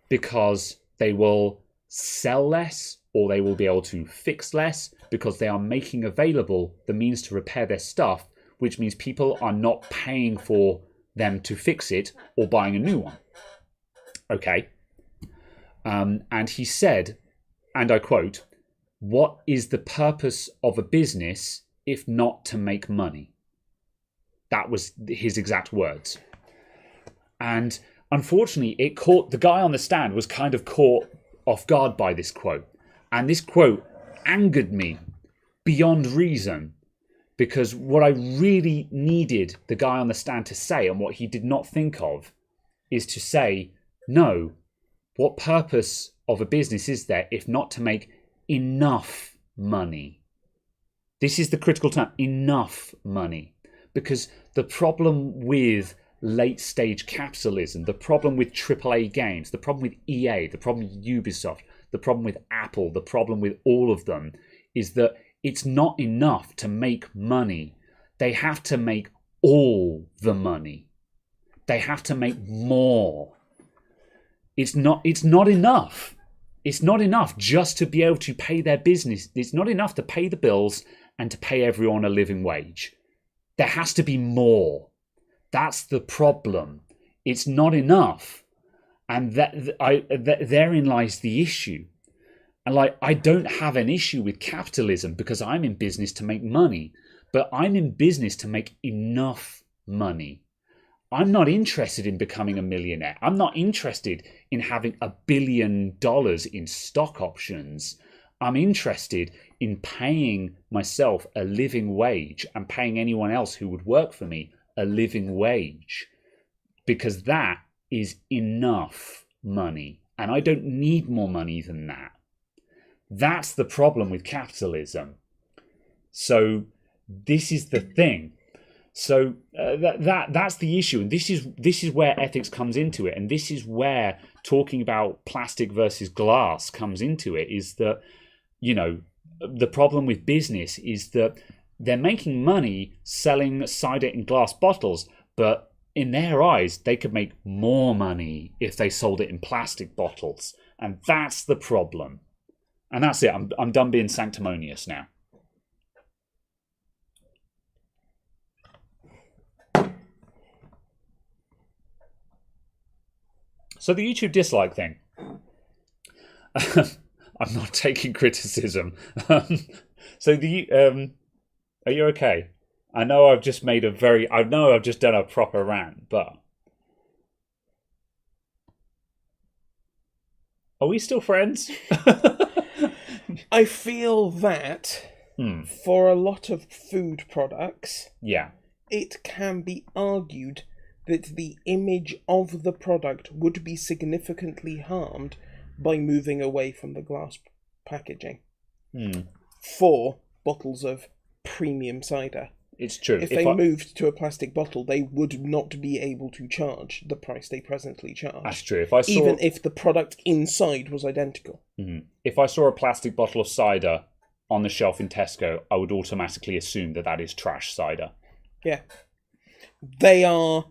because they will sell less, or they will be able to fix less because they are making available the means to repair their stuff, which means people are not paying for them to fix it or buying a new one. Okay. And he said, and I quote, "What is the purpose of a business if not to make money?" That was his exact words. And unfortunately, it caught the guy on the stand was kind of caught off guard by this quote. And this quote angered me beyond reason, because what I really needed the guy on the stand to say, and what he did not think of, is to say, no, what purpose of a business is there if not to make enough money? This is the critical term, enough money. Because the problem with late stage capitalism, the problem with AAA games, the problem with EA, the problem with Ubisoft, the problem with Apple, the problem with all of them is that it's not enough to make money. They have to make all the money. They have to make more. It's not enough. It's not enough just to be able to pay their business. It's not enough to pay the bills and to pay everyone a living wage. There has to be more. That's the problem. It's not enough. And therein lies the issue. And I don't have an issue with capitalism because I'm in business to make money, but I'm in business to make enough money. I'm not interested in becoming a millionaire. I'm not interested in having $1 billion in stock options. I'm interested in paying myself a living wage and paying anyone else who would work for me a living wage, because that is enough money. And I don't need more money than that. That's the problem with capitalism. So this is the thing. So that's the issue, and this is where ethics comes into it, and this is where talking about plastic versus glass comes into it. Is that, you know, the problem with business is that they're making money selling cider in glass bottles, but in their eyes they could make more money if they sold it in plastic bottles, and that's the problem. And that's it. I'm done being sanctimonious now. So the YouTube dislike thing. I'm not taking criticism. So are you okay? I know I've just done a proper rant, but are we still friends? I feel that for a lot of food products, it can be argued that the image of the product would be significantly harmed by moving away from the glass packaging for bottles of premium cider. It's true. If they moved to a plastic bottle, they would not be able to charge the price they presently charge. That's true. Even if the product inside was identical. If I saw a plastic bottle of cider on the shelf in Tesco, I would automatically assume that is trash cider. Yeah. They are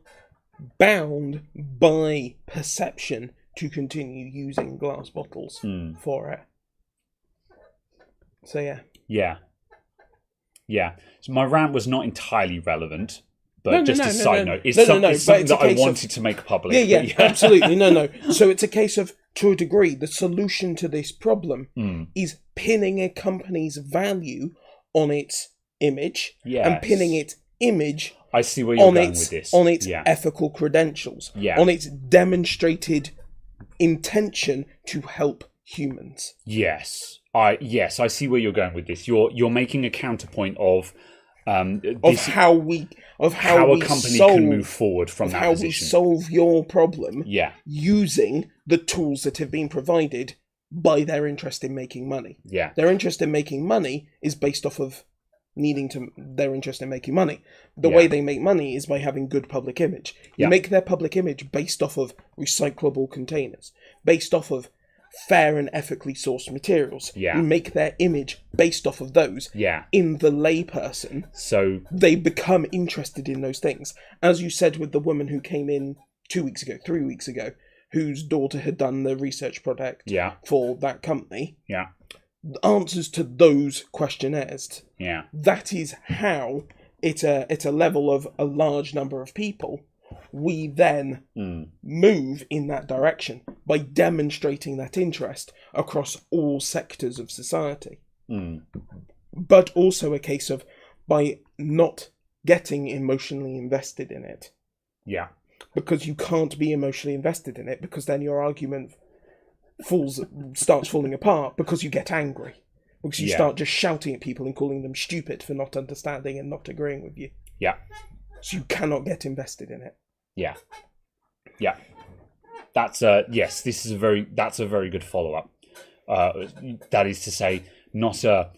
bound by perception to continue using glass bottles for it. So yeah. So my rant was not entirely relevant, but a side note. It's something that I wanted to make public. Yeah, absolutely. No. So it's a case of to a degree, the solution to this problem is pinning a company's value on its image and pinning its image I see where you're going with this. on its ethical credentials, on its demonstrated intention to help humans. Yes, I see where you're going with this. You're making a counterpoint of how a company can move forward from that position. How we solve your problem using the tools that have been provided by their interest in making money. Yeah. Their interest in making money is based off of their interest in making money. The way they make money is by having good public image. You make their public image based off of recyclable containers, based off of fair and ethically sourced materials. Yeah. You make their image based off of those. Yeah. In the layperson, so they become interested in those things. As you said with the woman who came in 3 weeks ago, whose daughter had done the research project for that company. Yeah. The answers to those questionnaires. Yeah. That is how, at a level of a large number of people, we then move in that direction by demonstrating that interest across all sectors of society. But also a case of by not getting emotionally invested in it. Yeah. Because you can't be emotionally invested in it, because then your argument starts falling apart because you get angry. Because you start just shouting at people and calling them stupid for not understanding and not agreeing with you. Yeah. So you cannot get invested in it. Yeah. Yeah. That's that's a very good follow-up. That is to say, not a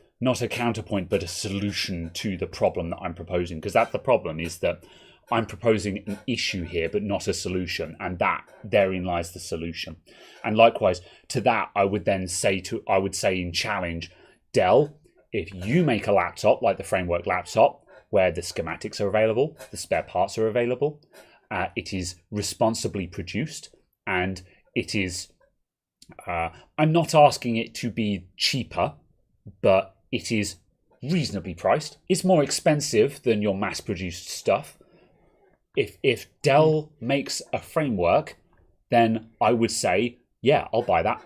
counterpoint, but a solution to the problem that I'm proposing. Because that's the problem, is that I'm proposing an issue here, but not a solution, and therein lies the solution. And likewise, to that, I would say in challenge, Dell, if you make a laptop like the framework laptop, where the schematics are available, the spare parts are available, it is responsibly produced, and it is, I'm not asking it to be cheaper, but it is reasonably priced. It's more expensive than your mass-produced stuff. If Dell makes a framework, then I would say, yeah, I'll buy that.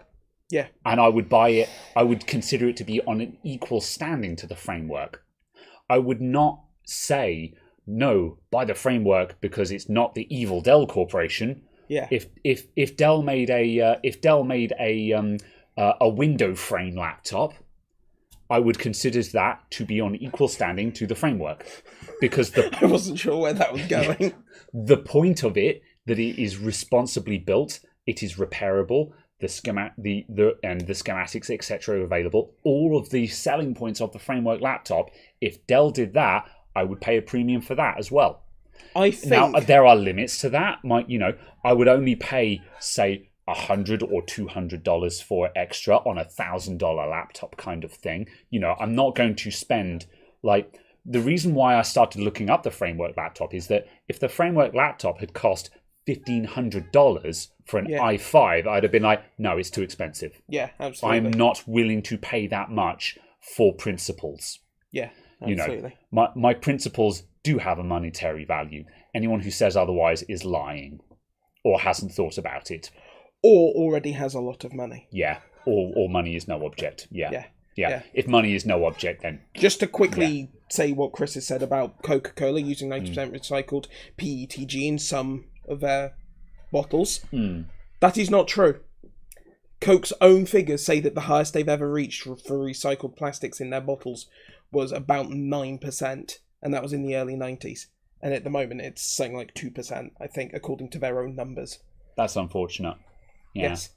Yeah. And I would buy it, I would consider it to be on an equal standing to the framework. I would not say, no, buy the framework because it's not the evil Dell Corporation. Yeah. If Dell made a window frame laptop, I would consider that to be on equal standing to the framework, because I wasn't sure where that was going. The point of it, that it is responsibly built, it is repairable, the schematics, etc., are available. All of the selling points of the framework laptop. If Dell did that, I would pay a premium for that as well. I think now there are limits to that. I would only pay, say, $100 or $200 for extra on a $1,000 laptop kind of thing. I'm not going to spend, like, the reason why I started looking up the framework laptop is that if the framework laptop had cost $1,500 for an i5, I'd have been like, no, it's too expensive. Yeah, absolutely. I'm not willing to pay that much for principles. Yeah, absolutely. My principles do have a monetary value. Anyone who says otherwise is lying or hasn't thought about it. Or already has a lot of money. Yeah. Or money is no object. Yeah. If money is no object, then... Just to quickly say what Chris has said about Coca-Cola using 90% recycled PETG in some of their bottles. That is not true. Coke's own figures say that the highest they've ever reached for recycled plastics in their bottles was about 9%, and that was in the early 90s. And at the moment, it's something like 2%, I think, according to their own numbers. That's unfortunate. Yeah. Yes.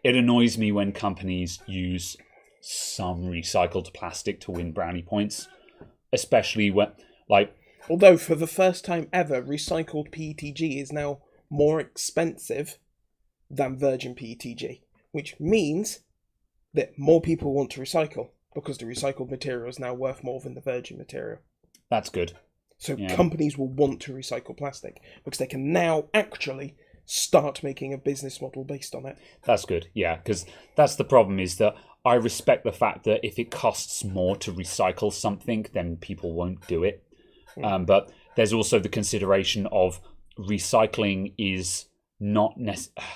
It annoys me when companies use some recycled plastic to win brownie points, especially when, like... Although, for the first time ever, recycled PETG is now more expensive than virgin PETG, which means that more people want to recycle, because the recycled material is now worth more than the virgin material. That's good. So companies will want to recycle plastic, because they can now actually start making a business model based on it. That's good, yeah, because that's the problem, is that I respect the fact that if it costs more to recycle something, then people won't do it. But there's also the consideration of recycling is not necessary.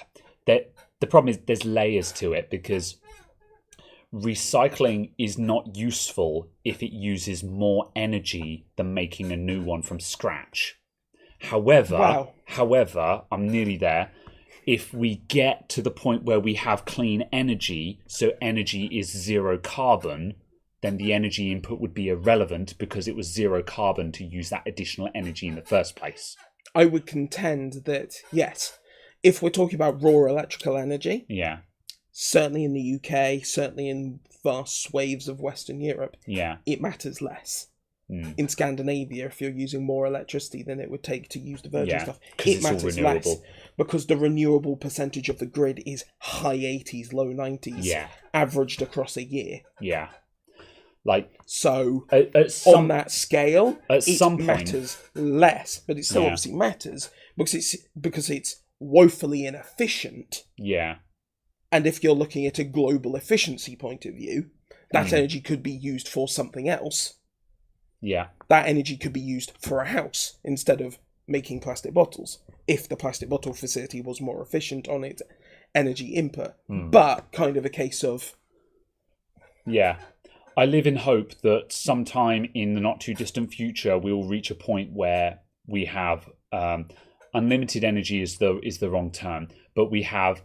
the problem is there's layers to it, because recycling is not useful if it uses more energy than making a new one from scratch. However, I'm nearly there. If we get to the point where we have clean energy, so energy is zero carbon, then the energy input would be irrelevant because it was zero carbon to use that additional energy in the first place. I would contend that, yes, if we're talking about raw electrical energy, certainly in the UK, certainly in vast swathes of Western Europe, it matters less. In Scandinavia, if you're using more electricity than it would take to use the virgin stuff, it matters less because the renewable percentage of the grid is high 80s, low 90s, averaged across a year. So on that scale, it matters less, but it still obviously matters because it's woefully inefficient. And if you're looking at a global efficiency point of view, that energy could be used for something else. That energy could be used for a house instead of making plastic bottles, if the plastic bottle facility was more efficient on its energy input. But kind of a case of... I live in hope that sometime in the not too distant future we will reach a point where we have unlimited energy is the wrong term, but we have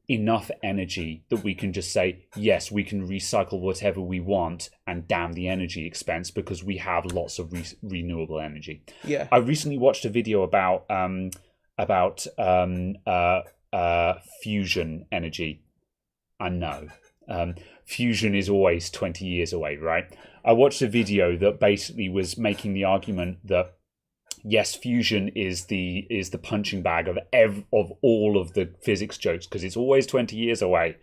enough energy that we can just say, yes, we can recycle whatever we want and damn the energy expense because we have lots of renewable energy. I recently watched a video about fusion energy. I know. Fusion is always 20 years away, right? I watched a video that basically was making the argument that yes, fusion is the punching bag of all of the physics jokes because it's always 20 years away.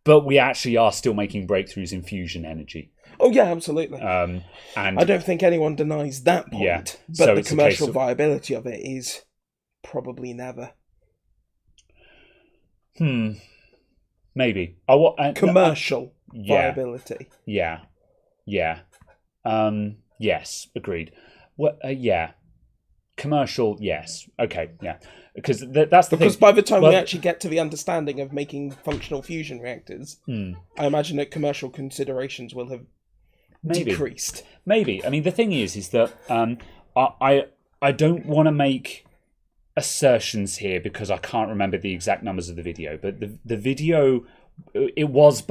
But we actually are still making breakthroughs in fusion energy. Oh yeah, absolutely. And I don't think anyone denies that point. But so the commercial viability of it is probably never. Maybe. Commercial viability. Yes, agreed. Commercial, yes. Okay, because that's the thing. Because by the time we actually get to the understanding of making functional fusion reactors, I imagine that commercial considerations will have decreased. Maybe. I mean, the thing is that I don't want to make assertions here because I can't remember the exact numbers of the video, but the video it was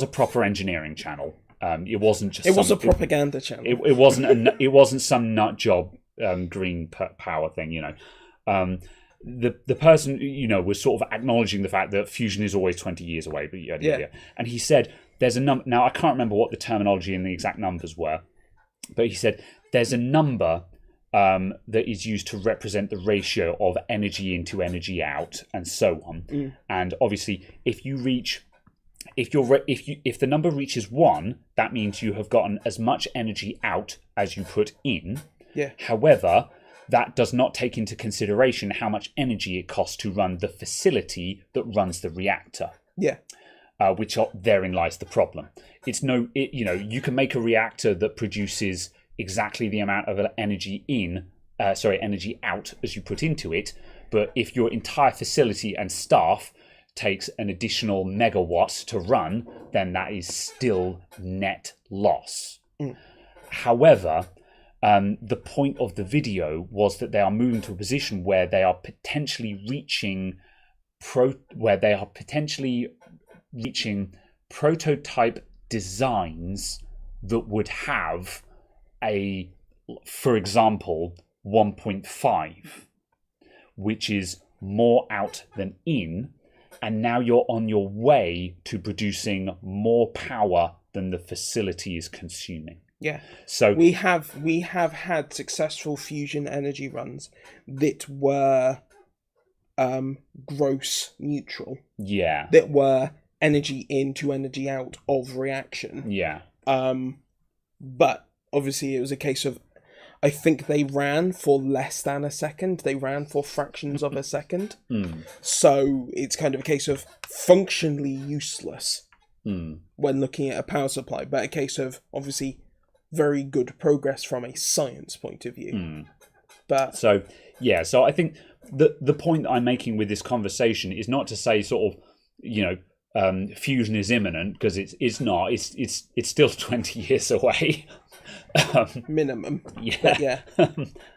a proper engineering channel. It wasn't just. It was a propaganda channel. It wasn't some nut job green power thing. The person was sort of acknowledging the fact that fusion is always 20 years away. But and he said there's a number. Now I can't remember what the terminology and the exact numbers were, but he said there's a number that is used to represent the ratio of energy in to energy out, and so on. And obviously, if the number reaches 1, that means you have gotten as much energy out as you put in. However, that does not take into consideration how much energy it costs to run the facility that runs the reactor. Which therein lies the problem. You can make a reactor that produces exactly the amount of energy energy out as you put into it, but if your entire facility and staff takes an additional megawatt to run, then that is still net loss. However, the point of the video was that they are moving to a position where they are potentially reaching prototype designs that would have for example, 1.5, which is more out than in, and now you're on your way to producing more power than the facility is consuming. So we have had successful fusion energy runs that were gross neutral. That were energy in to energy out of reaction. But obviously it was a case of, I think they ran for less than a second. They ran for fractions of a second. So it's kind of a case of functionally useless when looking at a power supply, but a case of obviously very good progress from a science point of view. But so I think the point that I'm making with this conversation is not to say sort of, fusion is imminent, because it's not. It's still 20 years away. Minimum. Yeah. Yeah.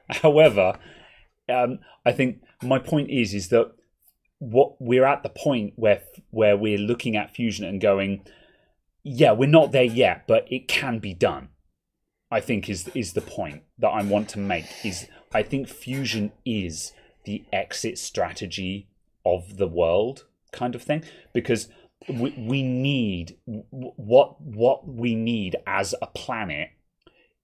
However, I think my point is that what we're at the point where we're looking at fusion and going, yeah, we're not there yet, but it can be done. I think is the point that I want to make. Is I think fusion is the exit strategy of the world, kind of thing, because we need what we need as a planet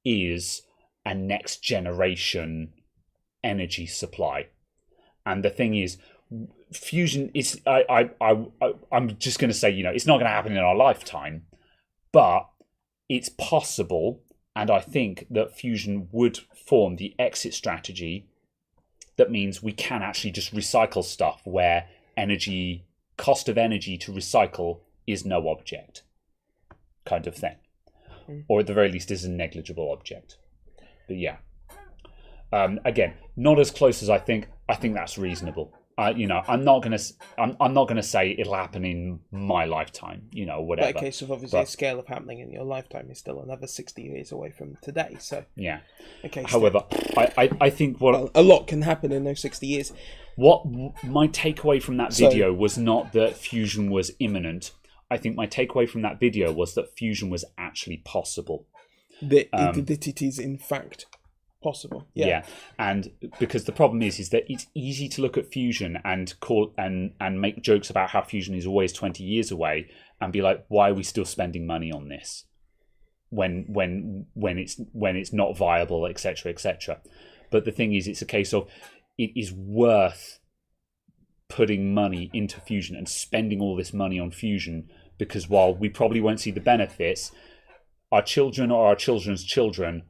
is a next generation energy supply. And the thing is, fusion is I'm just going to say, it's not going to happen in our lifetime, but it's possible. And I think that fusion would form the exit strategy that means we can actually just recycle stuff where cost of energy to recycle is no object, kind of thing. Or at the very least is a negligible object. But yeah. Again, not as close as I think. I think that's reasonable. I'm not gonna say it'll happen in my lifetime. Whatever. But a case of obviously a scale of happening in your lifetime is still another 60 years away from today. So yeah. Okay. However, I think a lot can happen in those 60 years. What my takeaway from that video was not that fusion was imminent. I think my takeaway from that video was that fusion was actually possible. That it is in fact possible. Yeah. And because the problem is that it's easy to look at fusion and make jokes about how fusion is always 20 years away and be like, why are we still spending money on this when it's not viable, etc., etc. But the thing is, it's a case of it is worth putting money into fusion and spending all this money on fusion, because while we probably won't see the benefits, our children or our children's children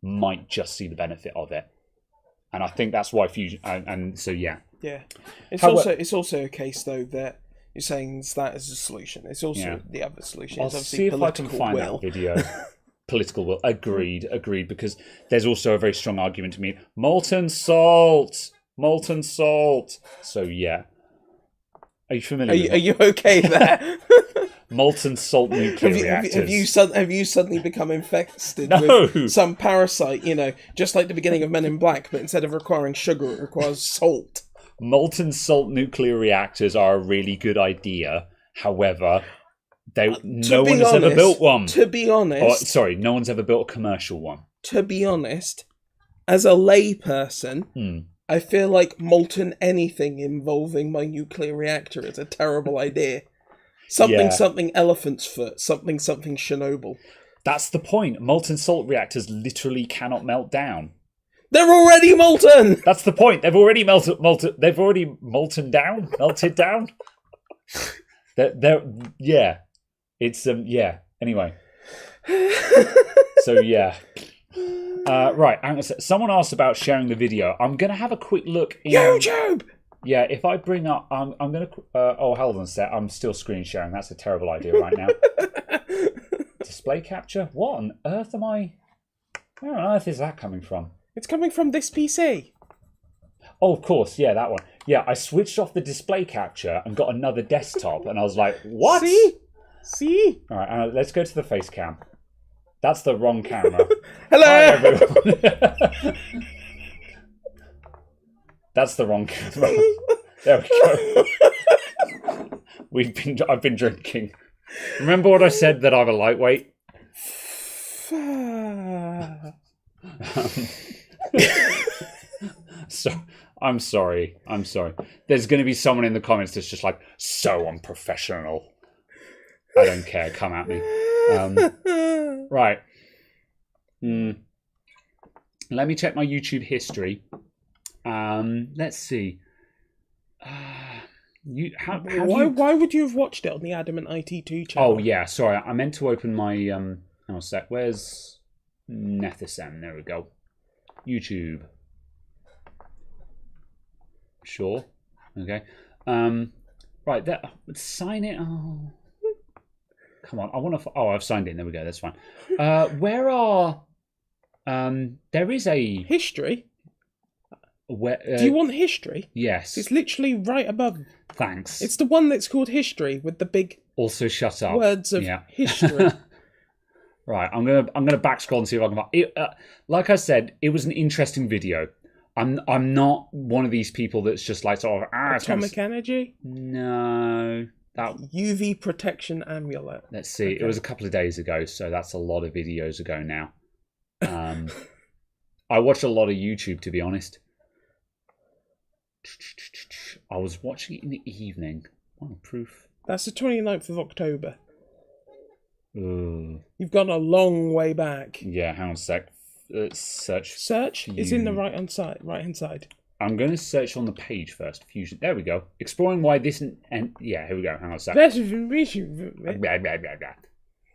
might just see the benefit of it. And I think that's why fusion and so yeah. It's also a case though that you're saying that as a solution. It's also the other solution. I'll see if I can find that video. Political will. Agreed, because there's also a very strong argument to me. Molten salt. So yeah. Are you familiar? Are you okay there? Molten salt nuclear reactors. Have you suddenly become infested with some parasite? Just like the beginning of Men in Black, but instead of requiring sugar, it requires salt. Molten salt nuclear reactors are a really good idea. However, no one has ever built one. To be honest, no one's ever built a commercial one. To be honest, as a layperson, I feel like molten anything involving my nuclear reactor is a terrible idea. Something elephant's foot, something Chernobyl. That's the point. Molten salt reactors literally cannot melt down. They're already molten. That's the point. They've already melted. They've already melted down. Yeah. It's Anyway. So yeah. Right. Someone asked about sharing the video. I'm gonna have a quick look in YouTube. Yeah, if I bring up, I'm going to... hold on a sec. I'm still screen sharing. That's a terrible idea right now. Display capture? What on earth am I... Where on earth is that coming from? It's coming from this PC. Oh, of course. Yeah, that one. Yeah, I switched off the display capture and got another desktop. And I was like, what? See? All right, let's go to the face cam. That's the wrong camera. Hello! Hi, everyone. That's the wrong camera. There we go. I've been drinking. Remember what I said, that I'm a lightweight? So I'm sorry. There's going to be someone in the comments that's just like, so unprofessional. I don't care. Come at me. Right. Let me check my YouTube history. Let's see. Why would you have watched it on the Adamant IT2 channel? Oh yeah, sorry. I meant to open my hang on a sec. Where's Nethersen? There we go. YouTube. Sure. Okay. Right. There. Sign it. Oh. Come on. I want to. Oh, I've signed in. There we go. That's fine. Where are? There is a history. Where, Do you want history? Yes. It's literally right above. Thanks. It's the one that's called history with the big also shut up words of history. Right, I'm gonna back scroll and see if I can find it. Like I said, it was an interesting video. I'm not one of these people that's just like sort of Atomic energy? No. That UV protection amulet. Let's see. Okay. It was a couple of days ago, so that's a lot of videos ago now. I watch a lot of YouTube, to be honest. I was watching it in the evening. Oh, proof. That's the 29th of October. Ooh. You've gone a long way back. Yeah, hang on a sec. Search. Search is in the right-hand side. I'm going to search on the page first. Fusion. There we go. Exploring why this and yeah, here we go. Hang on a sec.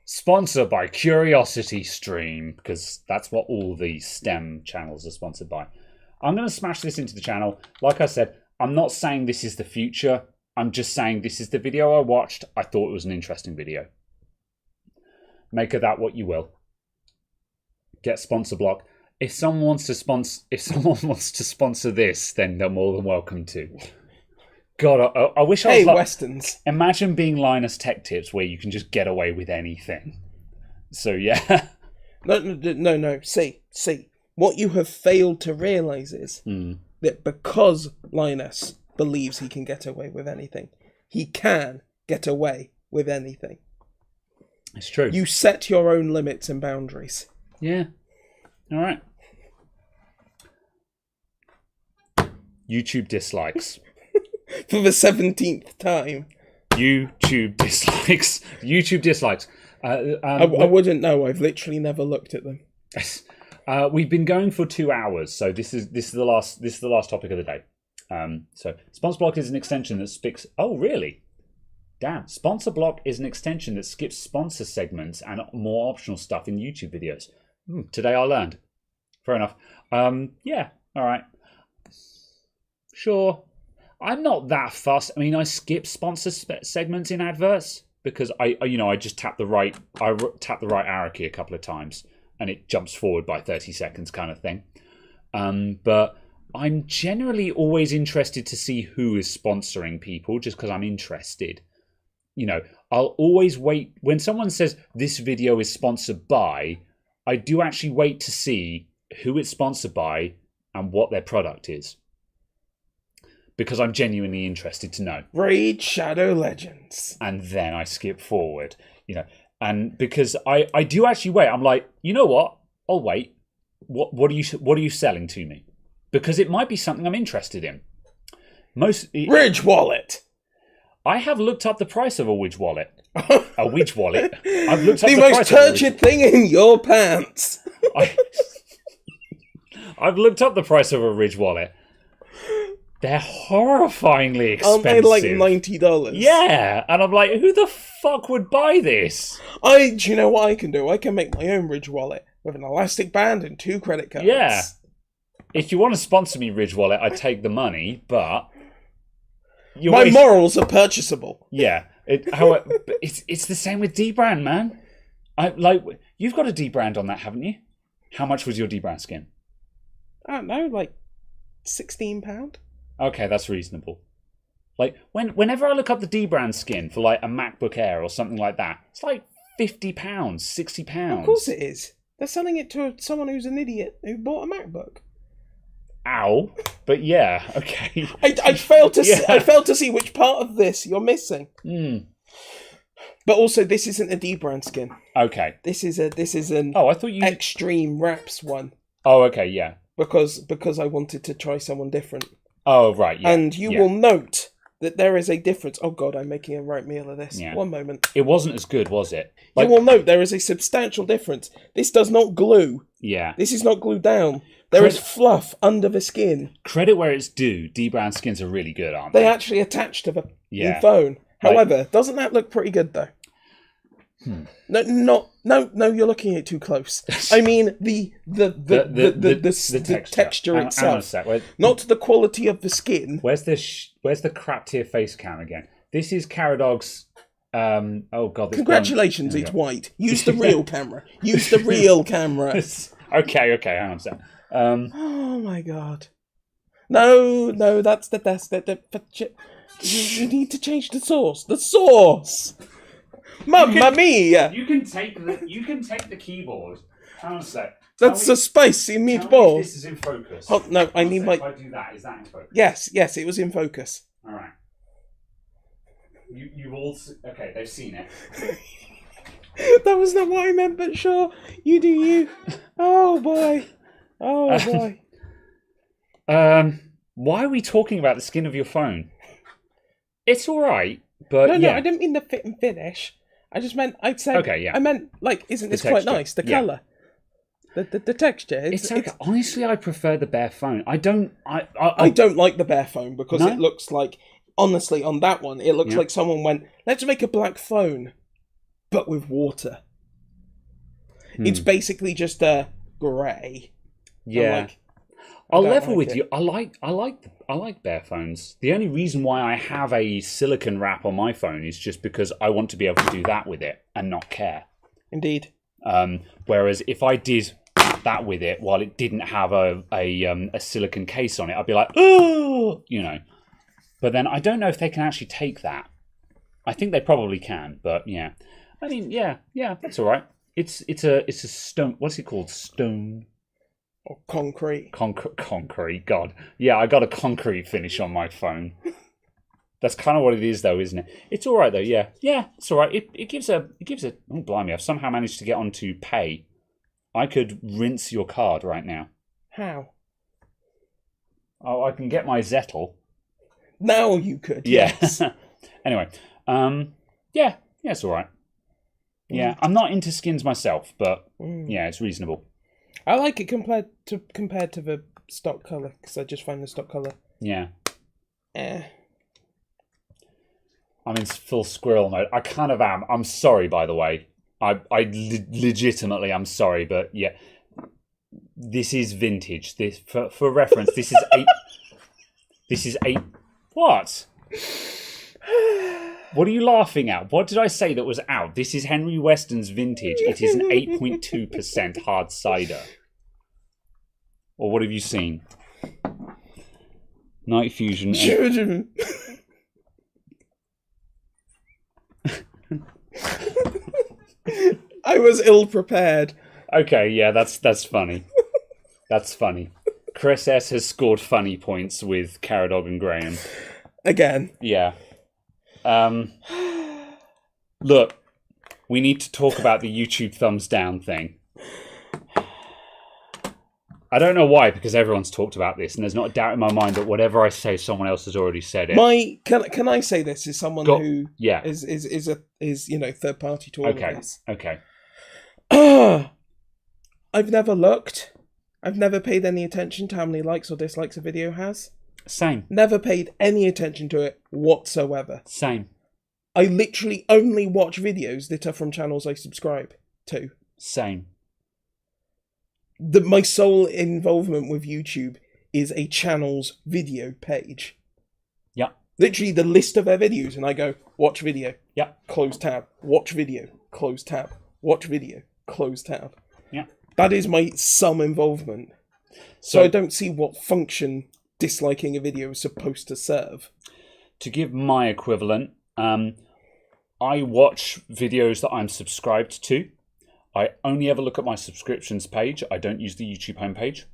Sponsored by Curiosity Stream, because that's what all the STEM channels are sponsored by. I'm going to smash this into the channel. Like I said, I'm not saying this is the future. I'm just saying this is the video I watched. I thought it was an interesting video. Make of that what you will. Get sponsor block. If someone wants to sponsor this, then they're more than welcome to. God, I wish I was like Westerns. Imagine being Linus Tech Tips, where you can just get away with anything. So yeah. No. See. What you have failed to realise is that because Linus believes he can get away with anything, he can get away with anything. It's true. You set your own limits and boundaries. Yeah. All right. YouTube dislikes. For the 17th time. YouTube dislikes. YouTube dislikes. I wouldn't know. I've literally never looked at them. We've been going for 2 hours, so this is the last topic of the day. So sponsor block is an extension that skips. Oh, really? Damn. Sponsor block is an extension that skips sponsor segments and more optional stuff in YouTube videos. Today I learned. Fair enough. Yeah. All right. Sure. I'm not that fussed. I mean, I skip sponsor segments in adverts because I just tap the right arrow key a couple of times and it jumps forward by 30 seconds kind of thing. But I'm generally always interested to see who is sponsoring people just because I'm interested. I'll always wait when someone says this video is sponsored by. I do actually wait to see who it's sponsored by and what their product is. Because I'm genuinely interested to know. Raid Shadow Legends. And then I skip forward, and because I do actually wait. I'm like, you know what? I'll wait. What are you selling to me? Because it might be something I'm interested in. Ridge Wallet. I have looked up the price of a Widge wallet. A Widge wallet. I've looked up the most turgid thing in your pants. I've looked up the price of a Ridge wallet. They're horrifyingly expensive. Aren't they like $90? Yeah, and I'm like, who the fuck would buy this? Do you know what I can do? I can make my own Ridge wallet with an elastic band and 2 credit cards. Yeah. If you want to sponsor me, Ridge Wallet, I'd take the money, but my morals are purchasable. Yeah. It's the same with D-Brand, man. You've got a D-Brand on that, haven't you? How much was your D-Brand skin? I don't know, like £16. Okay, that's reasonable. Like whenever I look up the D-Brand skin for like a MacBook Air or something like that, it's like £50, £60. Of course it is. They're selling it to someone who's an idiot who bought a MacBook. Ow! But yeah, okay. I failed to see which part of this you're missing. But also, this isn't a D-Brand skin. Okay. This is an I thought you Extreme Wraps one. Oh, okay, yeah. Because I wanted to try someone different. Oh, right, yeah. And you will note that there is a difference. Oh god, I'm making a right meal of this. Yeah. 1 moment. It wasn't as good, was it? You will note there is a substantial difference. This does not glue. Yeah. This is not glued down. There is fluff under the skin. Credit where it's due. D-Brand skins are really good, aren't they? They actually attach to the phone. However, doesn't that look pretty good though? No, you're looking at it too close. I mean the texture itself, not the quality of the skin. Where's the crap tier face cam again? This is Caradog's. Oh god! Congratulations, it's white. Use the real camera. Use the real camera. Okay, hang on a sec. Oh my god! No, that's the best. You need to change the source. The source. Mamma mia! You can take the keyboard. Hang on a sec. That's a spicy meatball. This is in focus. Oh, no, I need my. If I do that, is that in focus? Yes, it was in focus. All right. You all okay? They've seen it. That was not what I meant, but sure, you do you. Oh boy. Why are we talking about the skin of your phone? It's all right, but no, yeah. I didn't mean the fit and finish. I just meant I'd say. Okay, yeah. I meant like, isn't this texture. quite nice? The colour, the texture. It's okay. Honestly, I prefer the bare phone. I don't like the bare phone because it looks like. Honestly, on that one, it looks like someone went, let's make a black phone, but with water. It's basically just a grey. Yeah. I'll level with you. I like bare phones. The only reason why I have a silicon wrap on my phone is just because I want to be able to do that with it and not care. Indeed. Whereas if I did that with it while it didn't have a silicon case on it, I'd be like, oh, you know. But then I don't know if they can actually take that. I think they probably can, but yeah. I mean, yeah, that's all right. It's a stone. What's it called? Stone. Or concrete. Concrete. God, yeah, I got a concrete finish on my phone. That's kind of what it is, though, isn't it? It's all right though. Yeah, it's all right. It gives a. Oh blimey! I've somehow managed to get onto pay. I could rinse your card right now. How? Oh, I can get my Zettel. Now you could. Yeah. Yes. Anyway, yeah, it's all right. Yeah, I'm not into skins myself, but yeah, it's reasonable. I like it compared to the stock colour because I just find the stock colour. Yeah. I'm in full squirrel mode. I kind of am. I'm sorry, by the way. Legitimately, I'm sorry, but yeah, this is vintage. This for reference. This is eight. This is eight. What? What are you laughing at? What did I say that was out? This is Henry Weston's vintage. It is an 8.2% hard cider. Or what have you seen? Night Fusion. I was ill prepared. Okay, yeah, that's funny. That's funny. Chris S has scored funny points with Caradog and Graham. Again. Yeah. Look, we need to talk about the YouTube thumbs down thing. I don't know why, because everyone's talked about this, and there's not a doubt in my mind that whatever I say, someone else has already said it. Can I say this as someone who is third party to all of this? Okay. I've never looked. I've never paid any attention to how many likes or dislikes a video has. Same. Never paid any attention to it whatsoever. Same. I literally only watch videos that are from channels I subscribe to. Same. My sole involvement with YouTube is a channel's video page. Yeah. Literally the list of their videos, and I go, watch video. Yeah. Close tab. Watch video. Close tab. Watch video. Close tab. Yeah. That is my some involvement. So I don't see what function disliking a video is supposed to serve. To give my equivalent, I watch videos that I'm subscribed to. I only ever look at my subscriptions page. I don't use the YouTube homepage.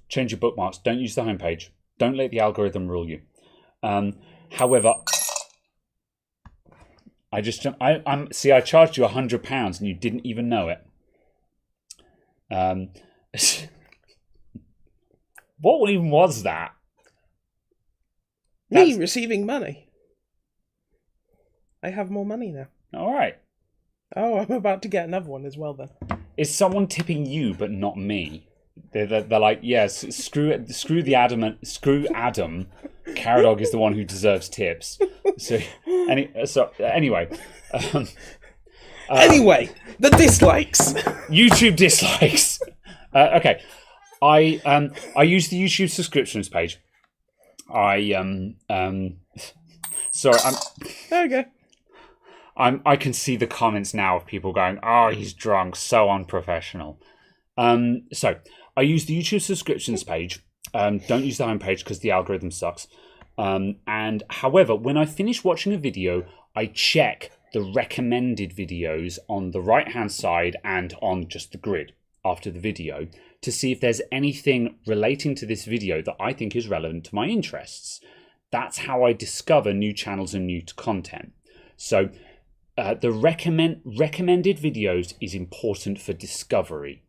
Change your bookmarks. Don't use the homepage. Don't let the algorithm rule you. However, I charged you £100 and you didn't even know it. What even was that? Me receiving money. I have more money now. All right. Oh, I'm about to get another one as well then. Is someone tipping you but not me? They're like, yes, screw Adam. Caradog is the one who deserves tips. Anyway. Anyway, the dislikes. YouTube dislikes. Okay. I use the YouTube subscriptions page. Sorry, Okay. I can see the comments now of people going, "Oh, he's drunk, so unprofessional." So I use the YouTube subscriptions page Don't use the homepage because the algorithm sucks. And however, when I finish watching a video, I check the recommended videos on the right-hand side and on just the grid after the video to see if there's anything relating to this video that I think is relevant to my interests. That's how I discover new channels and new content. So the recommended videos is important for discovery,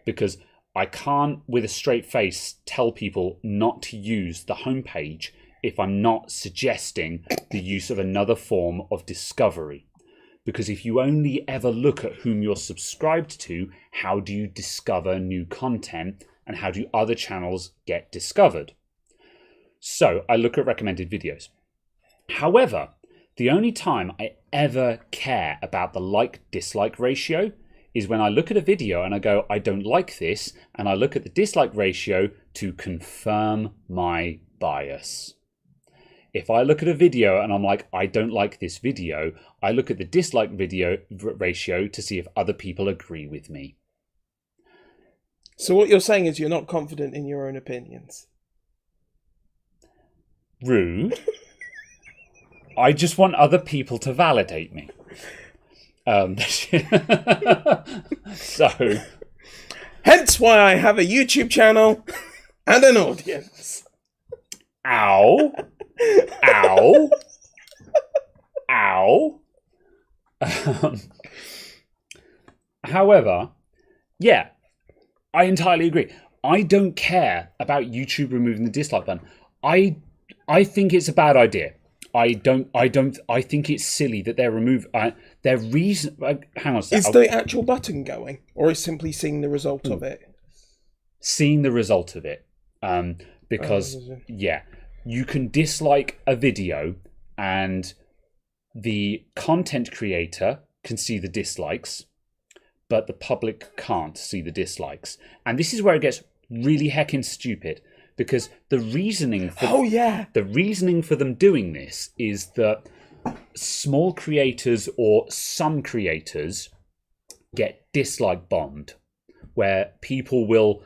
because I can't, with a straight face, tell people not to use the homepage if I'm not suggesting the use of another form of discovery. Because if you only ever look at whom you're subscribed to, how do you discover new content and how do other channels get discovered? So I look at recommended videos. However, the only time I ever care about the like-dislike ratio is when I look at a video and I go, I don't like this, and I look at the dislike ratio to confirm my bias. If I look at a video and I'm like, I don't like this video, I look at the dislike video ratio to see if other people agree with me. So what you're saying is you're not confident in your own opinions. Rude. I just want other people to validate me. So, hence why I have a YouTube channel and an audience. Ow. Ow. Ow. However, yeah, I entirely agree. I don't care about YouTube removing the dislike button. I think it's a bad idea. I think it's silly that they're removed. Their reason. Hang on a second. Is the actual button going, or is simply seeing the result of it? Seeing the result of it, because yeah, you can dislike a video, and the content creator can see the dislikes, but the public can't see the dislikes, and this is where it gets really heckin' stupid. Because the reasoning for them doing this is that small creators or some creators get dislike bombed, where people will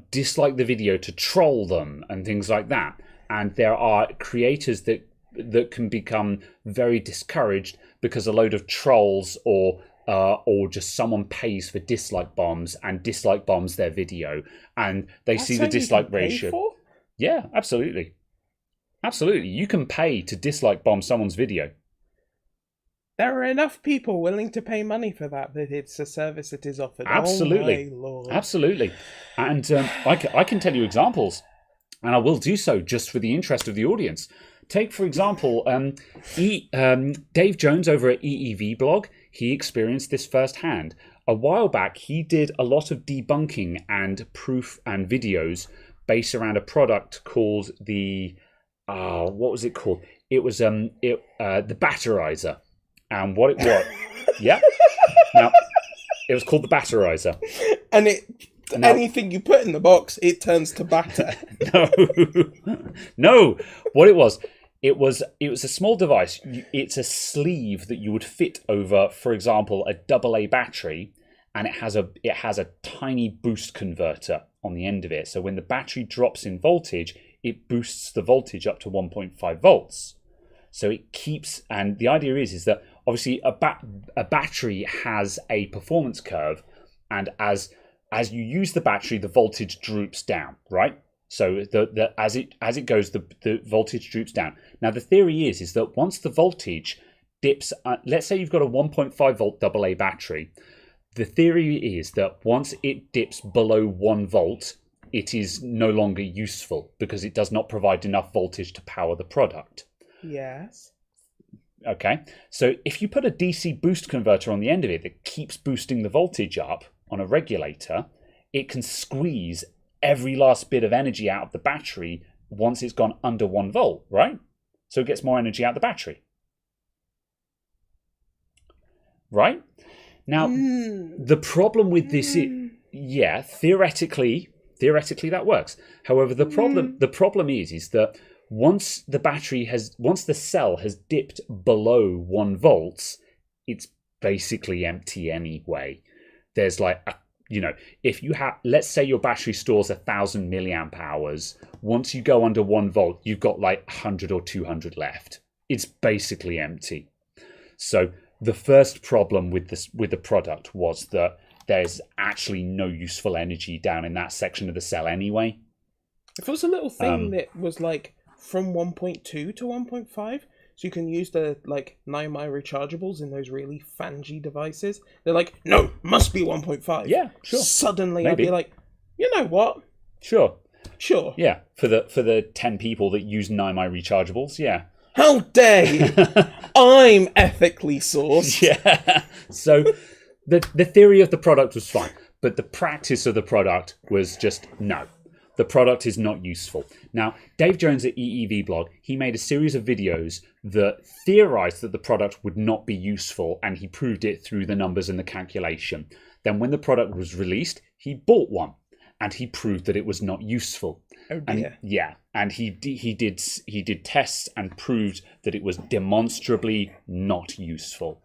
dislike the video to troll them and things like that. And there are creators that can become very discouraged because a load of trolls or just someone pays for dislike bombs and dislike bombs their video, and they see the dislike ratio. Yeah, absolutely. Absolutely. You can pay to dislike bomb someone's video. There are enough people willing to pay money for that it's a service that is offered. Absolutely. Oh my Lord. Absolutely. And I can tell you examples, and I will do so just for the interest of the audience. Take, for example, Dave Jones over at EEV blog. He experienced this firsthand. A while back, he did a lot of debunking and proof and videos based around a product called the what was it called? It was the batterizer, and what it was, yeah. Now, it was called the batterizer, and anything you put in the box, it turns to batter. No. What it was a small device. It's a sleeve that you would fit over, for example, a AA battery, and it has a tiny boost converter on the end of it. So when the battery drops in voltage, it boosts the voltage up to 1.5 volts. So it keeps, and the idea is that obviously a battery has a performance curve, and as you use the battery, the voltage droops down, right? So as it goes, the voltage droops down. Now the theory is that once the voltage dips, let's say you've got a 1.5 volt AA battery. The theory is that once it dips below 1 volt, it is no longer useful because it does not provide enough voltage to power the product. Yes. Okay. So if you put a DC boost converter on the end of it that keeps boosting the voltage up on a regulator, it can squeeze every last bit of energy out of the battery once it's gone under 1 volt, right? So it gets more energy out of the battery. Right? Now, the problem with this is, yeah, theoretically that works. However, the problem is that once the cell has dipped below 1 volt, it's basically empty anyway. There's like if you have, let's say your battery stores 1,000 milliamp hours, once you go under 1 volt, you've got like 100 or 200 left. It's basically empty. So the first problem with the product was that there's actually no useful energy down in that section of the cell anyway. If there was a little thing that was like from 1.2 to 1.5, so you can use the like NiMi rechargeables in those really fangy devices. They're like, no, must be 1.5. Yeah, sure. Suddenly Maybe. I'd be like, you know what? Sure. Yeah, for the 10 people that use NiMi rechargeables, yeah. How dare you? I'm ethically sourced. Yeah. So the theory of the product was fine, but the practice of the product was just no. The product is not useful. Now, Dave Jones at EEV Blog, he made a series of videos that theorized that the product would not be useful, and he proved it through the numbers and the calculation. Then when the product was released, he bought one, and he proved that it was not useful. Oh dear. And he did tests and proved that it was demonstrably not useful.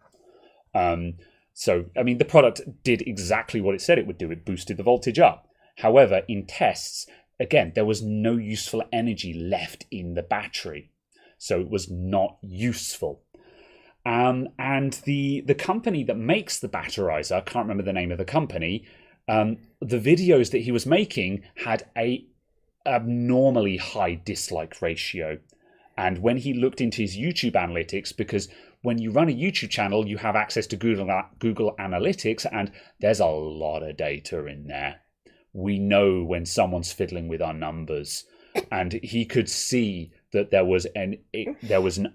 So, I mean, the product did exactly what it said it would do. It boosted the voltage up. However, in tests, again, there was no useful energy left in the battery. So it was not useful. And the company that makes the batterizer, I can't remember the name of the company, the videos that he was making had a abnormally high dislike ratio. And when he looked into his YouTube analytics, because when you run a YouTube channel, you have access to Google Analytics, and there's a lot of data in there. We know when someone's fiddling with our numbers, and he could see that there was an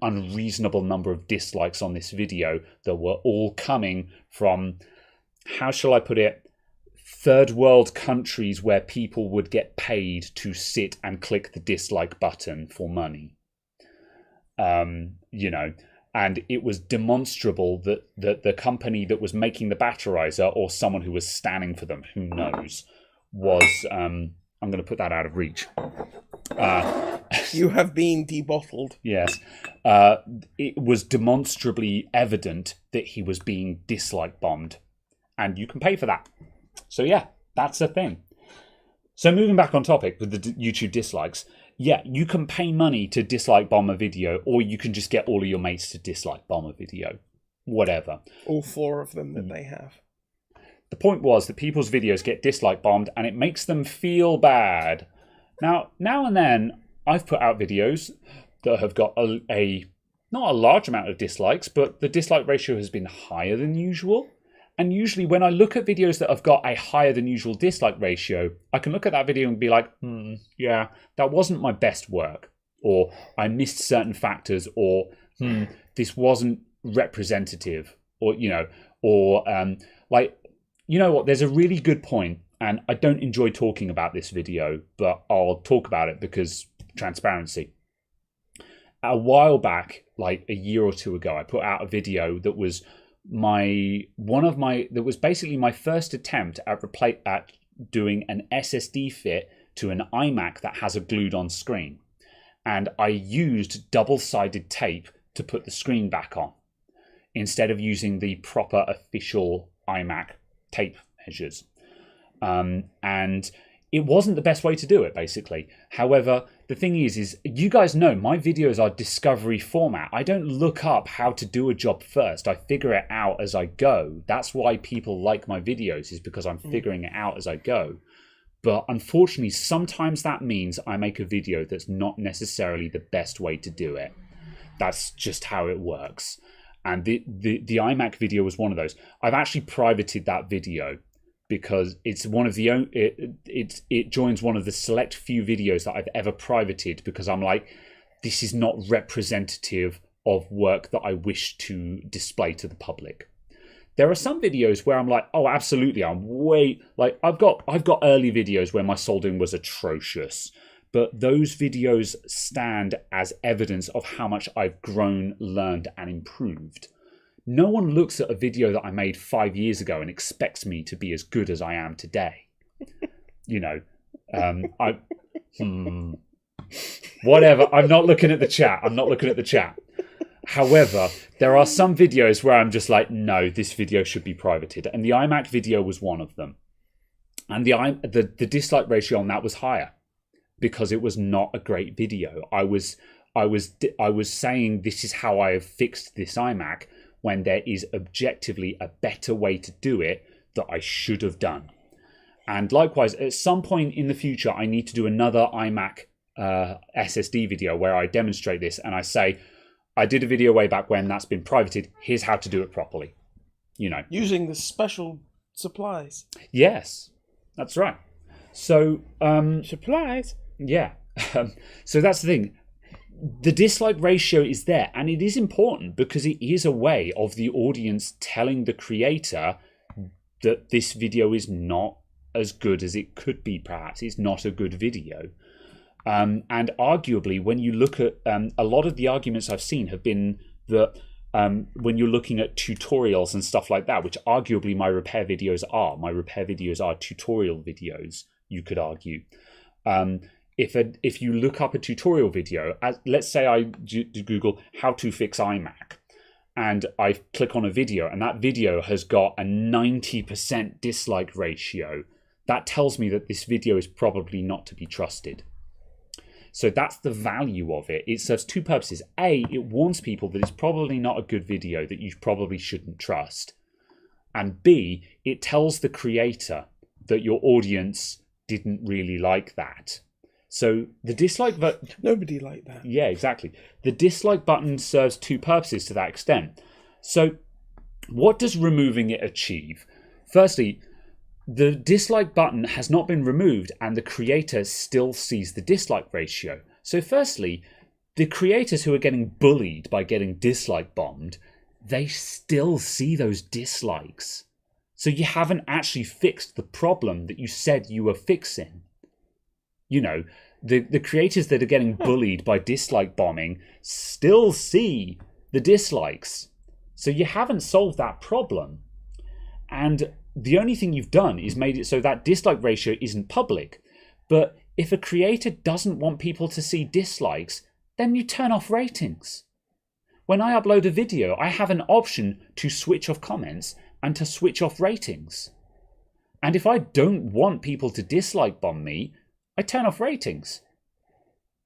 unreasonable number of dislikes on this video that were all coming from, how shall I put it, third world countries where people would get paid to sit and click the dislike button for money. And it was demonstrable that the company that was making the batterizer, or someone who was standing for them, who knows, was I'm going to put that out of reach. You have been debottled. Yes. It was demonstrably evident that he was being dislike bombed, and you can pay for that. So yeah, that's a thing. So moving back on topic with the YouTube dislikes, yeah, you can pay money to dislike bomb a video, or you can just get all of your mates to dislike bomb a video. Whatever. All 4 of them that they have. The point was that people's videos get dislike bombed, and it makes them feel bad. Now and then, I've put out videos that have got a not a large amount of dislikes, but the dislike ratio has been higher than usual. And usually when I look at videos that have got a higher than usual dislike ratio, I can look at that video and be like, yeah, that wasn't my best work. Or I missed certain factors, or this wasn't representative. Or, there's a really good point, and I don't enjoy talking about this video, but I'll talk about it because transparency. A while back, like a year or two ago, I put out a video that was basically my first attempt at doing an SSD fit to an iMac that has a glued on screen. And I used double-sided tape to put the screen back on instead of using the proper official iMac tape measures. And it wasn't the best way to do it, basically. However, the thing is you guys know my videos are discovery format. I don't look up how to do a job first. I figure it out as I go. That's why people like my videos, is because I'm figuring it out as I go. But unfortunately, sometimes that means I make a video that's not necessarily the best way to do it. That's just how it works. And the iMac video was one of those. I've actually privated that video because it's one of the it joins one of the select few videos that I've ever privated, because I'm like, this is not representative of work that I wish to display to the public. There are some videos where I'm like, oh, absolutely, I've got early videos where my soldering was atrocious, but those videos stand as evidence of how much I've grown, learned, and improved. No one looks at a video that I made 5 years ago and expects me to be as good as I am today. Whatever. I'm not looking at the chat. However, there are some videos where I'm just like, no, this video should be privated. And the iMac video was one of them. And the dislike ratio on that was higher because it was not a great video. I was saying this is how I have fixed this iMac when there is objectively a better way to do it that I should have done. And likewise, at some point in the future, I need to do another iMac SSD video where I demonstrate this and I say, I did a video way back when, that's been privated. Here's how to do it properly. You know, using the special supplies. Yes, that's right. So supplies. Yeah. So that's the thing. The dislike ratio is there, and it is important because it is a way of the audience telling the creator that this video is not as good as it could be. Perhaps it's not a good video. And arguably, when you look at a lot of the arguments I've seen have been that when you're looking at tutorials and stuff like that, which arguably my repair videos are tutorial videos, you could argue. If you look up a tutorial video, let's say I Google how to fix iMac, and I click on a video, and that video has got a 90% dislike ratio, that tells me that this video is probably not to be trusted. So that's the value of it. It serves two purposes. A, it warns people that it's probably not a good video that you probably shouldn't trust. And B, it tells the creator that your audience didn't really like that. So the dislike button... Nobody liked that. Yeah, exactly. The dislike button serves two purposes to that extent. So what does removing it achieve? Firstly, the dislike button has not been removed and the creator still sees the dislike ratio. So firstly, the creators who are getting bullied by getting dislike bombed, they still see those dislikes. So you haven't actually fixed the problem that you said you were fixing. You know, the creators that are getting bullied by dislike bombing still see the dislikes. So you haven't solved that problem. And the only thing you've done is made it so that dislike ratio isn't public. But if a creator doesn't want people to see dislikes, then you turn off ratings. When I upload a video, I have an option to switch off comments and to switch off ratings. And if I don't want people to dislike bomb me, I turn off ratings.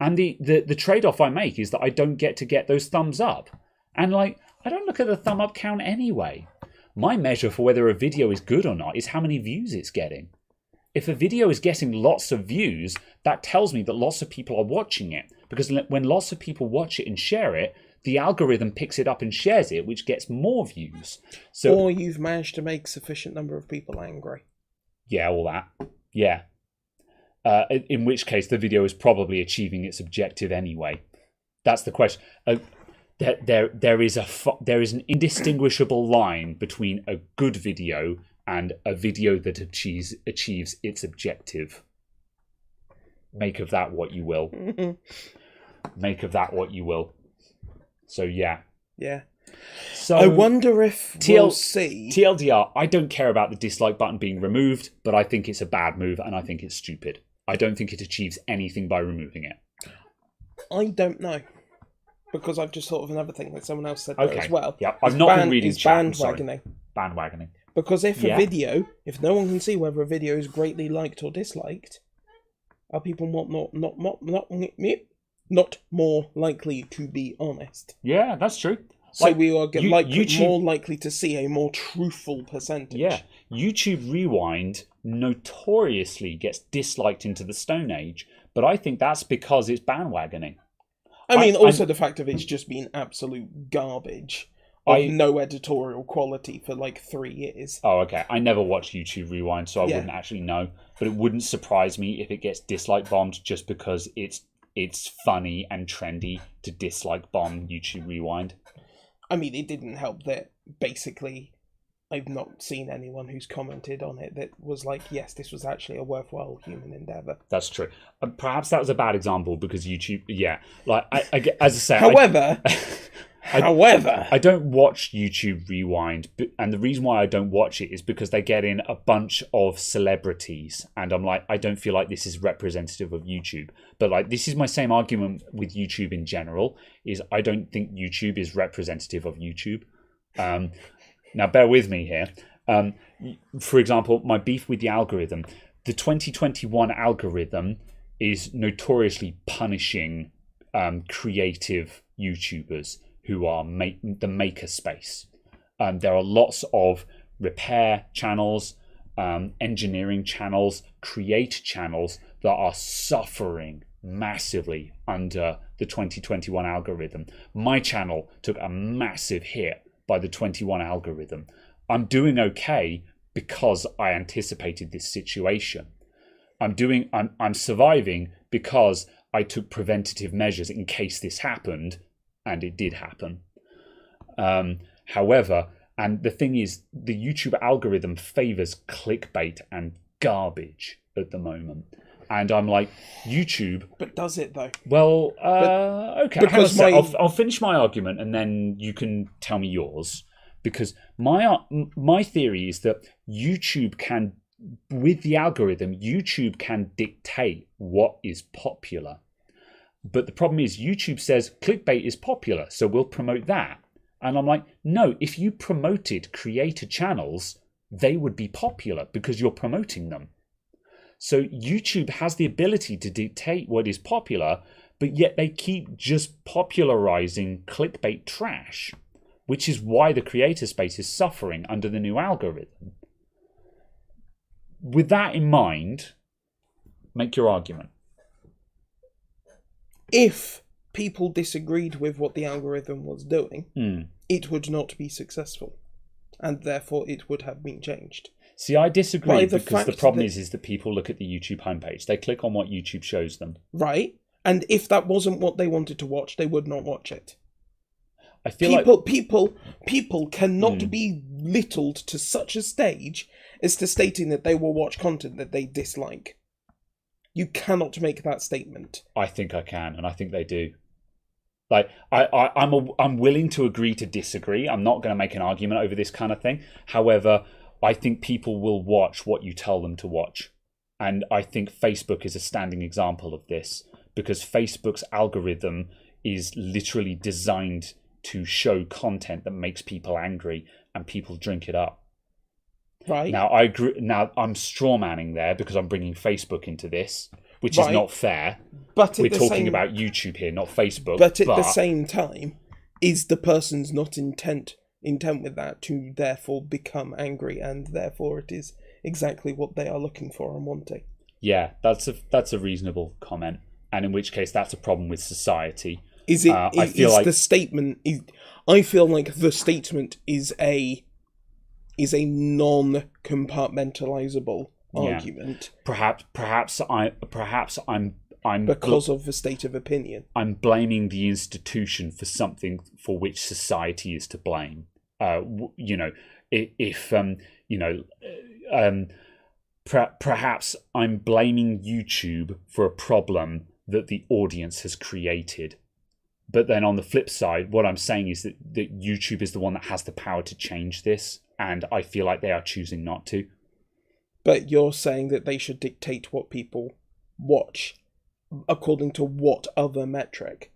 And the trade-off I make is that I don't get to get those thumbs up. And I don't look at the thumb up count anyway. My measure for whether a video is good or not is how many views it's getting. If a video is getting lots of views, that tells me that lots of people are watching it. Because when lots of people watch it and share it, the algorithm picks it up and shares it, which gets more views. So, or you've managed to make sufficient number of people angry. Yeah, all that. Yeah. In which case, the video is probably achieving its objective anyway. That's the question. There is an indistinguishable line between a good video and a video that achieves its objective. Make of that what you will. Make of that what you will. So yeah. Yeah. So I wonder if we'll see. TLDR, I don't care about the dislike button being removed, but I think it's a bad move and I think it's stupid. I don't think it achieves anything by removing it. I don't know. Because I've just thought of another thing that someone else said there as well. Yeah, I've not been reading chat. Bandwagoning. Bandwagoning. Because if a video, if no one can see whether a video is greatly liked or disliked, are people not more likely to be honest? Yeah, that's true. So we are more likely to see a more truthful percentage. Yeah, YouTube Rewind notoriously gets disliked into the Stone Age, but I think that's because it's bandwagoning. I mean, also the fact of it's just been absolute garbage of no editorial quality for like 3 years. Oh, okay. I never watched YouTube Rewind, so I wouldn't actually know. But it wouldn't surprise me if it gets dislike bombed just because it's funny and trendy to dislike bomb YouTube Rewind. I mean, it didn't help that basically I've not seen anyone who's commented on it that was like, yes, this was actually a worthwhile human endeavor. That's true. Perhaps that was a bad example because YouTube, like as I say, however, I don't watch YouTube Rewind, and the reason why I don't watch it is because they get in a bunch of celebrities, and I'm like, I don't feel like this is representative of YouTube. But like, this is my same argument with YouTube in general: is I don't think YouTube is representative of YouTube. Now, bear with me here. For example, my beef with the algorithm. the 2021 algorithm is notoriously punishing creative YouTubers who are the maker space. There are lots of repair channels, engineering channels, create channels that are suffering massively under the 2021 algorithm. My channel took a massive hit by the 21 algorithm. I'm doing okay because I anticipated this situation. I'm surviving because I took preventative measures in case this happened, and it did happen. However, and the thing is, the YouTube algorithm favors clickbait and garbage at the moment. And I'm like, YouTube... But does it, though? Well, okay. Because I'll finish my argument, and then you can tell me yours. Because my theory is that YouTube can, with the algorithm, YouTube can dictate what is popular. But the problem is YouTube says clickbait is popular, so we'll promote that. And I'm like, no, if you promoted creator channels, they would be popular because you're promoting them. So YouTube has the ability to dictate what is popular, but yet they keep just popularizing clickbait trash, which is why the creator space is suffering under the new algorithm. With that in mind, make your argument. If people disagreed with what the algorithm was doing, it would not be successful, and therefore it would have been changed. See, I disagree because the problem is that people look at the YouTube homepage. They click on what YouTube shows them. Right, and if that wasn't what they wanted to watch, they would not watch it. I feel people cannot be belittled to such a stage as to stating that they will watch content that they dislike. You cannot make that statement. I think I can, and I think they do. Like, I'm willing to agree to disagree. I'm not going to make an argument over this kind of thing. However, I think people will watch what you tell them to watch. And I think Facebook is a standing example of this, because Facebook's algorithm is literally designed to show content that makes people angry, and people drink it up. Right. Now, I agree. Now, I'm strawmanning there because I'm bringing Facebook into this, which is not fair. But we're talking about YouTube here, not Facebook. But at the same time, is the person's not intent with that to therefore become angry, and therefore it is exactly what they are looking for and wanting? Yeah, that's a reasonable comment, and in which case that's a problem with society. Is it? The statement? I feel like the statement is a non-compartmentalizable argument. Perhaps I'm because of the state of opinion. I'm blaming the institution for something for which society is to blame. Perhaps I'm blaming YouTube for a problem that the audience has created. But then on the flip side, what I'm saying is that YouTube is the one that has the power to change this, and I feel like they are choosing not to. But you're saying that they should dictate what people watch according to what other metric?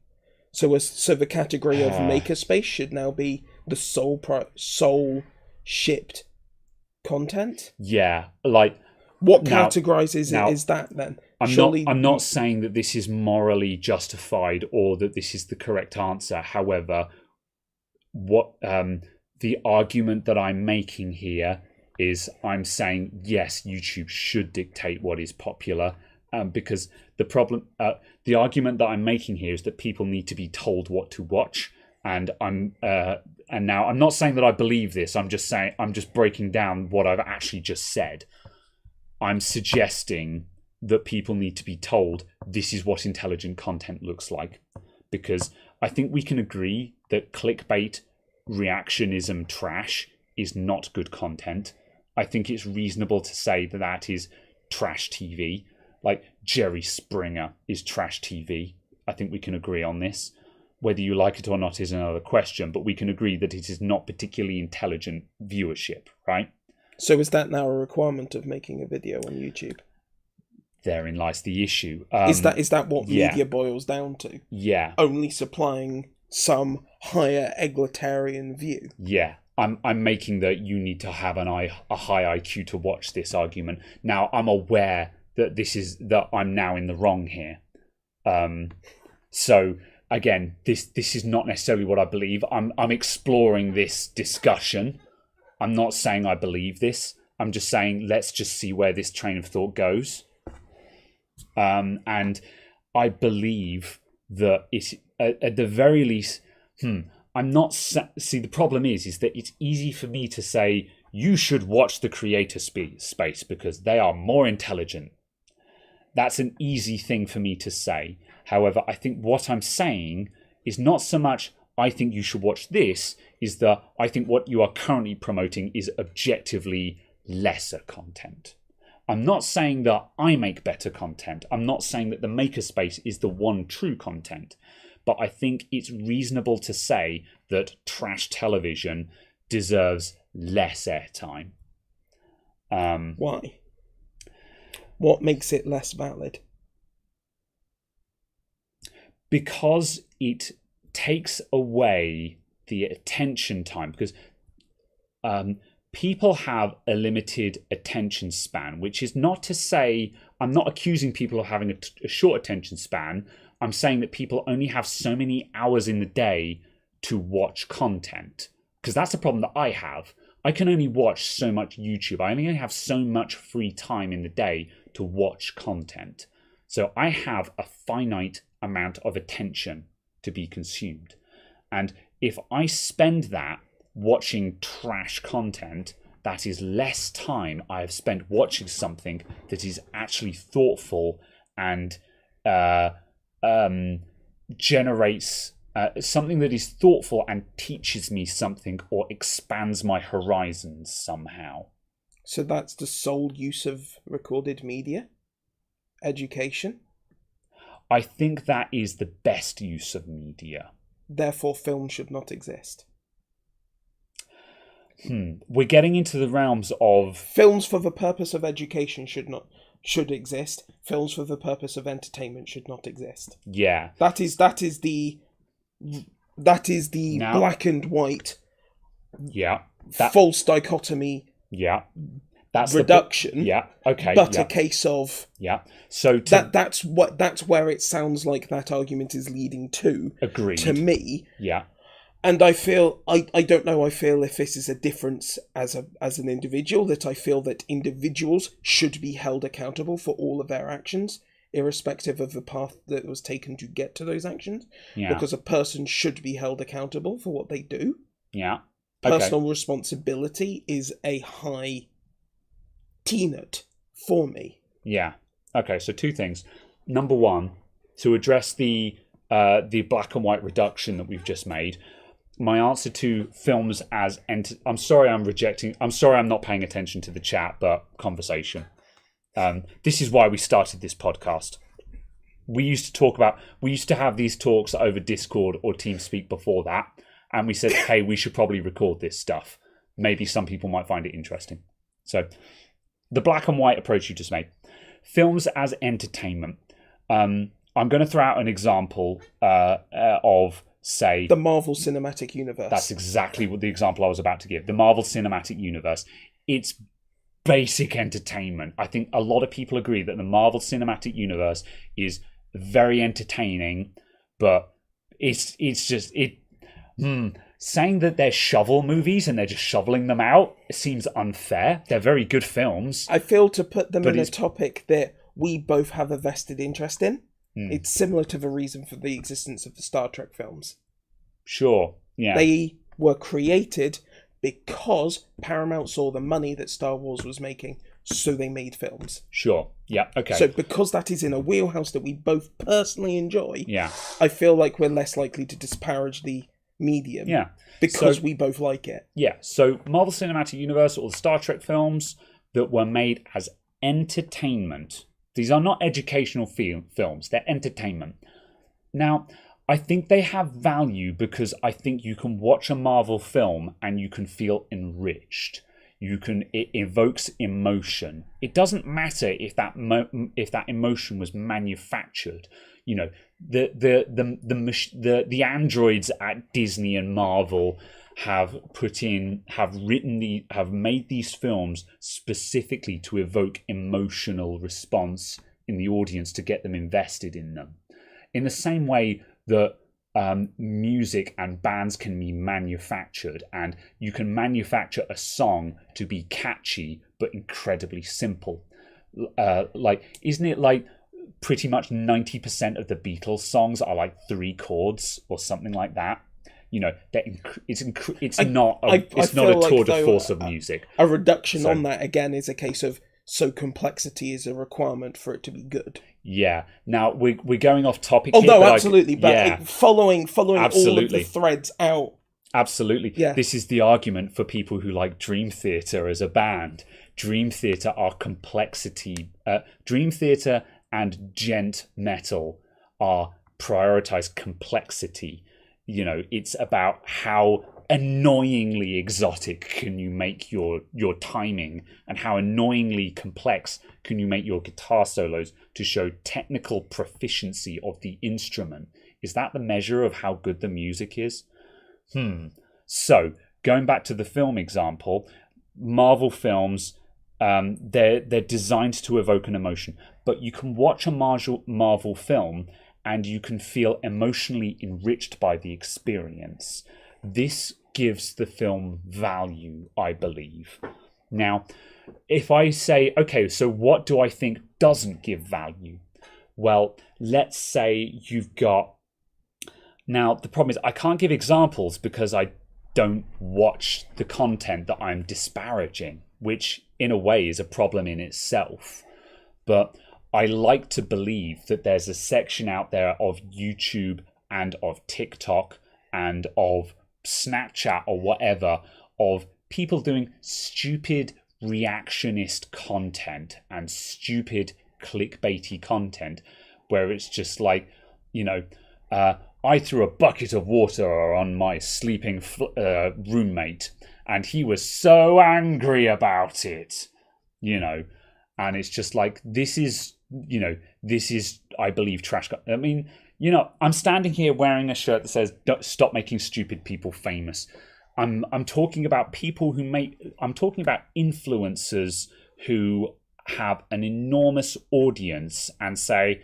So the category of makerspace should now be the sole shipped content? Yeah, like... What categorizes it is that then? I'm not saying that this is morally justified or that this is the correct answer. However, what the argument that I'm making here is I'm saying, yes, YouTube should dictate what is popular, because the argument that I'm making here is that people need to be told what to watch. And now I'm not saying that I believe this. I'm just breaking down what I've actually just said. I'm suggesting that people need to be told this is what intelligent content looks like, because I think we can agree that clickbait, reactionism trash is not good content. I think it's reasonable to say that that is trash TV. Like Jerry Springer is trash TV. I think we can agree on this. Whether you like it or not is another question, but we can agree that it is not particularly intelligent viewership, right? So is that now a requirement of making a video on YouTube? Therein lies the issue. Is that what media boils down to? Yeah. Only supplying some higher egalitarian view? Yeah. I'm making that you need to have a high IQ to watch this argument. Now, I'm aware that I'm now in the wrong here. So again, this is not necessarily what I believe. I'm exploring this discussion. I'm not saying I believe this. I'm just saying let's just see where this train of thought goes. And I believe that it's at the very least. I'm not. See, the problem is that it's easy for me to say you should watch the creator space because they are more intelligent. That's an easy thing for me to say. However, I think what I'm saying is not so much I think you should watch this, is that I think what you are currently promoting is objectively lesser content. I'm not saying that I make better content. I'm not saying that the makerspace is the one true content. But I think it's reasonable to say that trash television deserves less airtime. Why? What makes it less valid? Because it takes away the attention time. Because people have a limited attention span, which is not to say, I'm not accusing people of having a short attention span. I'm saying that people only have so many hours in the day to watch content. Because that's a problem that I have. I can only watch so much YouTube. I only have so much free time in the day to watch content. So I have a finite amount of attention to be consumed. And if I spend that watching trash content, that is less time I have spent watching something that is actually thoughtful and generates something that is thoughtful and teaches me something or expands my horizons somehow. So that's the sole use of recorded media? Education? I think that is the best use of media. Therefore, film should not exist. We're getting into the realms of... Films for the purpose of education should exist. Films for the purpose of entertainment should not exist. Yeah. That is the now, black and white. Yeah. False dichotomy. Yeah. That's reduction. Yeah. Okay. But yeah. a case of. Yeah. So that's where it sounds like that argument is leading to. Agreed. To me. Yeah. And I feel I don't know. I feel if this is a difference as an individual, that I feel that individuals should be held accountable for all of their actions, irrespective of the path that was taken to get to those actions. Yeah. Because a person should be held accountable for what they do. Yeah. Personal responsibility is a high T-note for me. Yeah. Okay. So two things. Number one, to address the black and white reduction that we've just made. My answer to films as I'm sorry I'm not paying attention to the chat, but conversation. This is why we started this podcast. We used to have these talks over Discord or TeamSpeak before that, and we said, hey, we should probably record this stuff. Maybe some people might find it interesting. So the black and white approach you just made. Films as entertainment. I'm going to throw out an example of, say... the Marvel Cinematic Universe. That's exactly what the example I was about to give. The Marvel Cinematic Universe. It's basic entertainment. I think a lot of people agree that the Marvel Cinematic Universe is very entertaining, but it's just... saying that they're shovel movies and they're just shoveling them out, it seems unfair. They're very good films. I feel to put them in a topic that we both have a vested interest in. It's similar to the reason for the existence of the Star Trek films. Sure, yeah. They were created because Paramount saw the money that Star Wars was making, so they made films. Sure, yeah, okay. So because that is in a wheelhouse that we both personally enjoy, yeah, I feel like we're less likely to disparage the medium. Yeah. Because we both like it. Yeah, so Marvel Cinematic Universe or the Star Trek films that were made as entertainment. These are not educational films, they're entertainment. Now, I think they have value because I think you can watch a Marvel film and you can feel enriched. it evokes emotion. It doesn't matter if that emotion was manufactured. The androids at Disney and Marvel have made these films specifically to evoke emotional response in the audience, to get them invested in them. In the same way that music and bands can be manufactured, and you can manufacture a song to be catchy but incredibly simple. Isn't it like pretty much 90% of the Beatles songs are like 3 chords or something like that? It's not a tour de force of music. A reduction on that again is a case of, so complexity is a requirement for it to be good. Yeah. Now we're going off topic. Oh no, absolutely. But following absolutely. All of the threads out. Absolutely. Yeah. This is the argument for people who like Dream Theater as a band. Dream Theater are complexity. Dream Theater and gent metal are prioritized complexity. It's about how annoyingly exotic can you make your timing, and how annoyingly complex can you make your guitar solos to show technical proficiency of the instrument. Is that the measure of how good the music is? So going back to the film example, Marvel films, they're designed to evoke an emotion, but you can watch a Marvel film and you can feel emotionally enriched by the experience. This gives the film value, I believe. Now, if I say, okay, so what do I think doesn't give value? Well, let's say you've got... Now, the problem is I can't give examples because I don't watch the content that I'm disparaging, which in a way is a problem in itself. But I like to believe that there's a section out there of YouTube and of TikTok and of Snapchat or whatever, of people doing stupid reactionist content and stupid clickbaity content, where it's just like, I threw a bucket of water on my sleeping roommate and he was so angry about it, and it's just like, this is, I believe, trash. I mean, I'm standing here wearing a shirt that says, "Stop making stupid people famous." I'm talking about people I'm talking about influencers who have an enormous audience and say,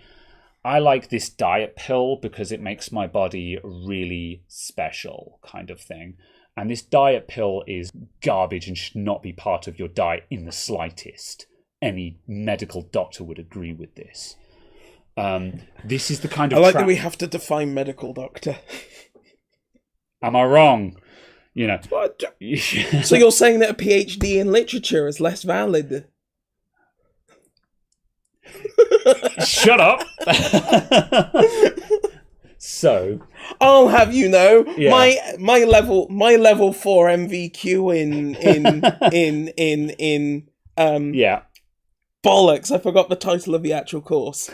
I like this diet pill because it makes my body really special, kind of thing. And this diet pill is garbage and should not be part of your diet in the slightest. Any medical doctor would agree with this. This is the kind of... I like that we have to define medical doctor. Am I wrong? So you're saying that a PhD in literature is less valid? Shut up. So I'll have you know, my level 4 MVQ in bollocks. I forgot the title of the actual course.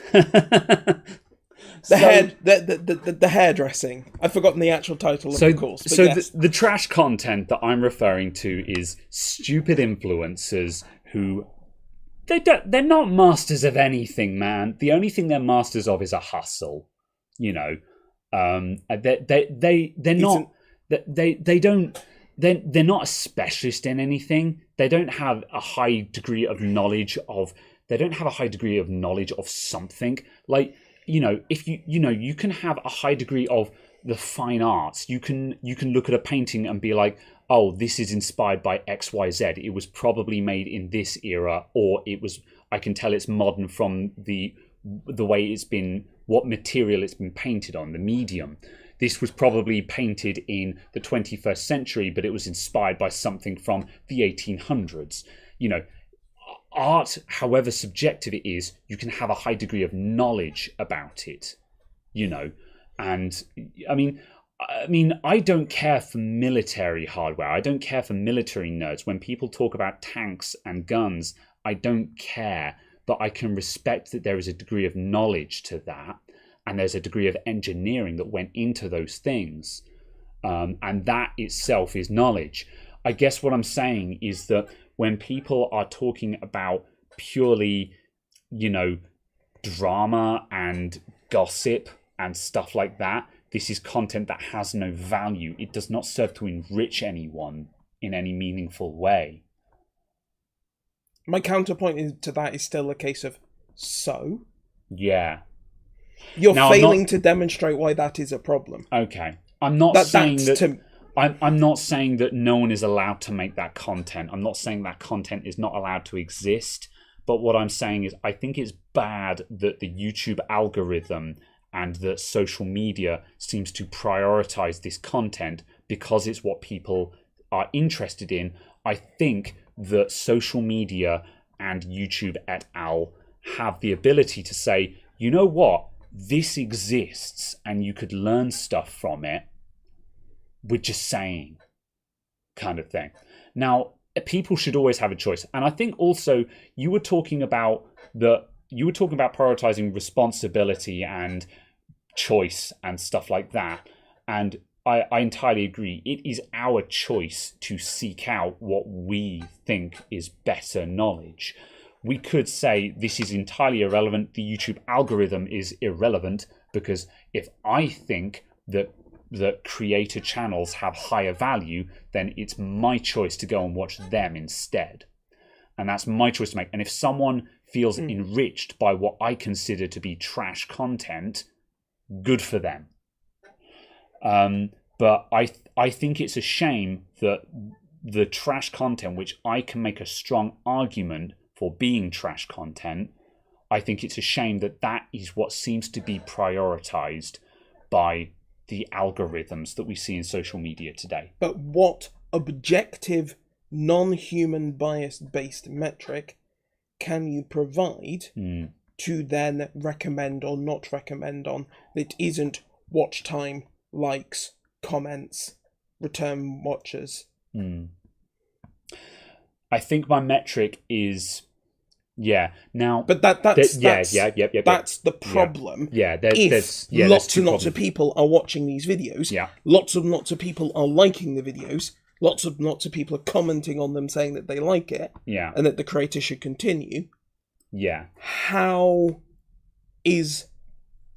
The hairdressing. I've forgotten the actual title of the course. But yes. The trash content that I'm referring to is stupid influencers who they're not masters of anything, man. The only thing they're masters of is a hustle. They're not a specialist in anything. They don't have a high degree of knowledge of. They don't have a high degree of knowledge of something. Like, if you can have a high degree of the fine arts. You can look at a painting and be like, oh, this is inspired by XYZ. It was probably made in this era, or I can tell it's modern from the way it's been, what material it's been painted on, the medium. This was probably painted in the 21st century, but it was inspired by something from the 1800s. Art, however subjective it is, you can have a high degree of knowledge about it, and I mean, I don't care for military hardware. I don't care for military nerds. When people talk about tanks and guns, I don't care. But I can respect that there is a degree of knowledge to that. And there's a degree of engineering that went into those things. And that itself is knowledge. I guess what I'm saying is that when people are talking about purely, drama and gossip and stuff like that, this is content that has no value. It does not serve to enrich anyone in any meaningful way. My counterpoint to that is still a case of Yeah. You're failing to demonstrate why that is a problem. Okay. I'm not saying that I'm not saying that no one is allowed to make that content. I'm not saying that content is not allowed to exist. But what I'm saying is I think it's bad that the YouTube algorithm and that social media seems to prioritize this content because it's what people are interested in. I think that social media and YouTube et al. Have the ability to say, you know what, this exists and you could learn stuff from it. We're just saying, kind of thing. Now, people should always have a choice. And I think also you were talking about prioritizing responsibility and choice and stuff like that. And I entirely agree. It is our choice to seek out what we think is better knowledge. We could say this is entirely irrelevant. The YouTube algorithm is irrelevant because if I think that creator channels have higher value, then it's my choice to go and watch them instead. And that's my choice to make. And if someone feels enriched by what I consider to be trash content, good for them. But I think it's a shame that the trash content, which I can make a strong argument for being trash content, I think it's a shame that that is what seems to be prioritized by the algorithms that we see in social media today. But what objective, non-human bias-based metric can you provide to then recommend or not recommend on that isn't watch time, likes, comments, return watchers? I think my metric is... Now, but that's the problem. There's lots and lots of people are watching these videos. Lots of people are liking the videos. Lots of people are commenting on them, saying that they like it. And that the creator should continue. How is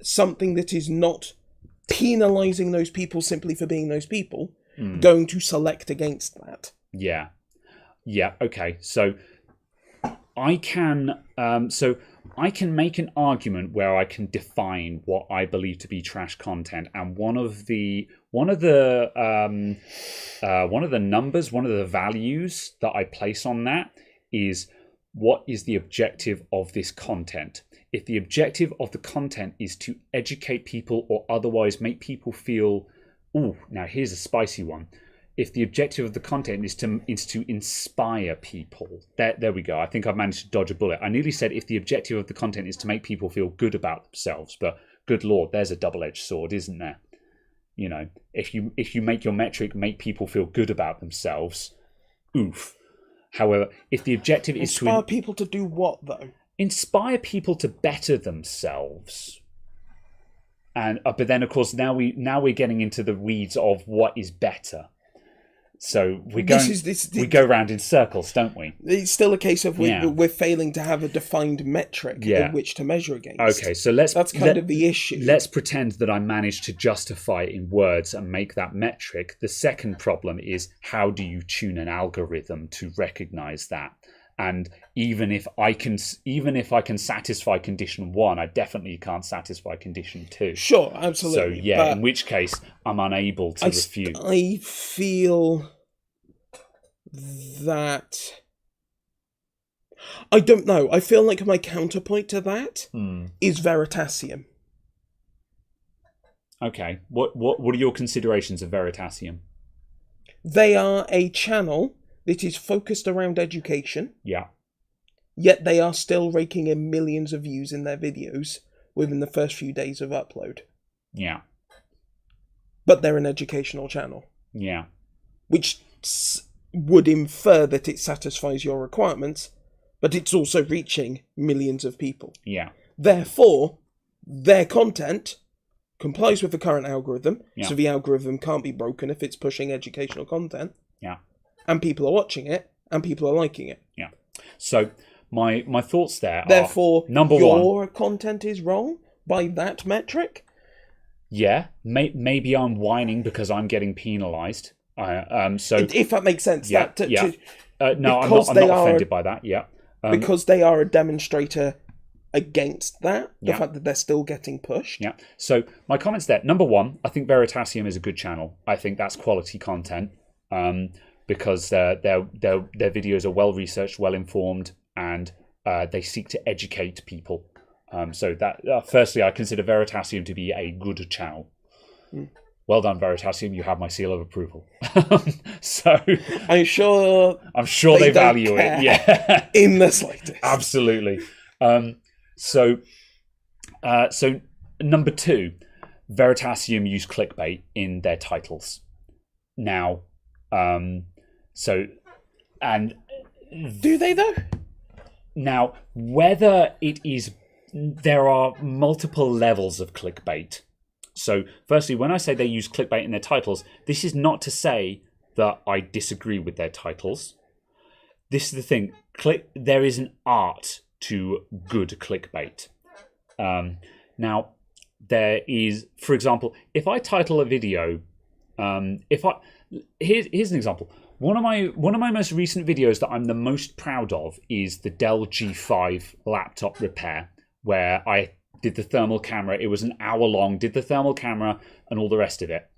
something that is not penalizing those people simply for being those people going to select against that? Okay. So I can make an argument where I can define what I believe to be trash content, and one of the numbers, one of the values that I place on that is what is the objective of this content. If the objective of the content is to educate people or otherwise make people feel, now here's a spicy one. If the objective of the content is to inspire people, there we go. I think I've managed to dodge a bullet. I nearly said if the objective of the content is to make people feel good about themselves, but good Lord, there's a double-edged sword, isn't there? If you make your metric make people feel good about themselves, oof. However, if the objective is to inspire people to do what though? Inspire people to better themselves. And but then of course now we're getting into the weeds of what is better. So we go round in circles, don't we? It's still a case of we're failing to have a defined metric in which to measure against. Okay, so that's kind of the issue. Let's pretend that I managed to justify it in words and make that metric. The second problem is, how do you tune an algorithm to recognize that? And even if I can satisfy condition 1, I definitely can't satisfy condition 2. Sure, absolutely. So in which case I'm unable to refute. I feel that I don't know. I feel like my counterpoint to that is Veritasium. Okay, what are your considerations of Veritasium? They are a channel that is focused around education. Yeah. Yet they are still raking in millions of views in their videos within the first few days of upload. Yeah. But they're an educational channel. Yeah. Which would infer that it satisfies your requirements, but it's also reaching millions of people. Yeah. Therefore, their content complies with the current algorithm, so the algorithm can't be broken if it's pushing educational content. Yeah. And people are watching it, and people are liking it. Yeah. So my thoughts there Therefore, are, number your one, content is wrong by that metric? Yeah, maybe I'm whining because I'm getting penalised. So if that makes sense. No, I'm not offended by that. Yeah, because they are a demonstrator against that, the fact that they're still getting pushed. Yeah. So my comments there. Number one, I think Veritasium is a good channel. I think that's quality content because their videos are well researched, well informed, and they seek to educate people. So that firstly, I consider Veritasium to be a good channel. Well done, Veritasium. You have my seal of approval. So I'm sure they value it. Yeah, in the slightest. Absolutely. So number two, Veritasium use clickbait in their titles. Now, do they though? Now, whether it is, there are multiple levels of clickbait. So, firstly, when I say they use clickbait in their titles, this is not to say that I disagree with their titles. This is the thing. There is an art to good clickbait. Now, there is, for example, if I title a video, here's an example. One of my most recent videos that I'm the most proud of is the Dell G5 laptop repair, where I did the thermal camera. It was an hour long. Did the thermal camera and all the rest of it.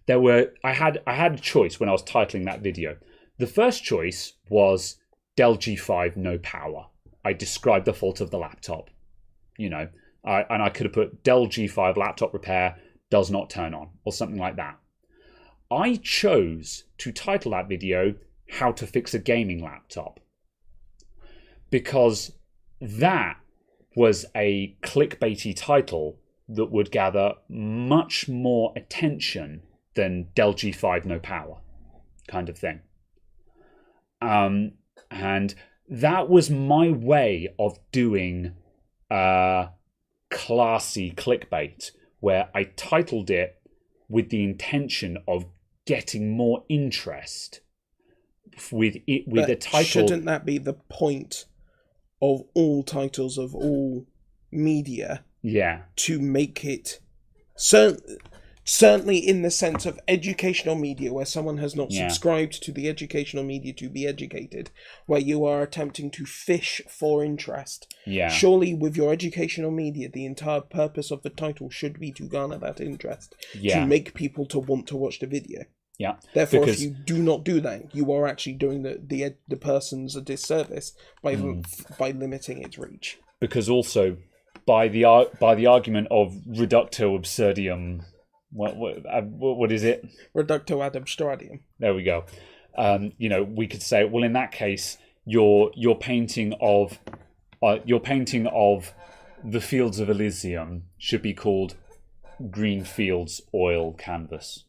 I had a choice when I was titling that video. The first choice was Dell G5 no power. I described the fault of the laptop, and I could have put Dell G5 laptop repair does not turn on or something like that. I chose to title that video How to Fix a Gaming Laptop because that was a clickbaity title that would gather much more attention than Dell G5 no power kind of thing. And that was my way of doing classy clickbait, where I titled it with the intention of getting more interest with the title. Shouldn't that be the point of all titles of all media? Yeah. To make it certainly in the sense of educational media, where someone has not subscribed to the educational media to be educated, where you are attempting to fish for interest. Yeah. Surely with your educational media, the entire purpose of the title should be to garner that interest, to make people to want to watch the video. Yeah. Therefore, if you do not do that, you are actually doing the person's a disservice by limiting its reach. Because also, by the argument of reducto absurdum, what is it? Reducto ad absurdum. There we go. We could say, well, in that case, your painting of the Fields of Elysium should be called Green Fields Oil Canvas.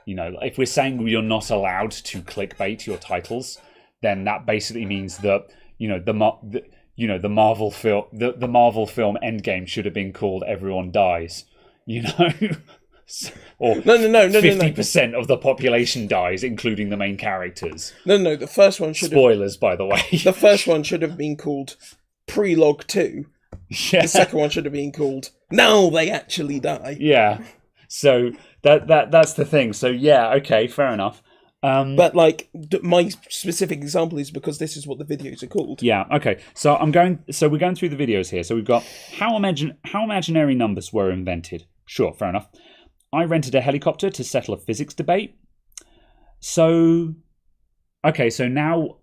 If we're saying you're not allowed to clickbait your titles, then that basically means that the Marvel film Endgame should have been called Everyone Dies. Or 50% of the population dies, including the main characters. No, the first one should Spoilers, by the way. The first one should have been called Prologue 2. Yeah. The second one should have been called Now They Actually Die. Yeah. So that's the thing. So yeah, okay, fair enough. But my specific example is because this is what the videos are called. Yeah, okay. So we're going through the videos here. So we've got how imaginary numbers were invented. Sure, fair enough. I rented a helicopter to settle a physics debate. So, okay, so now,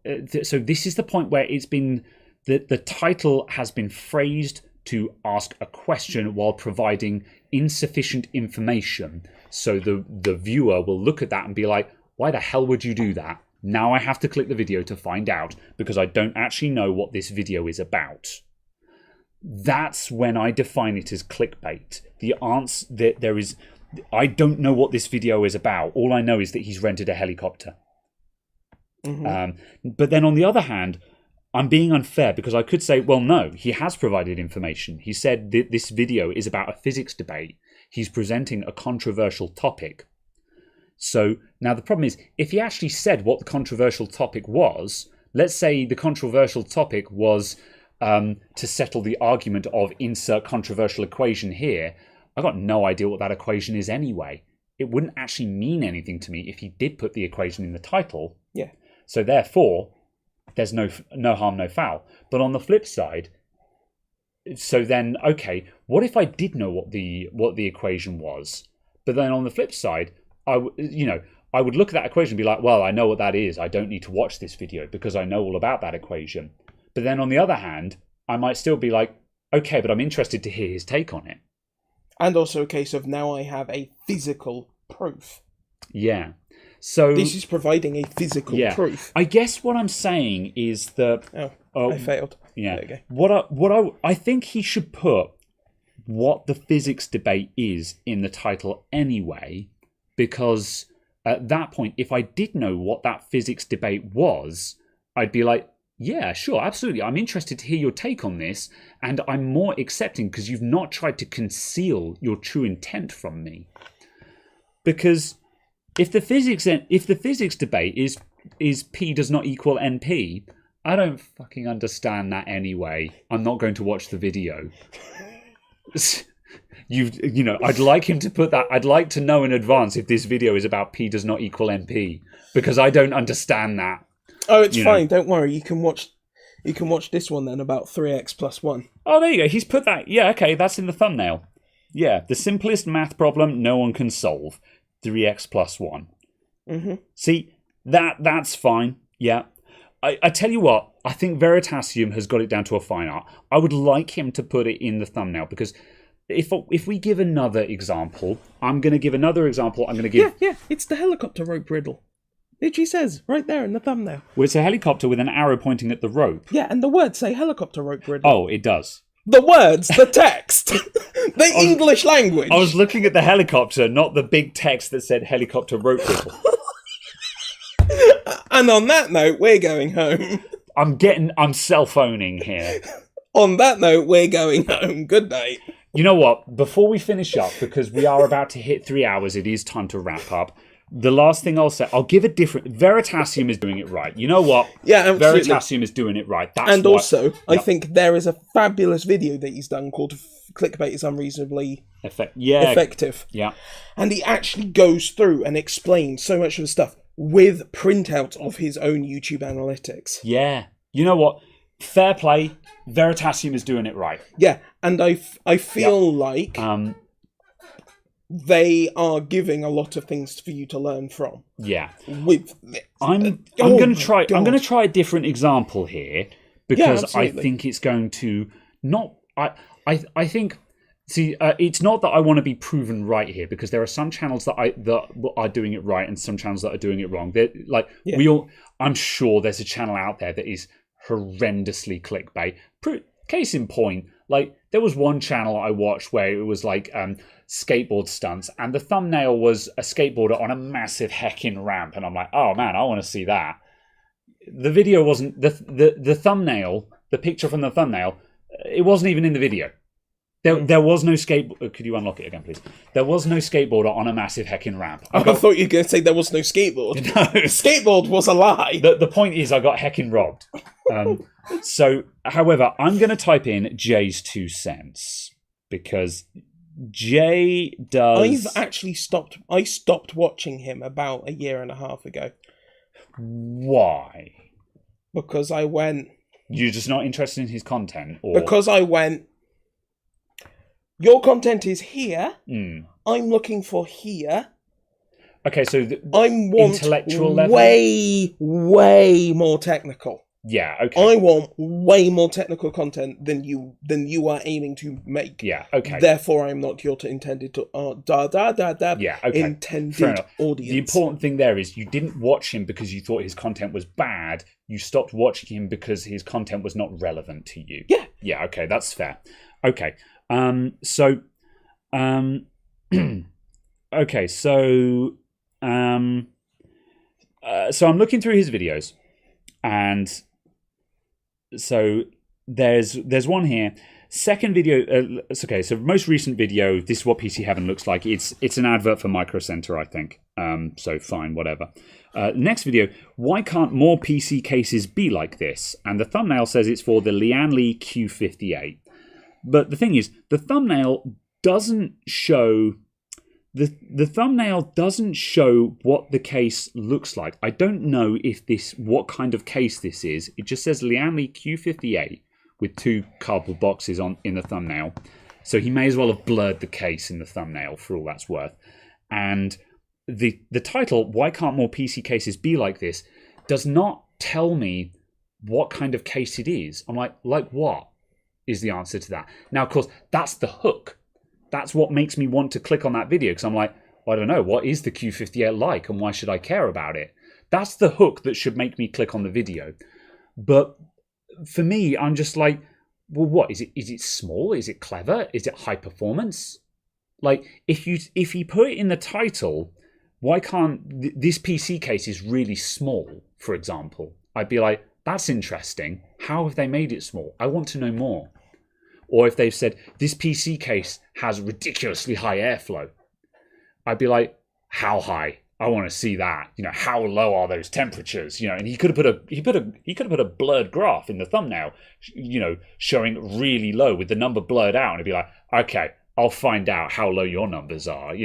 so this is the point where it's been, the title has been phrased to ask a question while providing insufficient information. So the viewer will look at that and be like, why the hell would you do that? Now I have to click the video to find out because I don't actually know what this video is about. That's when I define it as clickbait. The answer that there is, I don't know what this video is about. All I know is that he's rented a helicopter. Mm-hmm. But then on the other hand, I'm being unfair because I could say, well, no, he has provided information. He said that this video is about a physics debate. He's presenting a controversial topic. So now the problem is, if he actually said what the controversial topic was, let's say the controversial topic was to settle the argument of insert controversial equation here, I got no idea what that equation is anyway. It wouldn't actually mean anything to me if he did put the equation in the title. Yeah. So therefore, there's no harm, no foul. But on the flip side, so then, okay, what if I did know what the equation was? But then on the flip side, I would look at that equation and be like, well, I know what that is. I don't need to watch this video because I know all about that equation. But then on the other hand, I might still be like, okay, but I'm interested to hear his take on it. And also a case of now I have a physical proof. Yeah. So this is providing a physical proof. I guess what I'm saying is that I failed. Yeah. There you go. I think he should put what the physics debate is in the title anyway, because at that point, if I did know what that physics debate was, I'd be like, yeah, sure, absolutely. I'm interested to hear your take on this, and I'm more accepting because you've not tried to conceal your true intent from me. Because if the physics debate is P does not equal NP, I don't fucking understand that anyway. I'm not going to watch the video. I'd like him to put that. I'd like to know in advance if this video is about P does not equal NP, because I don't understand that. Oh, it's fine. Don't worry. You can watch this one then about 3x plus 1. Oh, there you go. He's put that. Yeah, okay, that's in the thumbnail. Yeah, the simplest math problem no one can solve. 3x plus 1. Mm-hmm. See, that's fine. Yeah. I tell you what, I think Veritasium has got it down to a fine art. I would like him to put it in the thumbnail, because if we give another example, I'm going to give another example. I'm going to give... Yeah, it's the helicopter rope riddle. It says right there in the thumbnail. Well, it's a helicopter with an arrow pointing at the rope. Yeah, and the words say helicopter rope riddle. Oh, it does. The words, the text, the English language. I was looking at the helicopter, not the big text that said helicopter rope riddle. And on that note, we're going home. I'm cell-phoning here. On that note, we're going home. Good night. You know what? Before we finish up, because we are about to hit 3 hours, it is time to wrap up. The last thing I'll say, I'll give a different... Veritasium is doing it right. You know what? Yeah, absolutely. Veritasium is doing it right. And also, I think there is a fabulous video that he's done called Clickbait is Unreasonably Effective. Yeah. And he actually goes through and explains so much of the stuff with printouts of his own YouTube analytics. Yeah. You know what? Fair play. Veritasium is doing it right. Yeah, and I feel like... they are giving a lot of things for you to learn from. Yeah. With this. I'm going to try a different example here, because I think it's going to not... I think... See, it's not that I want to be proven right here, because there are some channels that are doing it right and some channels that are doing it wrong. I'm sure there's a channel out there that is horrendously clickbait. Case in point, like, there was one channel I watched where it was like skateboard stunts, and the thumbnail was a skateboarder on a massive heckin' ramp, and I'm like, oh man, I want to see that. The video wasn't the thumbnail, the picture from the thumbnail, it wasn't even in the video. There was no skateboard. Could you unlock it again, please? There was no skateboarder on a massive heckin' ramp. I thought you were going to say there was no skateboard. No. Skateboard was a lie. The point is, I got heckin' robbed. So, however, I'm going to type in Jay's 2 cents, because Jay does... I've actually stopped. I stopped watching him about 1.5 years ago. Why? Because I went... You're just not interested in his content? Or... Because I went... Your content is here. I'm looking for here. Okay, so I want intellectual level? way more technical. Yeah, okay. I want way more technical content than you are aiming to make. Yeah, okay. Therefore, I'm not your intended intended audience. The important thing there is you didn't watch him because you thought his content was bad. You stopped watching him because his content was not relevant to you. Yeah. Yeah, okay, that's fair. Okay. So I'm looking through his videos, and so there's one here. Second video, it's okay. So most recent video, this is what PC Heaven looks like. It's an advert for Micro Center, I think. So fine, whatever. Next video, why can't more PC cases be like this? And the thumbnail says it's for the Lianli Q58. But the thing is, the thumbnail doesn't show the thumbnail doesn't show what the case looks like. I don't know what kind of case this is. It just says Lianli Q58 with 2 cardboard boxes in the thumbnail. So he may as well have blurred the case in the thumbnail for all that's worth. And the title, why can't more PC cases be like this, does not tell me what kind of case it is. I'm like what is the answer to that? Now, of course, that's the hook. That's what makes me want to click on that video, because I'm like, I don't know, what is the Q58 like and why should I care about it? That's the hook that should make me click on the video. But for me, I'm just like, well, what is it? Is it small? Is it clever? Is it high performance? Like, if you put it in the title, why can't this PC case is really small, for example? I'd be like, that's interesting. How have they made it small? I want to know more. Or if they've said, this PC case has ridiculously high airflow, I'd be like, how high? I want to see that. How low are those temperatures? And he could have put a blurred graph in the thumbnail, showing really low with the number blurred out, and it'd be like, okay, I'll find out how low your numbers are.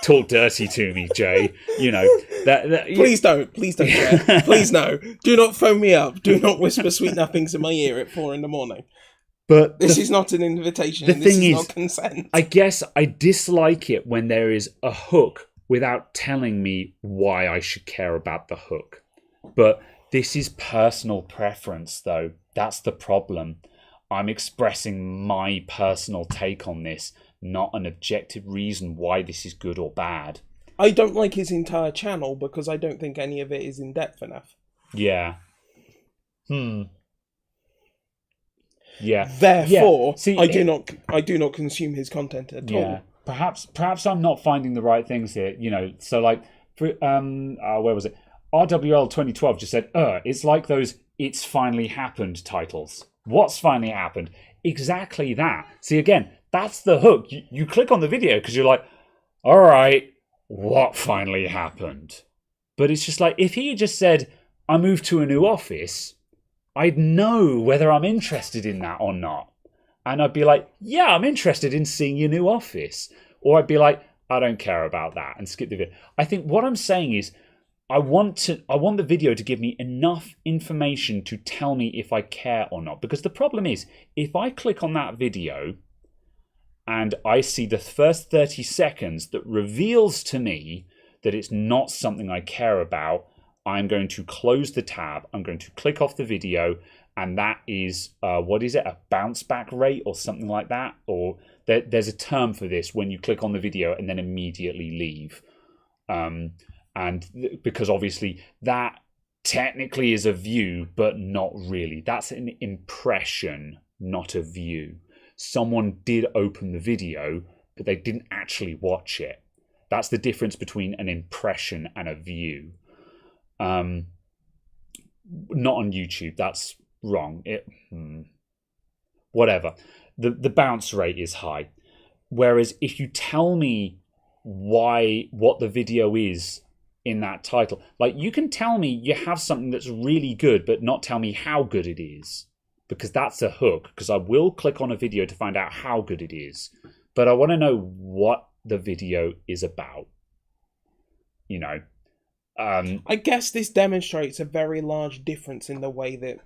Talk dirty to me, Jay. Please don't, Jay. Please no. Do not phone me up. Do not whisper sweet nothings in my ear at 4 a.m. But this is not an invitation. This is not consent. I guess I dislike it when there is a hook without telling me why I should care about the hook. But this is personal preference, though. That's the problem. I'm expressing my personal take on this, not an objective reason why this is good or bad. I don't like his entire channel because I don't think any of it is in depth enough. Yeah. Yeah. Therefore, yeah. See, I do not consume his content at all. Perhaps I'm not finding the right things here. So like, for, where was it? RWL 2012 just said, it's like those "It's Finally Happened" titles. What's finally happened? Exactly that. See, again, that's the hook. You click on the video because you're like, all right, what finally happened? But it's just like, if he had just said, I moved to a new office, I'd know whether I'm interested in that or not. And I'd be like, yeah, I'm interested in seeing your new office. Or I'd be like, I don't care about that, and skip the video. I think what I'm saying is, I want the video to give me enough information to tell me if I care or not. Because the problem is, if I click on that video and I see the first 30 seconds that reveals to me that it's not something I care about, I'm going to close the tab. I'm going to click off the video, and that is, what is it, a bounce back rate or something like that? Or there's a term for this when you click on the video and then immediately leave. And because obviously that technically is a view, but not really. That's an impression, not a view. Someone did open the video, but they didn't actually watch it. That's the difference between an impression and a view. Not on YouTube. That's wrong. Whatever. The bounce rate is high. Whereas if you tell me what the video is in that title, like, you can tell me you have something that's really good, but not tell me how good it is, because that's a hook. Because I will click on a video to find out how good it is, but I want to know what the video is about. I guess this demonstrates a very large difference in the way that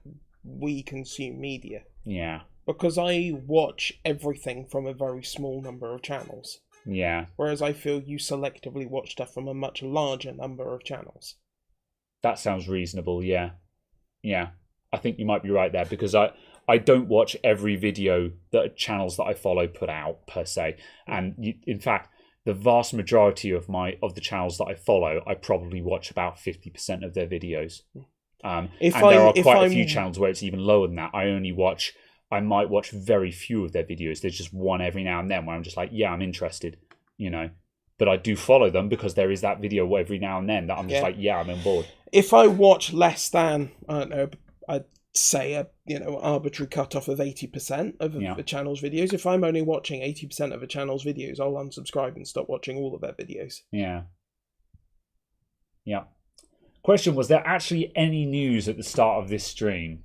we consume media. Yeah. Because I watch everything from a very small number of channels. Yeah. Whereas I feel you selectively watch stuff from a much larger number of channels. That sounds reasonable, yeah. Yeah. I think you might be right there, because I don't watch every video that channels that I follow put out, per se. And in fact, the vast majority of the channels that I follow, I probably watch about 50% of their videos. And there are quite a few channels where it's even lower than that. I might watch very few of their videos. There's just one every now and then where I'm just like, yeah, I'm interested, But I do follow them because there is that video every now and then that I'm just like, yeah, I'm on board. If I watch less than, I don't know, say a arbitrary cutoff of 80% of a channel's videos. If I'm only watching 80% of a channel's videos, I'll unsubscribe and stop watching all of their videos. Yeah. Question: was there actually any news at the start of this stream?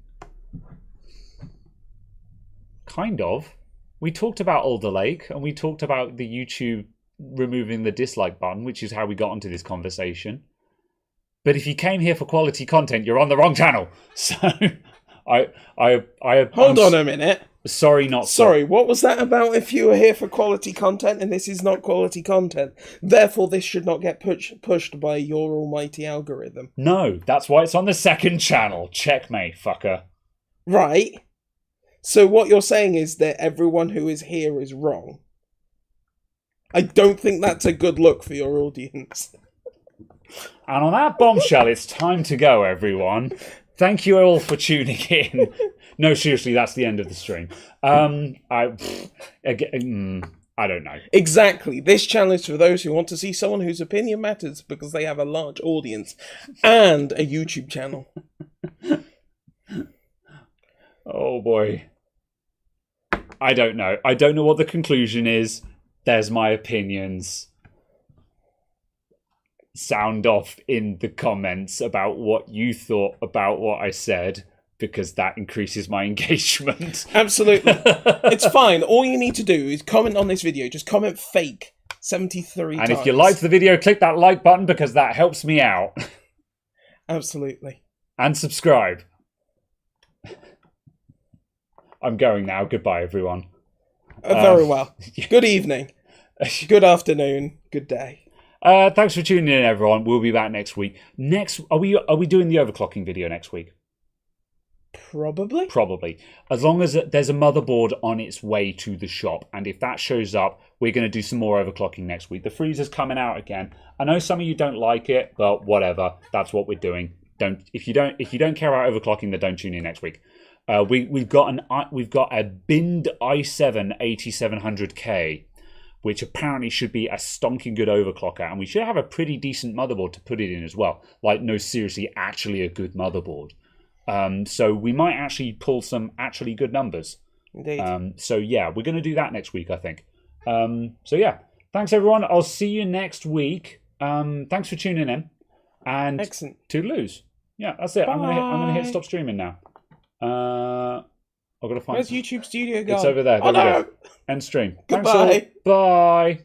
Kind of. We talked about Alder Lake, and we talked about the YouTube removing the dislike button, which is how we got onto this conversation. But if you came here for quality content, you're on the wrong channel. So Hold on a minute. Sorry, not sorry. What was that about? If you were here for quality content and this is not quality content, therefore this should not get pushed by your almighty algorithm. No, that's why it's on the second channel. Checkmate, fucker. Right. So what you're saying is that everyone who is here is wrong. I don't think that's a good look for your audience. And on that bombshell, it's time to go, everyone. Thank you all for tuning in. No, seriously, that's the end of the stream. I don't know. Exactly. This channel is for those who want to see someone whose opinion matters because they have a large audience and a YouTube channel. Oh, boy. I don't know. I don't know what the conclusion is. There's my opinions. Sound off in the comments about what you thought about what I said, because that increases my engagement. Absolutely. It's fine. All you need to do is comment on this video. Just comment fake 73 times. And if you liked the video, click that like button because that helps me out. Absolutely. And subscribe. I'm going now. Goodbye, everyone. Very well. Good evening. Good afternoon. Good day. Thanks for tuning in, everyone. We'll be back next week. Are we doing the overclocking video next week? Probably. As long as there's a motherboard on its way to the shop, and if that shows up, we're going to do some more overclocking next week. The freezer's coming out again. I know some of you don't like it, but whatever. That's what we're doing. If you don't care about overclocking, then don't tune in next week. We've got a binned i7 8700K. Which apparently should be a stonking good overclocker, and we should have a pretty decent motherboard to put it in as well. Like, no, seriously, actually a good motherboard. So we might actually pull some actually good numbers. Indeed. So yeah, we're going to do that next week, I think. So yeah, thanks everyone. I'll see you next week. Thanks for tuning in, and excellent. Toodaloos. Yeah, that's it. Bye. I'm gonna hit stop streaming now. I've got to find. Where's YouTube Studio gone? It's over there. There we go. End stream. Goodbye. Thanks all. Bye.